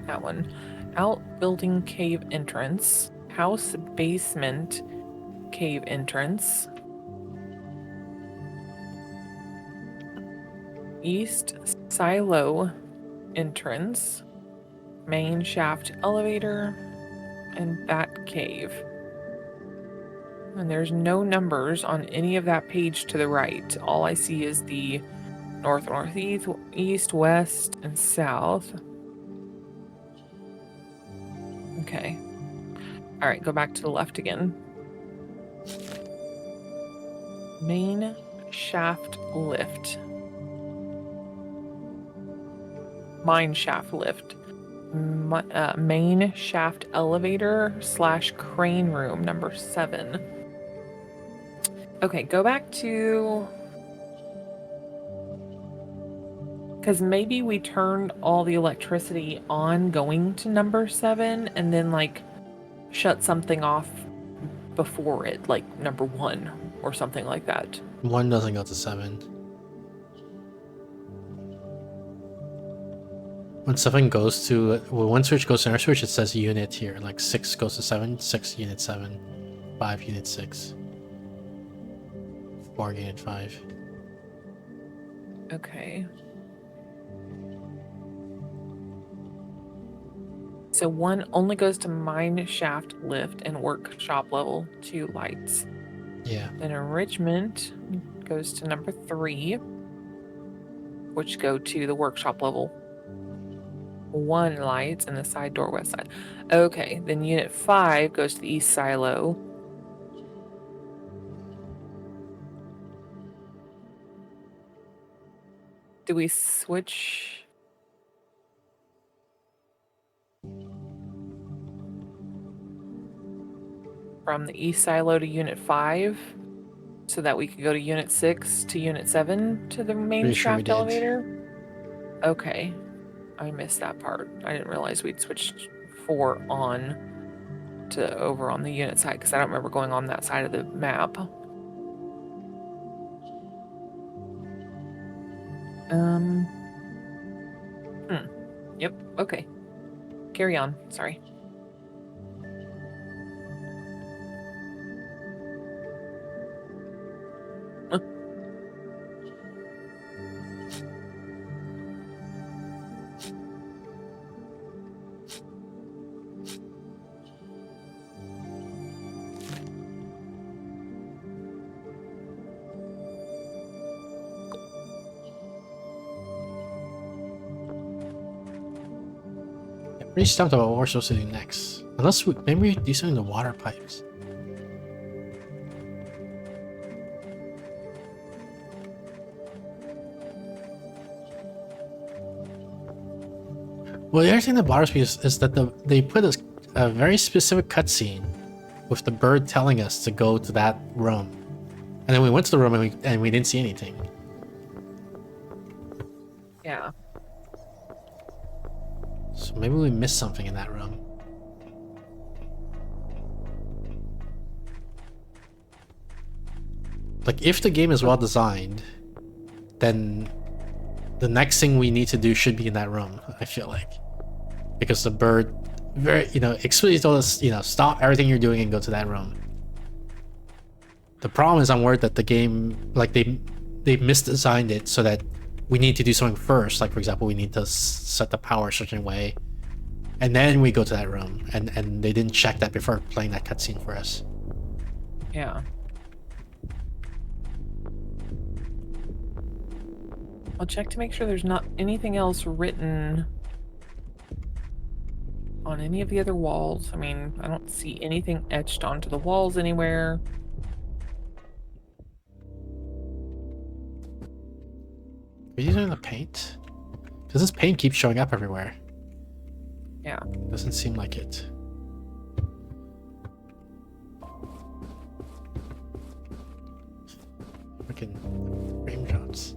That one. Outbuilding cave entrance. House basement cave entrance. East silo entrance. Main shaft elevator. And bat cave. And there's no numbers on any of that page to the right. All I see is the north, northeast, east, west, and south. Okay. All right, go back to the left again. Main shaft lift. Mine shaft lift. Main shaft elevator / crane room number 7. Okay, go back to... Because maybe we turned all the electricity on going to number 7 and then, like, shut something off before it, like number 1 or something like that. 1 doesn't go to 7. When 7 goes to... Well, 1 switch goes to another switch, it says unit here. Like, 6 goes to 7, 6 unit 7, 5 unit 6. 4 unit 5. Okay. So 1 only goes to mine shaft lift and workshop level 2 lights. Yeah. Then enrichment goes to number 3, which go to the workshop level 1 lights and the side door west side. Okay, then unit 5 goes to the east silo. Do we switch? From the east silo to unit 5 so that we could go to unit 6 to unit 7 to the main Pretty sure we shaft did. elevator? Okay. I missed that part. I didn't realize we'd switched 4 on to over on the unit side because I don't remember going on that side of the map. Yep, okay. Carry on, sorry. Pretty stumped about what we're supposed to do next. Unless we, maybe we do something to water pipes. Well, the other thing that bothers me is that they put a very specific cutscene with the bird telling us to go to that room. And then we went to the room and we didn't see anything. Yeah. So maybe we missed something in that room. Like, if the game is well designed, then the next thing we need to do should be in that room, I feel like. Because the bird, very, explicitly told us, stop everything you're doing and go to that room. The problem is I'm worried that the game, like they misdesigned it so that we need to do something first. Like for example, we need to set the power a certain way, and then we go to that room. And they didn't check that before playing that cutscene for us. Yeah. I'll check to make sure there's not anything else written on any of the other walls. I mean, I don't see anything etched onto the walls anywhere. Are you using the paint? Because this paint keeps showing up everywhere. Yeah. Doesn't seem like it. Freaking raindrops.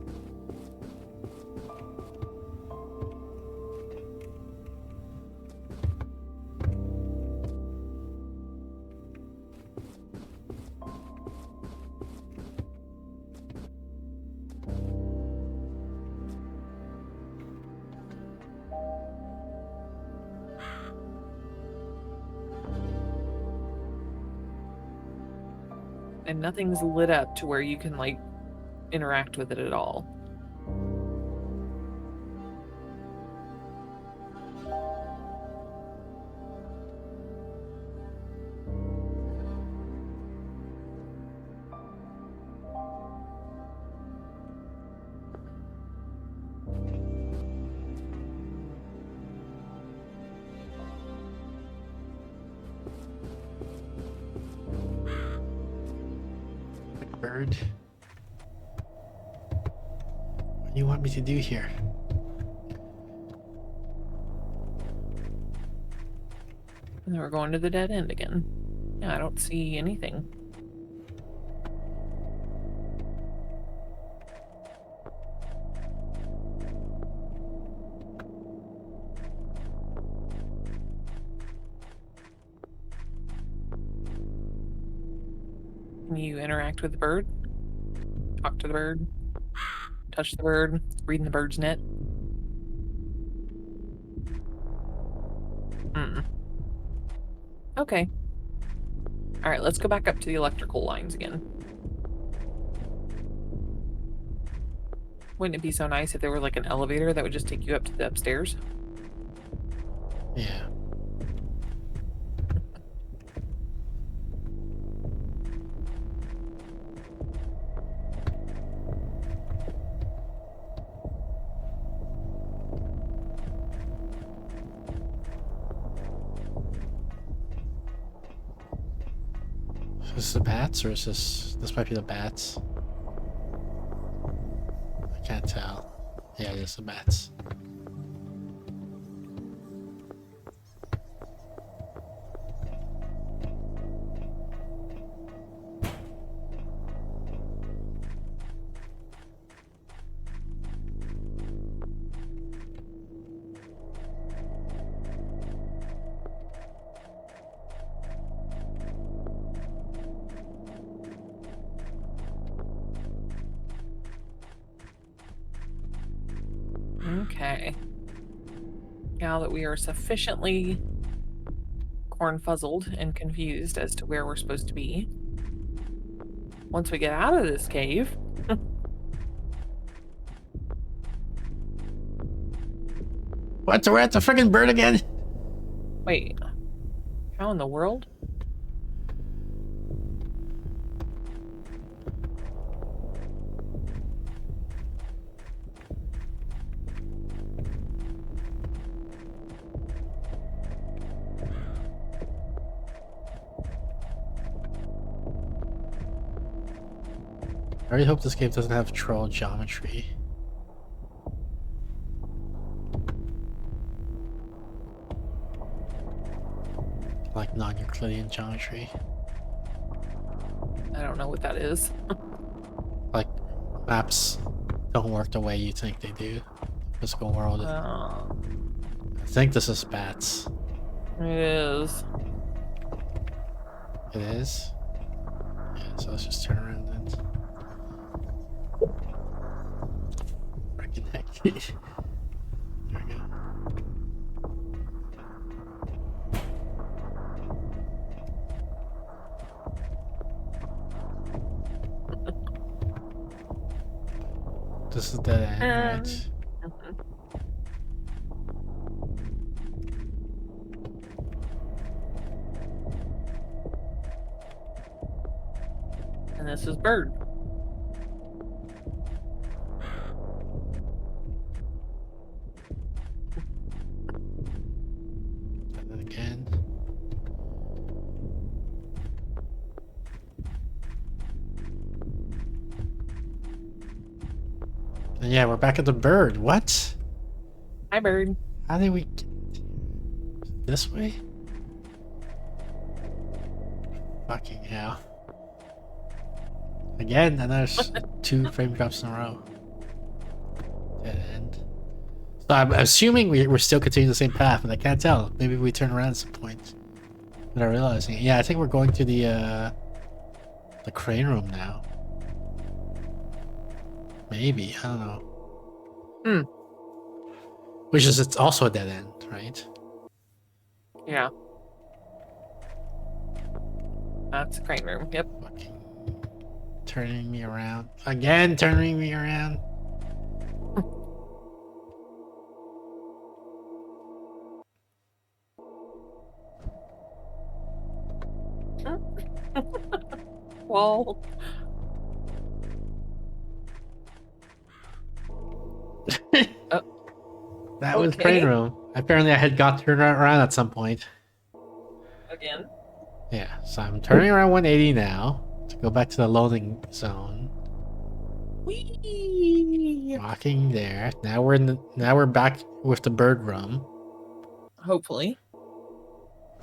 And nothing's lit up to where you can, like, interact with it at all. Bird. What do you want me to do here? And then we're going to the dead end again. Yeah, I don't see anything. Can you interact with the bird? Talk to the bird? Touch the bird? Read in the bird's net? Okay. Alright, let's go back up to the electrical lines again. Wouldn't it be so nice if there were like an elevator that would just take you up to the upstairs? Yeah. Is this the bats, or is this might be the bats? I can't tell. Yeah, it is the bats. Okay. Now that we are sufficiently cornfuzzled and confused as to where we're supposed to be, once we get out of this cave, What? We're at the friggin' bird again? wait, how in the world? I really hope this game doesn't have troll geometry. Like non-Euclidean geometry. I don't know what that is. Like maps don't work the way you think they do. Physical world. I think this is bats. It is. It is? Yeah, so let's just turn around then. Freaking heck. There we go. This is dead end, right? mhm. And this is bird. And then again. And yeah, we're back at the bird. What? Hi, bird. How did we get this way? Fucking hell. Again, another 2 frame drops in a row. Dead end. So I'm assuming we're still continuing the same path, but I can't tell. Maybe we turn around at some point without realizing it. Yeah, I think we're going to the crane room now. Maybe, I don't know. Hmm. Which is, it's also a dead end, right? Yeah. That's a crane room. Yep. Fucking turning me around. Again, turning me around. Well, That was Okay. crane room. Apparently I had got turned around at some point. again. Yeah, so I'm turning around 180 now to go back to the loading zone. Whee! Walking there. Now we're back with the bird room. Hopefully.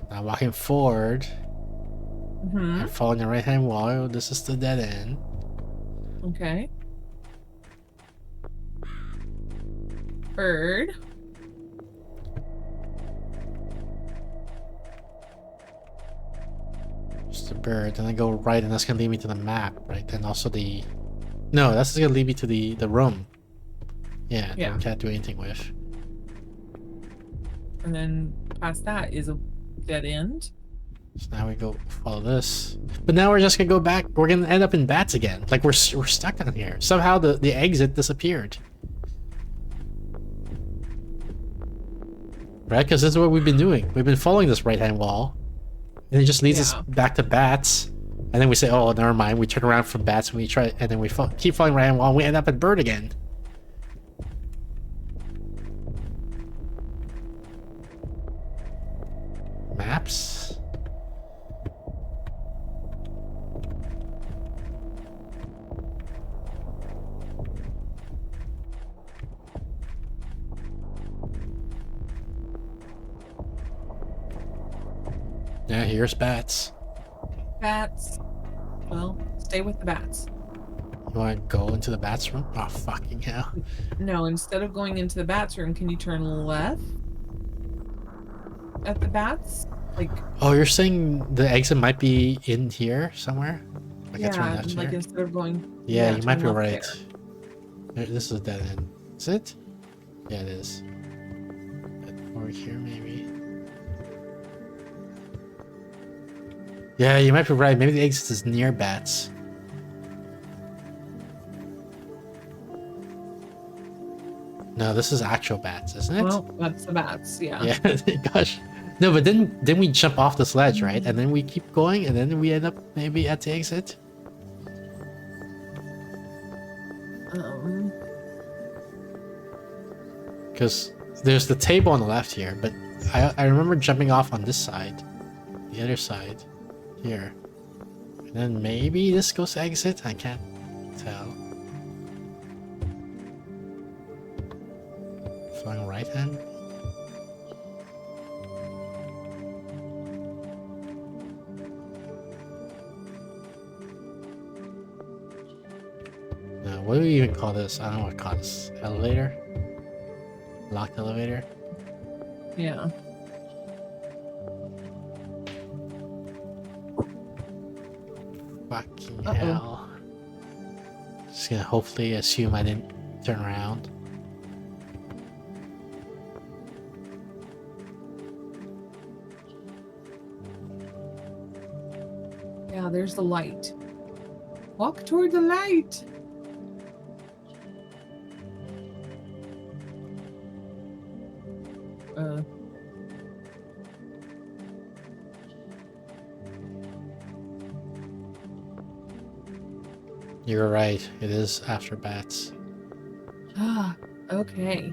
Now walking forward. Hmm. I'm following the right hand wall. This is the dead end. Okay. Bird. Just the bird. Then I go right, and that's gonna lead me to the map, right? And also the. No, that's gonna lead me to the room. Yeah, that Yeah. we can't do anything with. And then past that is a dead end. So now we go follow this. But now we're just gonna go back. We're gonna end up in bats again. Like we're stuck in here. Somehow the exit disappeared. Right? Because this is what we've been doing. We've been following this right-hand wall. And it just leads us Yeah. back to bats. And then we say, oh, never mind. We turn around from bats and we try, and then we keep following right-hand wall and we end up at bird again. Maps? Yeah, here's bats. Bats. Well, stay with the bats. You want to go into the bats room? Oh, fucking hell. No, instead of going into the bats room, can you turn left at the bats? Like, Oh, you're saying the exit might be in here somewhere? Like I turn yeah, left like here? instead of going. Yeah, you might turn be left right. This is a dead end. Is it? Yeah, it is. Over here, maybe. Yeah, you might be right. Maybe the exit is near bats. No, this is actual bats, isn't there. it? Well, that's the bats. Yeah. Yeah, gosh. No, but then we jump off the sledge, right? And then we keep going, and then we end up maybe at the exit. Because there's the table on the left here, but I remember jumping off on this side, the other side, here. And then maybe this goes to exit? I can't tell. Flying right hand? What do we even call this? I don't know what to call this. Elevator? Locked elevator? Yeah. Fucking hell. Just gonna hopefully assume I didn't turn around. Yeah, there's the light. Walk toward the light. You're right. It is after bats. Ah, okay.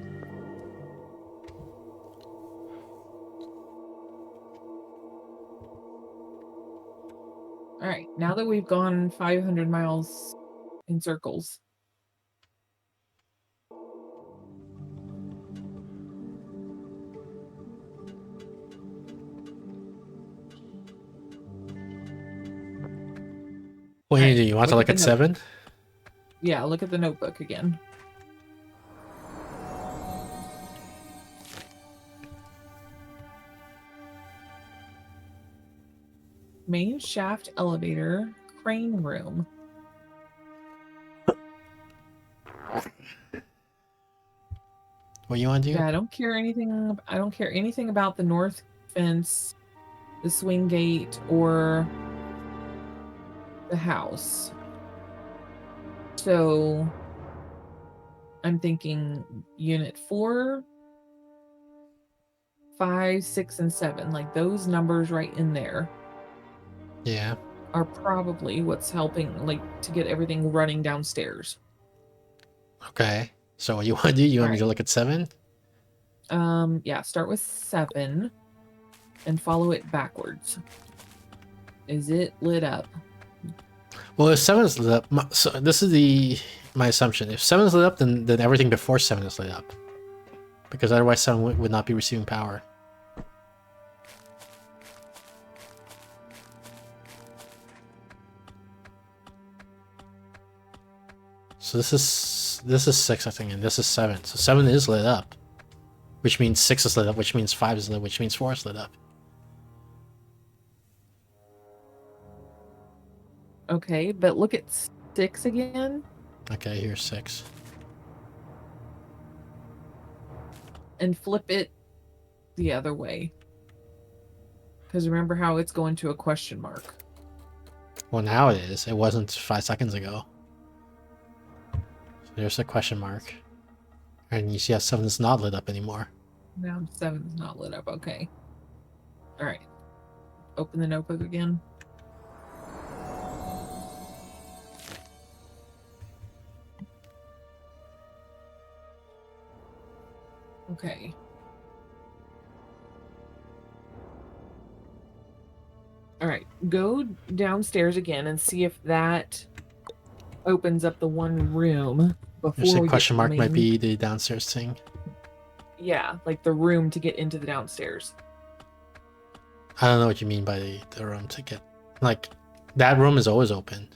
All right, now that we've gone 500 miles in circles. What do you Alright, do? You want to look look at at the 7? Yeah, look at the notebook again. Main shaft elevator, crane room. What do you want to do? Yeah, I don't care anything about the north fence, the swing gate, or the house. So I'm thinking unit 4, 5, 6, and 7. Like those numbers right in there Yeah. are probably what's helping, like, to get everything running downstairs. Okay. So what you want to do? You want me Alright. to look at 7? Yeah, start with 7 and follow it backwards. Is it lit up? Well, if 7 is lit up, so this is my assumption. If 7 is lit up, then everything before 7 is lit up, because otherwise 7 would not be receiving power. So this is 6, I think, and this is 7. So 7 is lit up, which means 6 is lit up, which means 5 is lit, which means 4 is lit up. Okay, but look at 6 again. Okay, here's 6. And flip it the other way. Because remember how it's going to a question mark. Well, now it is. It wasn't 5 seconds ago. So there's a question mark. And you see how 7 is not lit up anymore. Now 7 is not lit up. Okay. All right. Open the notebook again. Okay. All right. Go downstairs again and see if that opens up the one room before There's a we get question to the mark might main- be the downstairs thing. Yeah, like the room to get into the downstairs. I don't know what you mean by the room to get... Like, that room is always open.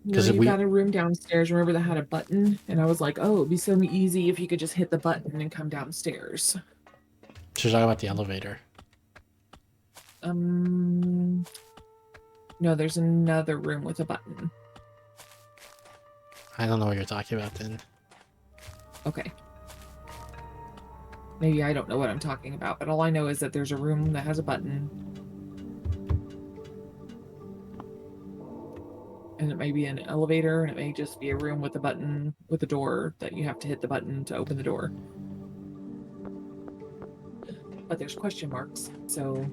No, 'Cause if you we- got a room downstairs. Remember that had a button? And I was like, oh, it'd be so easy if you could just hit the button and come downstairs. She's talking about the elevator. No, there's another room with a button. I don't know what you're talking about then. Okay. Maybe I don't know what I'm talking about, but all I know is that there's a room that has a button. And it may be an elevator, and it may just be a room with a button, with a door that you have to hit the button to open the door. But there's question marks, so...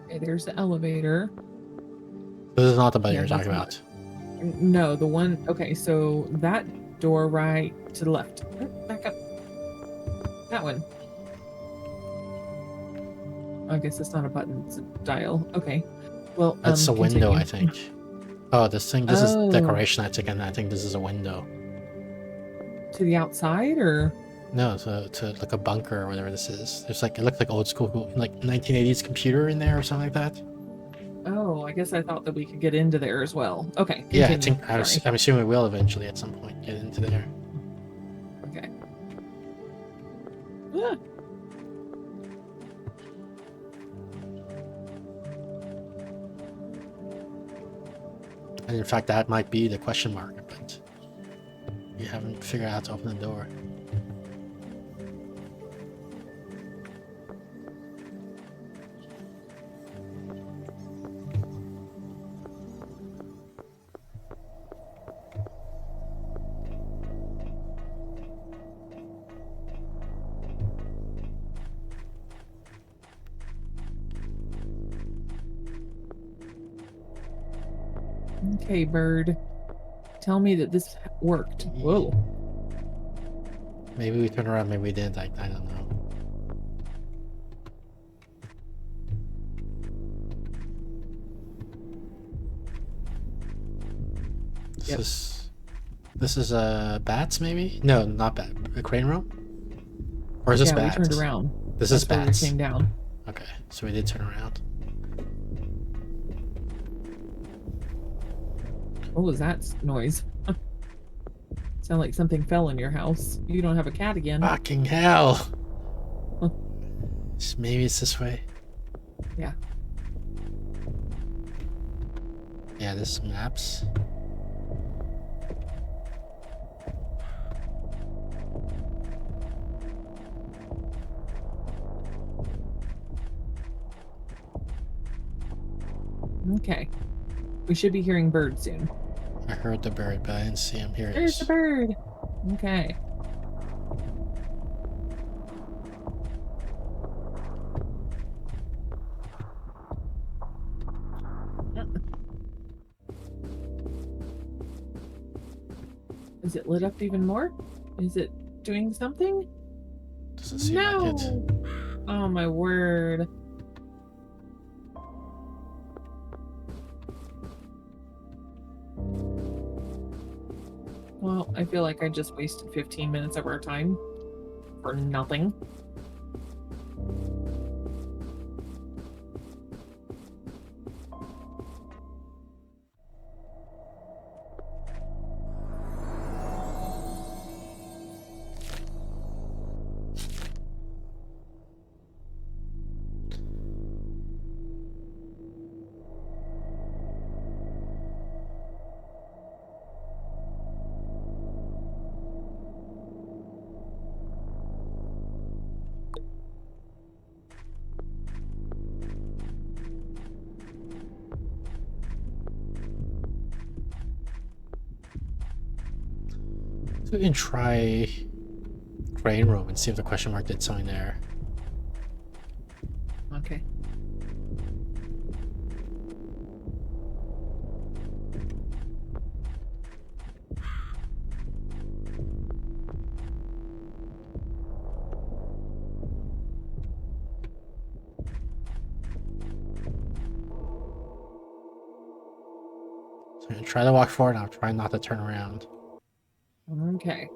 Okay, there's the elevator. This is not the button Yeah, you're talking that's about. No, the one... Okay, so that door right to the left. Back up. That one. I guess it's not a button, it's a dial. Okay. Well, That's a window, continue. I think. Oh, this Oh. is decoration, I think, and I think this is a window. To the outside, or... No, to like a bunker or whatever this is. There's like, it looked like old school, like 1980s computer in there or something like that. Oh, I guess I thought that we could get into there as well. Okay. Yeah, I continue. think, Sorry. I'm assuming we will eventually at some point get into there. Okay. Ah. And in fact, that might be the question mark, but you haven't figured out how to open the door. Okay, bird. Tell me that this worked. Whoa. Maybe we turned around, maybe we didn't. I don't know. Yep. This is bats, maybe? No, not bat. A crane room? Or is this Yeah, bats? we turned around. This That's is where we bats. came down. Okay, so we did turn around. What was that noise? Sound like something fell in your house. You don't have a cat again. Fucking hell! Huh. Maybe it's this way. Yeah. Yeah, this maps. Okay. We should be hearing birds soon. I heard the bird, but I didn't see him. Here it There's is. the bird. Okay. Is it lit up even more? Is it doing something? Doesn't seem like it. Oh my word. Well, I feel like I just wasted 15 minutes of our time for nothing. So we can try crane room and see if the question mark did something there. Okay. So I'm gonna try to walk forward. I'm trying not to turn around. Okay.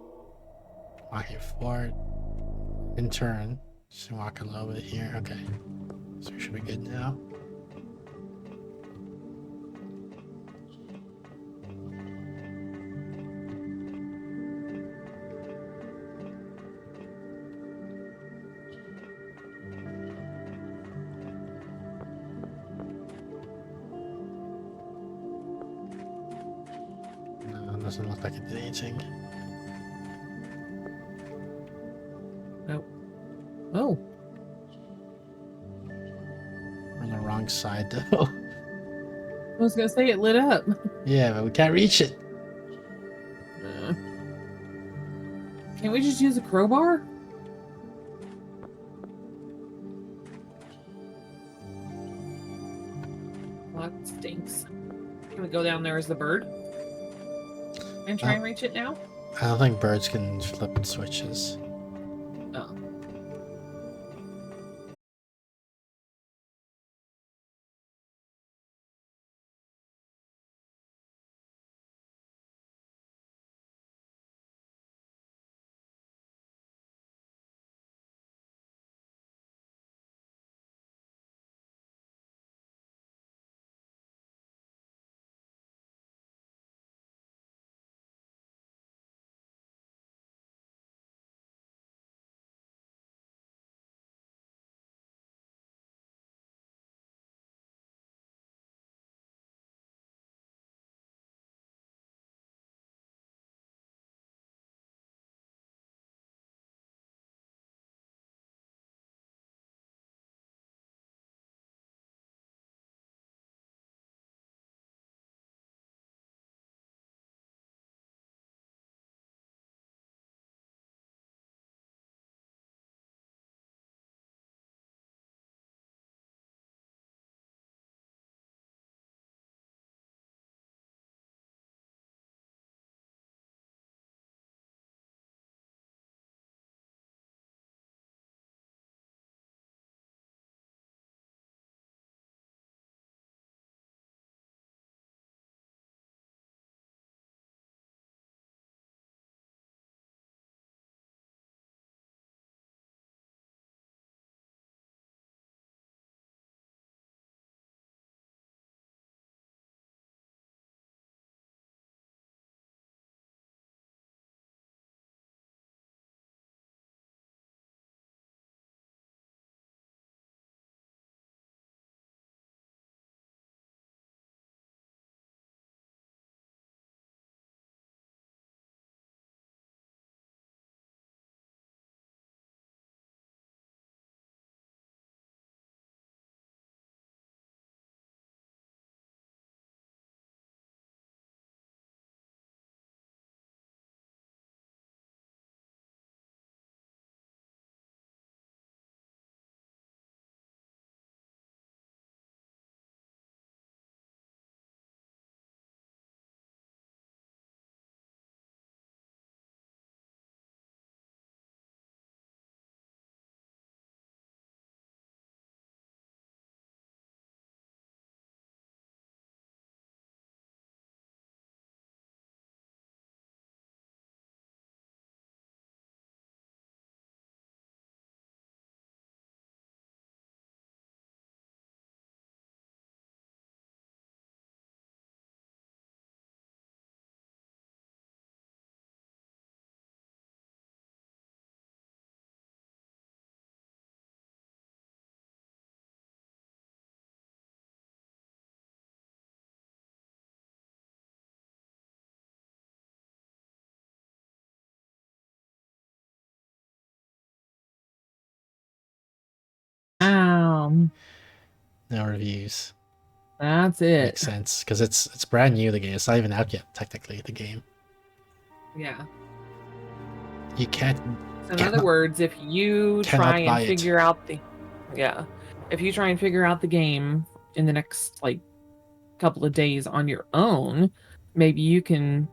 Walking forward. And turn. Just walk a little bit here. Okay. So we should be good now. No, it doesn't look like it did anything. Nope. Oh. We're on the wrong side though. I was gonna say it lit up. Yeah, but we can't reach it. Can't we just use a crowbar? Well, that stinks. Can we go down there as the bird? And try and reach it now? I don't think birds can flip switches. Oh. No reviews. That's it. Makes sense because it's brand new. The game. It's not even out yet. Technically, the game. Yeah. You can't. So in other words, if you try and figure out the, if you try and figure out the game in the next like couple of days on your own, maybe you can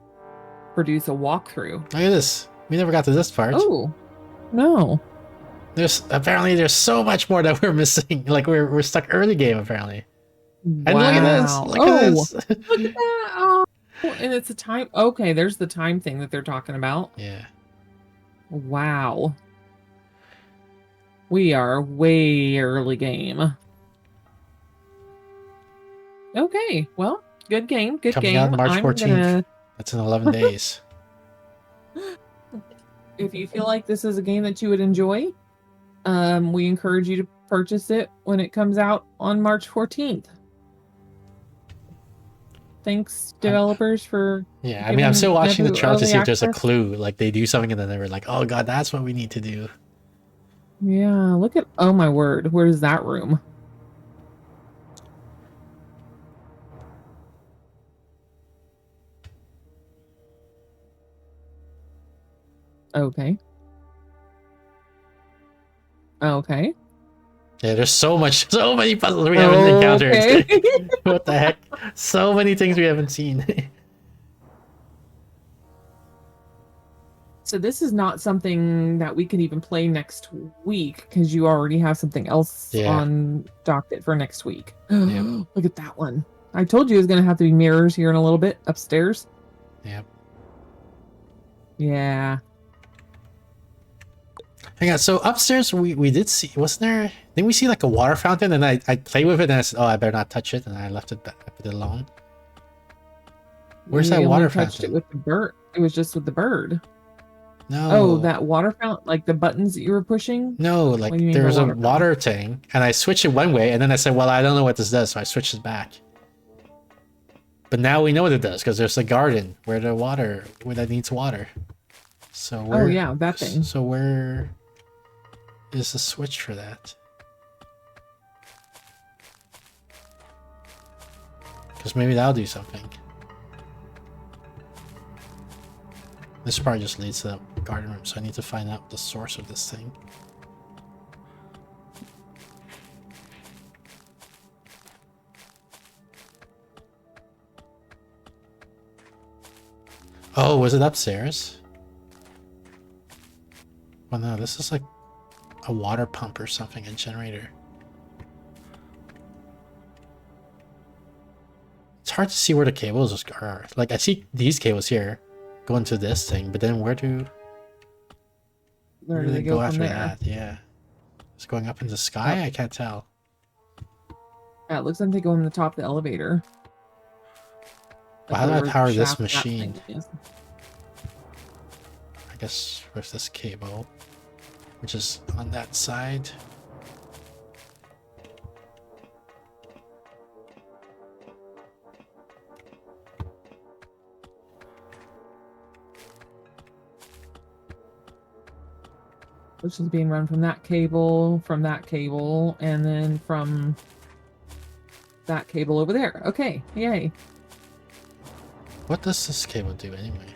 produce a walkthrough. Look at this. We never got to this part. Oh, no. There's so much more that we're missing. Like we're stuck early game apparently. Wow. And look at this. Look at this. Look at that. Oh, and it's a time. Okay, there's the time thing that they're talking about. Yeah. Wow. We are way early game. Okay, well, good game. Good Coming game. out March 14th. That's in 11 days. If you feel like this is a game that you would enjoy, we encourage you to purchase it when it comes out on March 14th. Thanks, developers, for. Yeah, I mean, I'm still watching the trailer to see if there's a access. clue. Like they do something and then they were like, "Oh God, that's what we need to do." Yeah, look at. Oh my word, where's that room? Okay. Okay. Yeah, there's so many puzzles we haven't encountered. Okay. What the heck? So many things we haven't seen. So this is not something that we can even play next week because you already have something else on docket for next week. Look at that one. I told you it was going to have to be mirrors here in a little bit upstairs. Yep. Yeah. Hang on. So upstairs we did see, wasn't there? Didn't we see like a water fountain? And I played with it and I said, "Oh, I better not touch it," and I left it back, I put it alone. Where's that water touched fountain? It with the bird. It was just with the bird. No. Oh, that water fountain, like the buttons that you were pushing? No, like What do you mean there was the a water water thing, and I switched it one way, and then I said, "Well, I don't know what this does," so I switched it back. But now we know what it does because there's a garden where that needs water. So where? Oh yeah, that thing. So where is the switch for that? Because maybe that'll do something. This part just leads to the garden room, so I need to find out the source of this thing. Oh, was it upstairs? Well, no, this is like a water pump or something, a generator. It's hard to see where the cables are. Like, I see these cables here going to this thing, but then where do they go after that? Yeah. It's going up in the sky? I can't tell. Yeah, it looks like they go in the top of the elevator. Well, how do I power this Shaft that machine? thing is. I guess with this cable, which is on that side. Which is being run from that cable, and then from that cable over there. Okay, yay. What does this cable do anyway?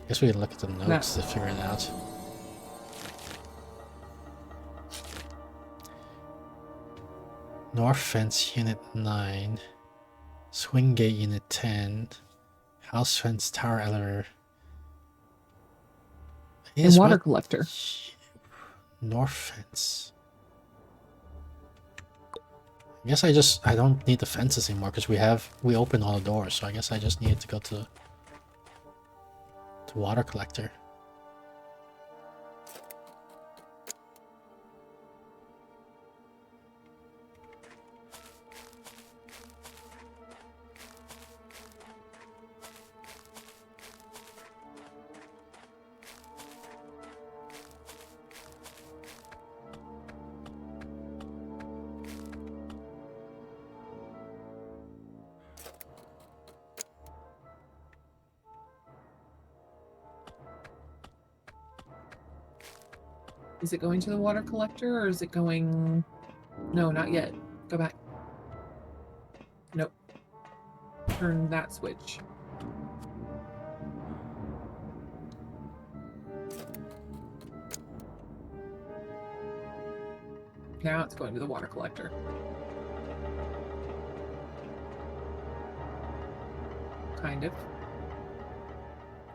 Guess we can look at the notes to figure it out. North Fence Unit 9, Swing Gate Unit 10, House Fence Tower Elevator. And water collector. North Fence. I guess I don't need the fences anymore because we opened all the doors, so I guess I just needed to go to water collector. Is it going to the water collector or is it going... No, not yet. Go back. turn that switch. Now it's going to the water collector. Kind of.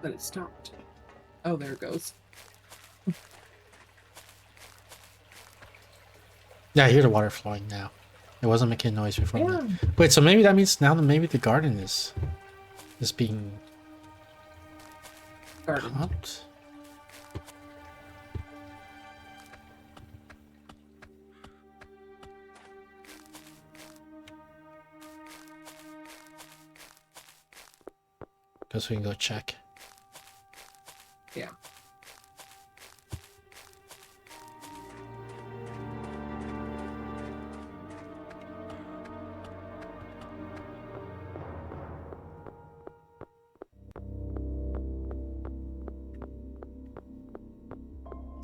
But it stopped. Oh, there it goes. Yeah, I hear the water flowing now. It wasn't making noise before. Yeah. Wait, so maybe that means now that maybe the garden is being Garden. cut? Guess we can go check. Yeah.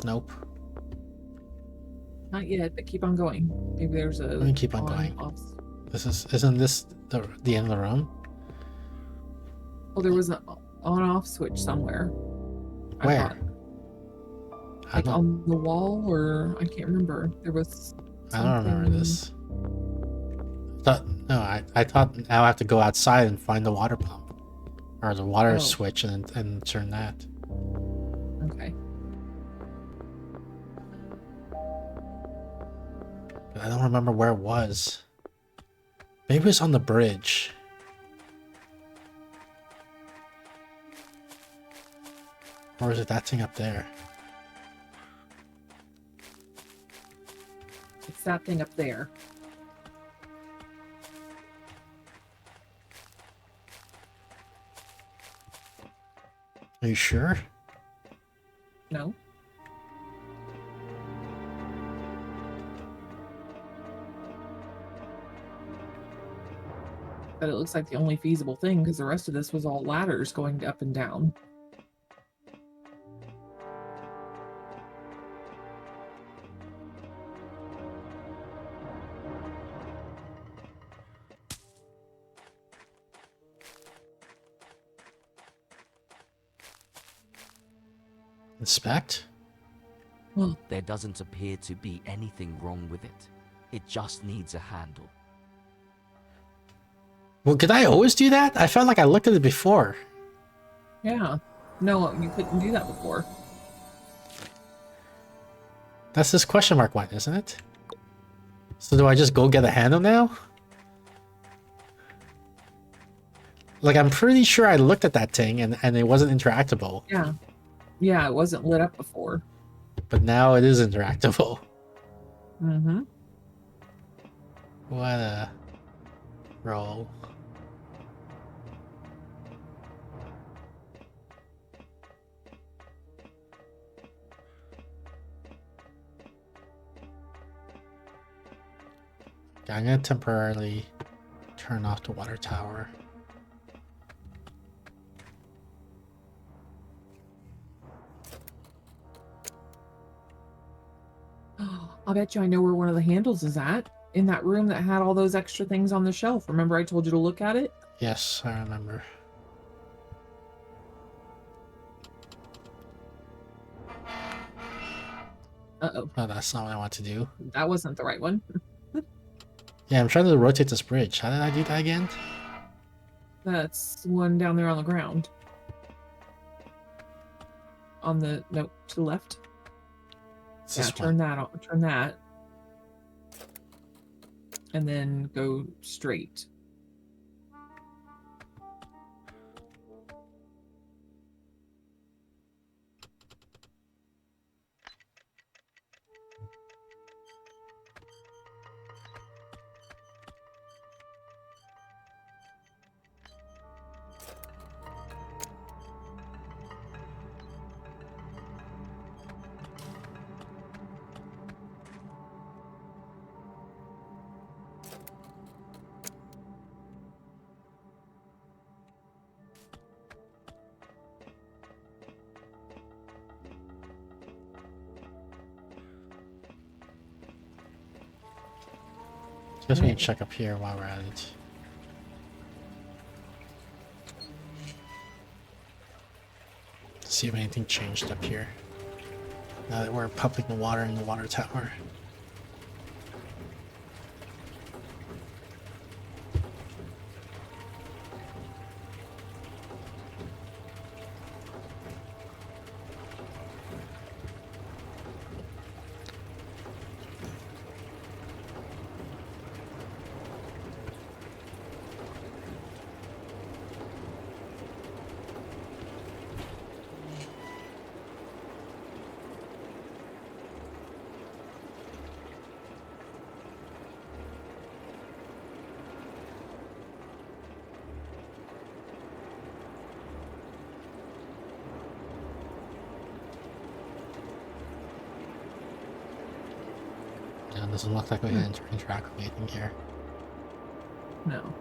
Nope. Not yet, but keep on going. Maybe there's a. Let me keep on going. Isn't this the end of the room? Well, there was an on-off switch somewhere. Where? I thought. Like on the wall, or I can't remember. There was. I don't remember something- this. I thought now I have to go outside and find the water pump or the water Oh. switch and turn that. Okay. But I don't remember where it was. Maybe it's on the bridge. Or is it that thing up there? It's that thing up there. Are you sure? No. But it looks like the only feasible thing, because the rest of this was all ladders going up and down. Inspect? There doesn't appear to be anything wrong with it. It just needs a handle. Well, could I always do that? I felt like I looked at it before. Yeah. No, you couldn't do that before. That's this question mark one, isn't it? So do I just go get a handle now? Like, I'm pretty sure I looked at that thing and it wasn't interactable. Yeah. Yeah, it wasn't lit up before. But now it is interactable. Mm-hmm. What a roll. Okay, I'm gonna temporarily turn off the water tower. I'll bet you I know where one of the handles is at. In that room that had all those extra things on the shelf. Remember I told you to look at it? Yes, I remember. Uh-oh. Oh, that's not what I want to do. That wasn't the right one. Yeah, I'm trying to rotate this bridge. How did I do that again? That's one down there on the ground. On the, no, to the left. It's Yeah, this turn one. that on. Turn that. And then go straight. Guess we can check up here while we're at it. see if anything changed up here. Now that we're pumping the water in the water tower. Yeah, it doesn't look like we can interact with anything here. No.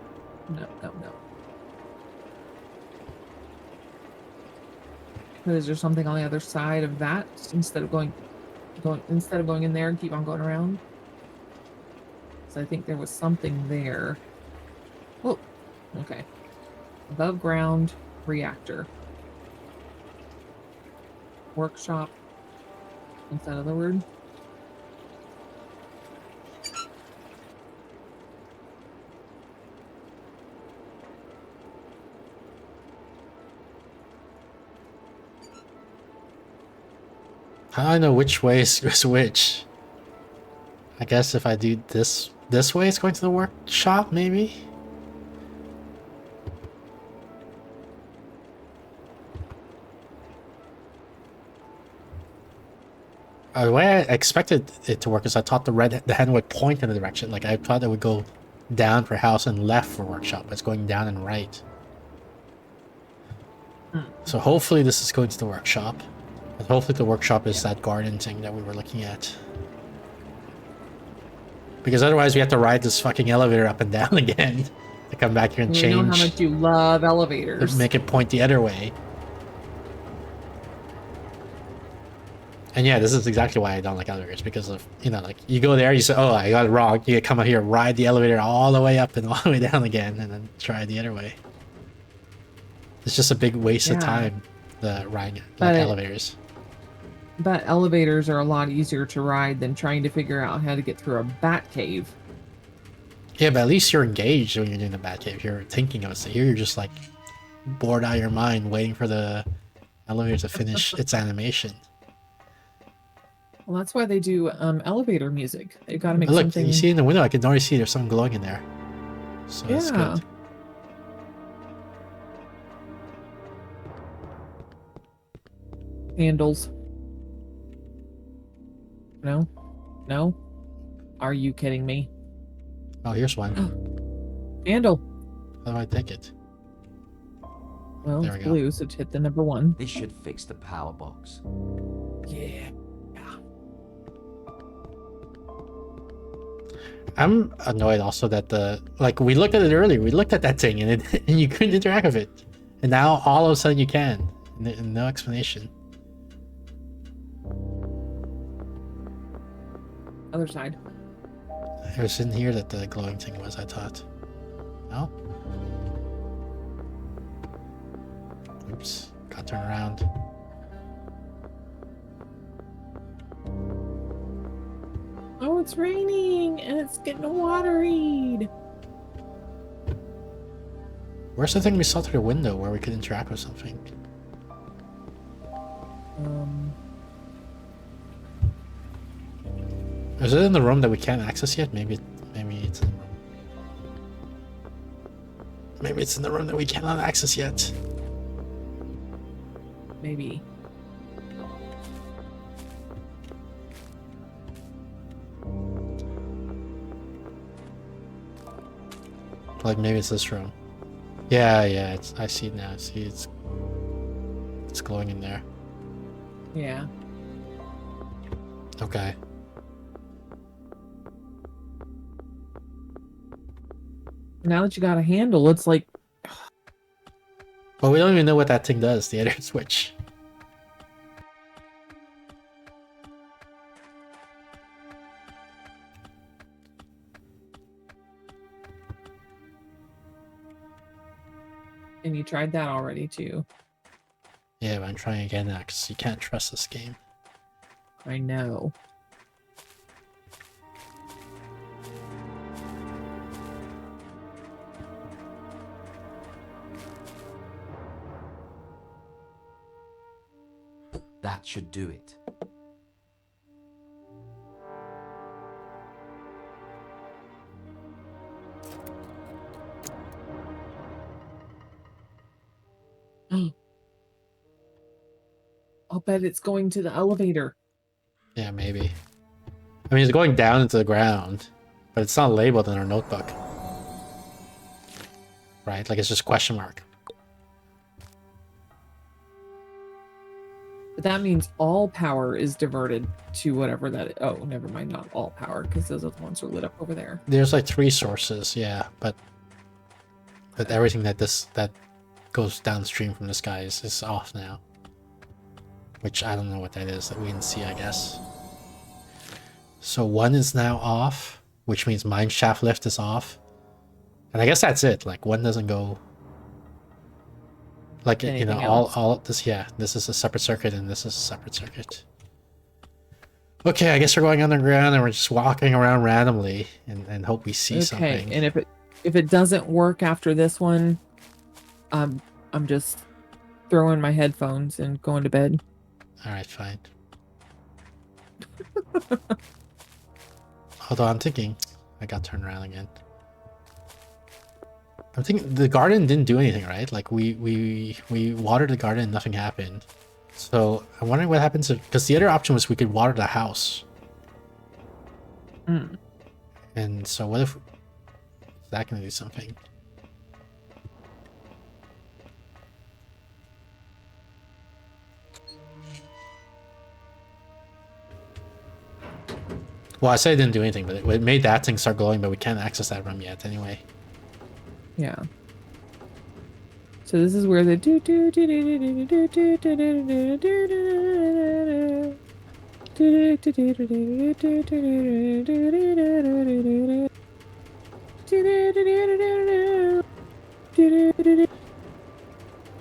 No, no, no. But is there something on the other side of that instead of going in there and keep on going around? So I think there was something there. Oh, okay. Above ground reactor. Workshop. What's that other word? How do I know which way is which? I guess if I do this way, it's going to the workshop, maybe? The way I expected it to work is I thought the hand would point in the direction. Like I thought it would go down for house and left for workshop, but it's going down and right. So hopefully this is going to the workshop. And hopefully the workshop is that garden thing that we were looking at. Because otherwise we have to ride this fucking elevator up and down again to come back here and change. We know how much you love elevators. Make it point the other way. And yeah, this is exactly why I don't like elevators, because of, you know, like you go there, you say, oh, I got it wrong. You come out here, ride the elevator all the way up and all the way down again, and then try the other way. It's just a big waste of time, the riding like elevators. But elevators are a lot easier to ride than trying to figure out how to get through a bat cave. Yeah, but at least you're engaged when you're doing the bat cave. You're thinking of it. So here you're just like bored out of your mind waiting for the elevator to finish its animation. Well, that's why they do elevator music. They've got to make Look, something... you see in the window, I can already see there's something glowing in there. So that's good. Handles. No? No? Are you kidding me? Oh, here's one. Handle. How do I take it? Well, there it's blue, so hit the number 1. This should fix the power box. Yeah. I'm annoyed also that we looked at it earlier. We looked at that thing and and you couldn't interact with it. And now all of a sudden you can. No explanation. Other side. It was in here that the glowing thing was, I thought. No? Oops. Gotta turn around. Oh, it's raining and it's getting wateried. Where's the thing we saw through the window where we could interact with something? Is it in the room that we can't access yet? Maybe it's in the room. Maybe it's in the room that we cannot access yet. Maybe. Like maybe it's this room. Yeah, I see it now. See, it's glowing in there. Yeah. Okay. Now that you got a handle, it's like... Well, we don't even know what that thing does, the other switch. And you tried that already, too. Yeah, but I'm trying again now because you can't trust this game. I know. That should do it. I'll bet it's going to the elevator. Yeah, maybe. I mean, it's going down into the ground, but it's not labeled in our notebook. Right? Like, it's just question mark. But that means all power is diverted to whatever that is. Oh, never mind, not all power, because those other ones are lit up over there. There's like 3 sources, yeah, but everything that goes downstream from this guy is off now. Which I don't know what that is that we didn't see, I guess. So 1 is now off, which means mine shaft lift is off. And I guess that's it. Like 1 doesn't go. Like, you know, all this, yeah, this is a separate circuit and this is a separate circuit. Okay, I guess we're going underground and we're just walking around randomly and hope we see something. Okay, and if it doesn't work after this one, I'm just throwing my headphones and going to bed. All right, fine. Although I'm thinking, I got turned around again. I'm thinking the garden didn't do anything, right? Like we watered the garden and nothing happened. So I'm wondering what happens because the other option was we could water the house. And so what if that can do something? Well, I said it didn't do anything, but it made that thing start glowing, but we can't access that room yet anyway. Yeah. So this is where the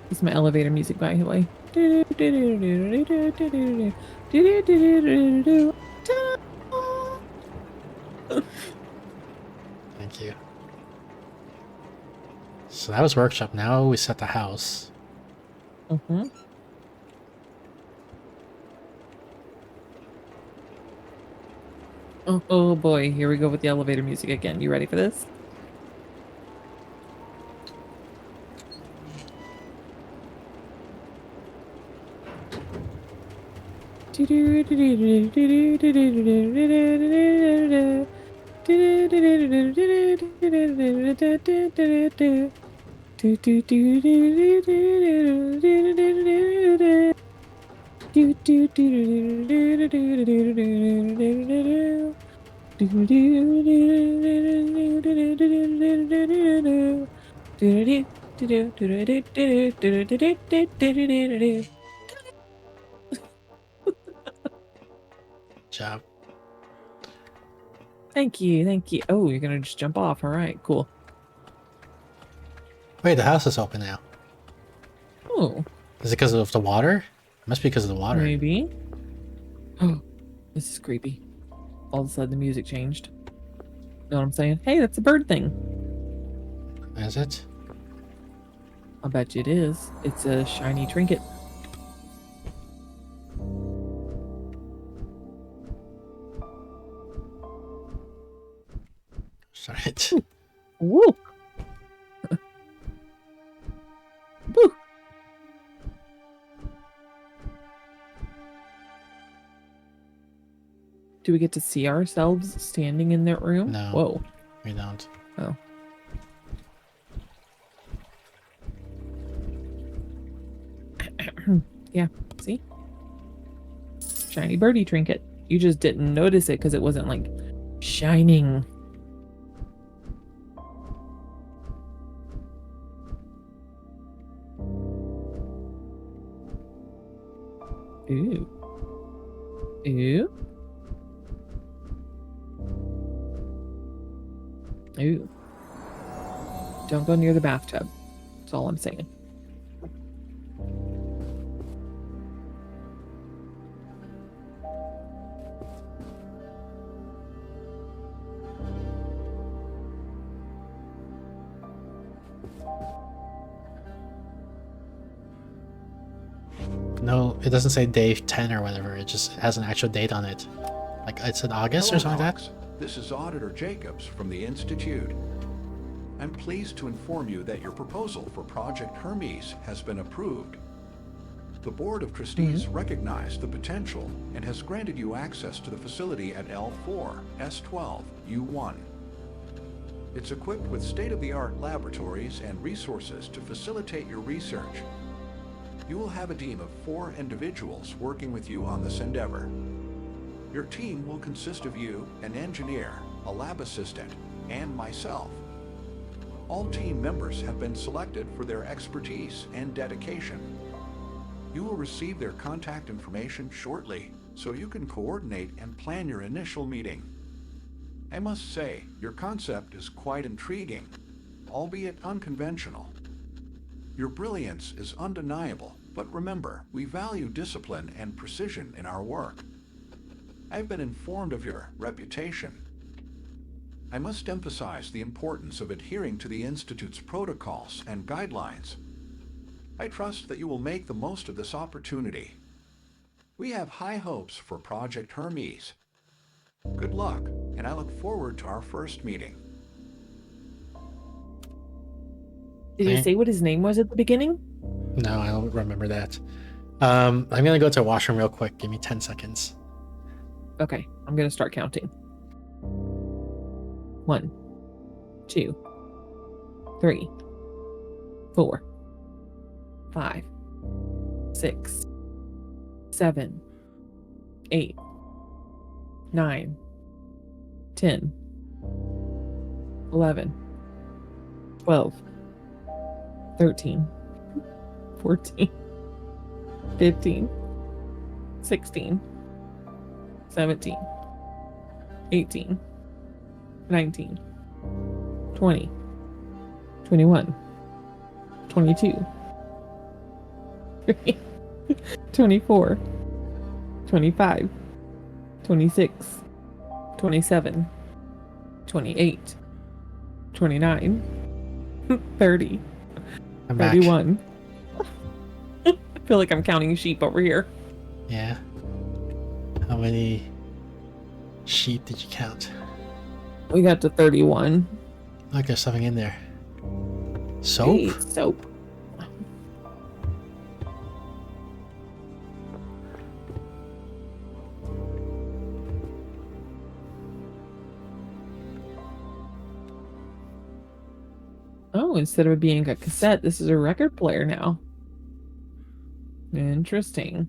This is my elevator music, by the way. Thank you. So that was workshop. Now we set the house. Oh boy, here we go with the elevator music again. You ready for this? Job. Thank you, thank you. Oh, you're gonna just jump off. All right, cool. Wait, the house is open now. Oh. Is it because of the water? It must be because of the water. Maybe. Oh, this is creepy. All of a sudden, the music changed. Know what I'm saying? Hey, that's a bird thing. Is it? I'll bet you it is. It's a shiny trinket. Sorry. Woo! Woo! Do we get to see ourselves standing in that room? No. Whoa. We don't. Oh. Yeah, see? Shiny birdie trinket. You just didn't notice it because it wasn't like shining. Ooh. Ooh. Ooh. Don't go near the bathtub. That's all I'm saying. No, it doesn't say day 10 or whatever. It just has an actual date on it. Like it's in August or Hello, something like that. Alex. This is Auditor Jacobs from the Institute. I'm pleased to inform you that your proposal for Project Hermes has been approved. The Board of Trustees recognized the potential and has granted you access to the facility at L4, S12, U1. It's equipped with state-of-the-art laboratories and resources to facilitate your research. You will have a team of 4 individuals working with you on this endeavor. Your team will consist of you, an engineer, a lab assistant, and myself. All team members have been selected for their expertise and dedication. You will receive their contact information shortly, so you can coordinate and plan your initial meeting. I must say, your concept is quite intriguing, albeit unconventional. Your brilliance is undeniable, but remember, we value discipline and precision in our work. I've been informed of your reputation. I must emphasize the importance of adhering to the Institute's protocols and guidelines. I trust that you will make the most of this opportunity. We have high hopes for Project Hermes. Good luck, and I look forward to our first meeting. Did you say what his name was at the beginning? No, I don't remember that. I'm gonna go to the washroom real quick. Give me 10 seconds. Okay, I'm gonna start counting. 1, 2, 3, 4, 5, 6, 7, 8, 9, 10, 11, 12, 13, 14, 15, 16, 17, 18, 19, 20, 21, 22, 24, 25, 26, 27, 28, 29, 30, I'm back. 31. I feel like I'm counting sheep over here. Yeah. How many sheep did you count? We got to 31. Look, there's something in there. Soap? Hey, soap. Oh, instead of being a cassette, this is a record player now. Interesting.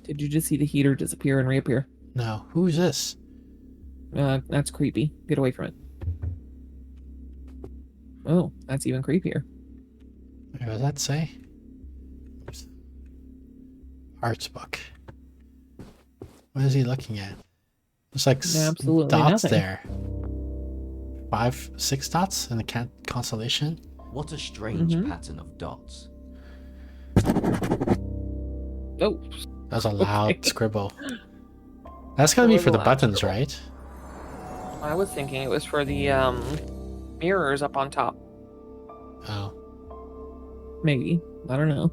Did you just see the heater disappear and reappear? No. Who's this? That's creepy. Get away from it. Oh, that's even creepier. What does that say? Oops. Arts book. What is he looking at? There's like absolutely dots nothing. there. 5, 6 dots in the constellation. What a strange pattern of dots. Oh, That was a loud scribble. That's gotta be for the loud buttons, scribble. right? I was thinking it was for the mirrors up on top. Oh. Maybe. I don't know.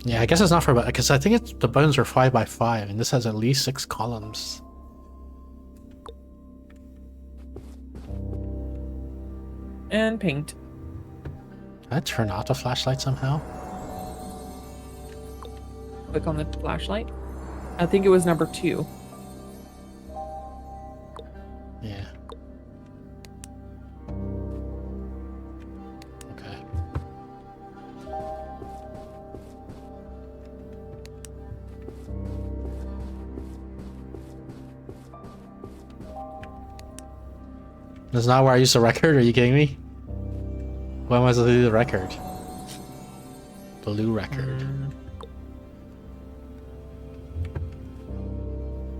Yeah, I guess it's not for because I think the buttons are 5 by 5, and this has at least 6 columns. And paint. Can I turn off the flashlight somehow? Click on the flashlight. I think it was number 2. Yeah. Okay. That's not where I use the record? Are you kidding me? When was I do the record? Blue record.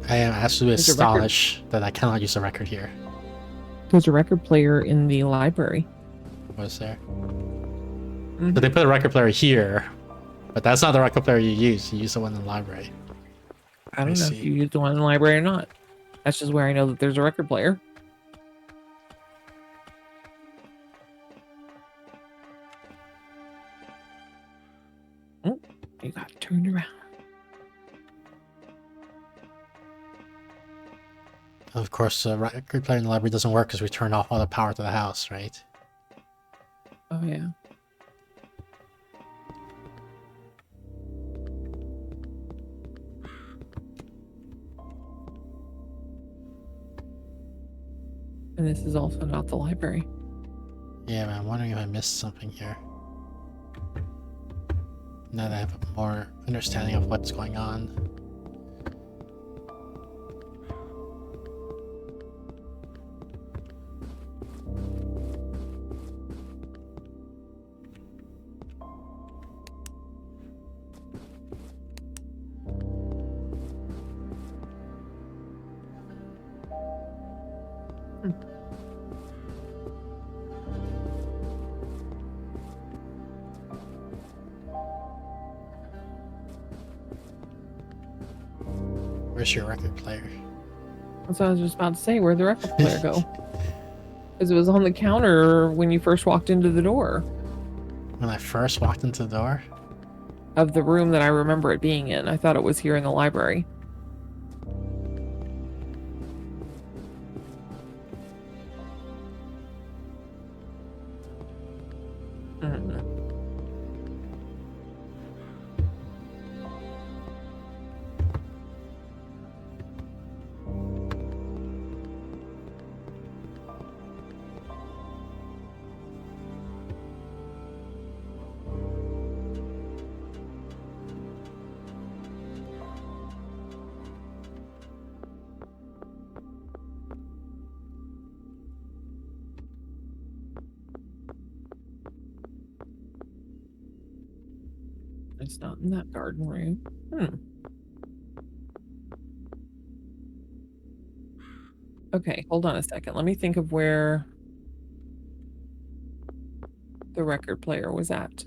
I am absolutely There's a record. astonished that I cannot use the record here. There's a record player in the library. What's there? Mhm. But they put a record player here, but that's not the record player you use. You use the one in the library. I don't know if see. you used the one in the library or not. That's just where I know that there's a record player. Oh, you got turned around. Of course, the record player in the library doesn't work because we turned off all the power to the house, right? Oh, yeah. And this is also not the library. Yeah, man, I'm wondering if I missed something here. Now that I have a more understanding of what's going on. Where's your record player? That's what I was just about to say. Where'd the record player go? Because it was on the counter when you first walked into the door When I first walked into the door? of the room that I remember it being in. I thought it was here in the library. Mm. It's not in that garden room. Okay, hold on a second. Let me think of where the record player was at.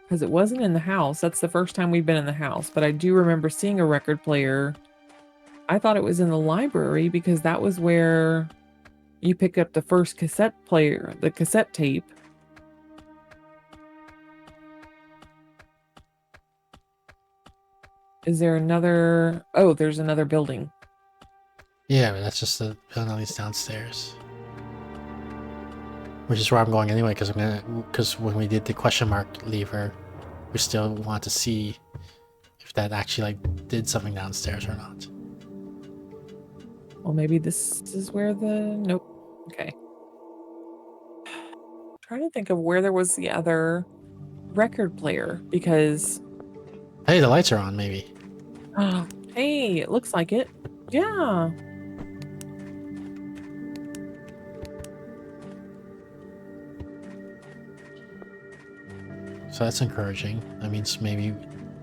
Because it wasn't in the house. That's the first time we've been in the house. But I do remember seeing a record player. I thought it was in the library because that was where you pick up the first cassette player, the cassette tape. Is there another? Oh, there's another building. Yeah, but that's just the building that leads downstairs. Which is where I'm going anyway, because when we did the question mark lever, we still want to see if that actually like did something downstairs or not. Well, maybe this is where the... Nope. Okay. Trying to think of where there was the other record player, because... Hey, the lights are on, maybe. Hey, it looks like it. Yeah. So that's encouraging. That means maybe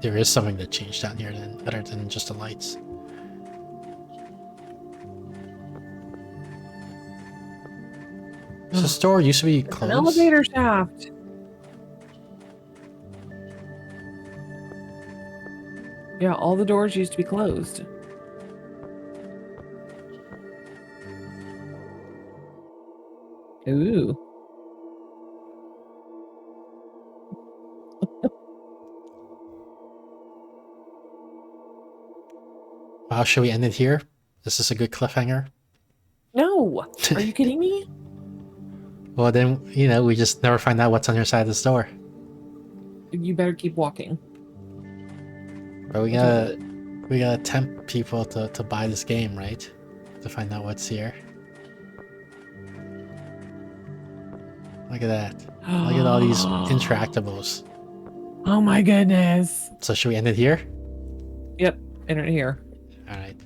there is something that changed down here then, other than just the lights. So the store used to be It's closed. an elevator shaft. Yeah, all the doors used to be closed. Ooh. Wow, should we end it here? This is a good cliffhanger. No! Are you kidding me? Well, then, we just never find out what's on your side of the store. You better keep walking. But we gotta tempt people to buy this game, right? To find out what's here. Look at that. Look at all these interactables. Oh my goodness. So should we end it here? Yep, enter it here. Alright.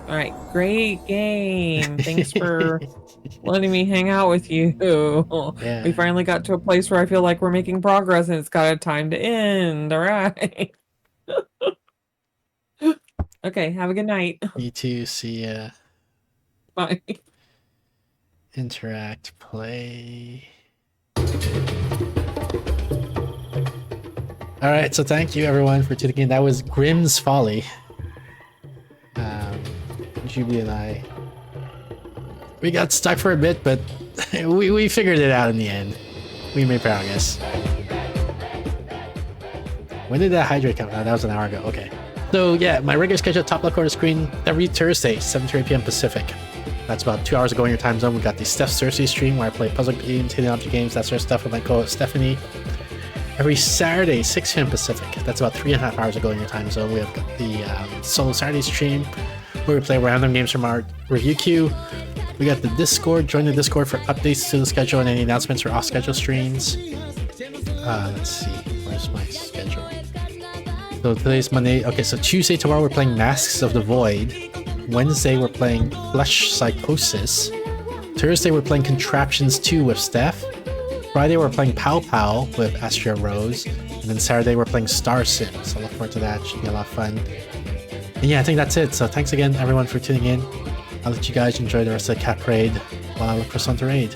Alright, great game. Thanks for letting me hang out with you. Yeah. We finally got to a place where I feel like we're making progress and it's got a time to end. Alright. Okay, have a good night. You too, see ya. Bye. Interact, play. All right, so thank you everyone for tuning in. That was Grimm's Folly. Jubilee and I, we got stuck for a bit, but we figured it out in the end. We made progress. When did that hydrate come out? That was an hour ago. Okay. So yeah, my regular schedule top left corner screen every Thursday, 7 to 8 p.m. Pacific. That's about 2 hours ago in your time zone. We got the Steph Cersei stream where I play puzzle games, hidden object games, that sort of stuff with my co-host Stephanie. Every Saturday, 6 p.m. Pacific. That's about 3.5 hours ago in your time zone. We have got the Solo Saturday stream where we play random games from our review queue. We got the Discord. Join the Discord for updates to the schedule and any announcements for off-schedule streams. Let's see. Where's my schedule? So today's Monday. Okay, so Tuesday, tomorrow, we're playing Masks of the Void. Wednesday, we're playing Flesh Psychosis. Thursday, we're playing Contraptions 2 with Steph. Friday, we're playing Pow Pow with Astria Rose. And then Saturday, we're playing Star Sim. So look forward to that. Should be a lot of fun. And yeah, I think that's it. So thanks again, everyone, for tuning in. I'll let you guys enjoy the rest of the cat parade while I look for some to raid.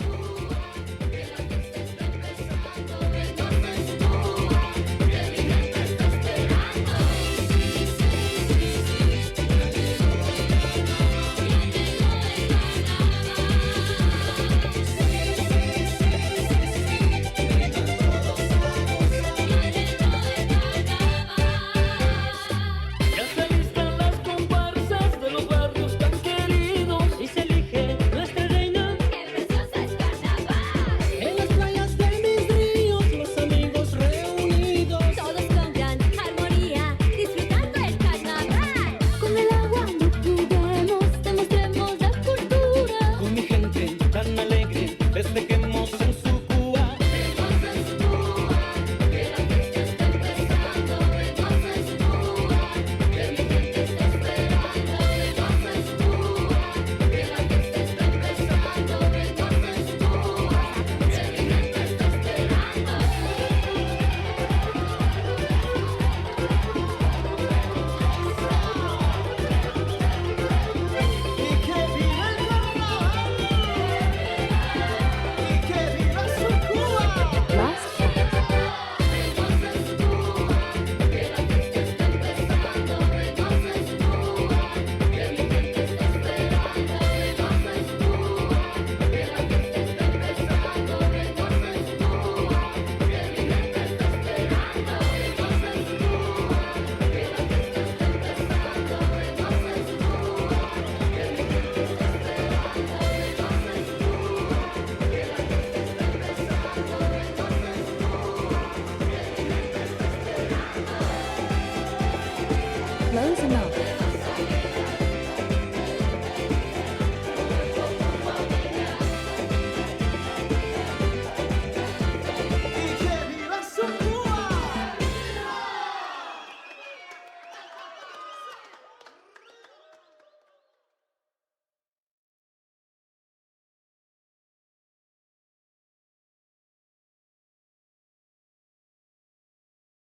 Closing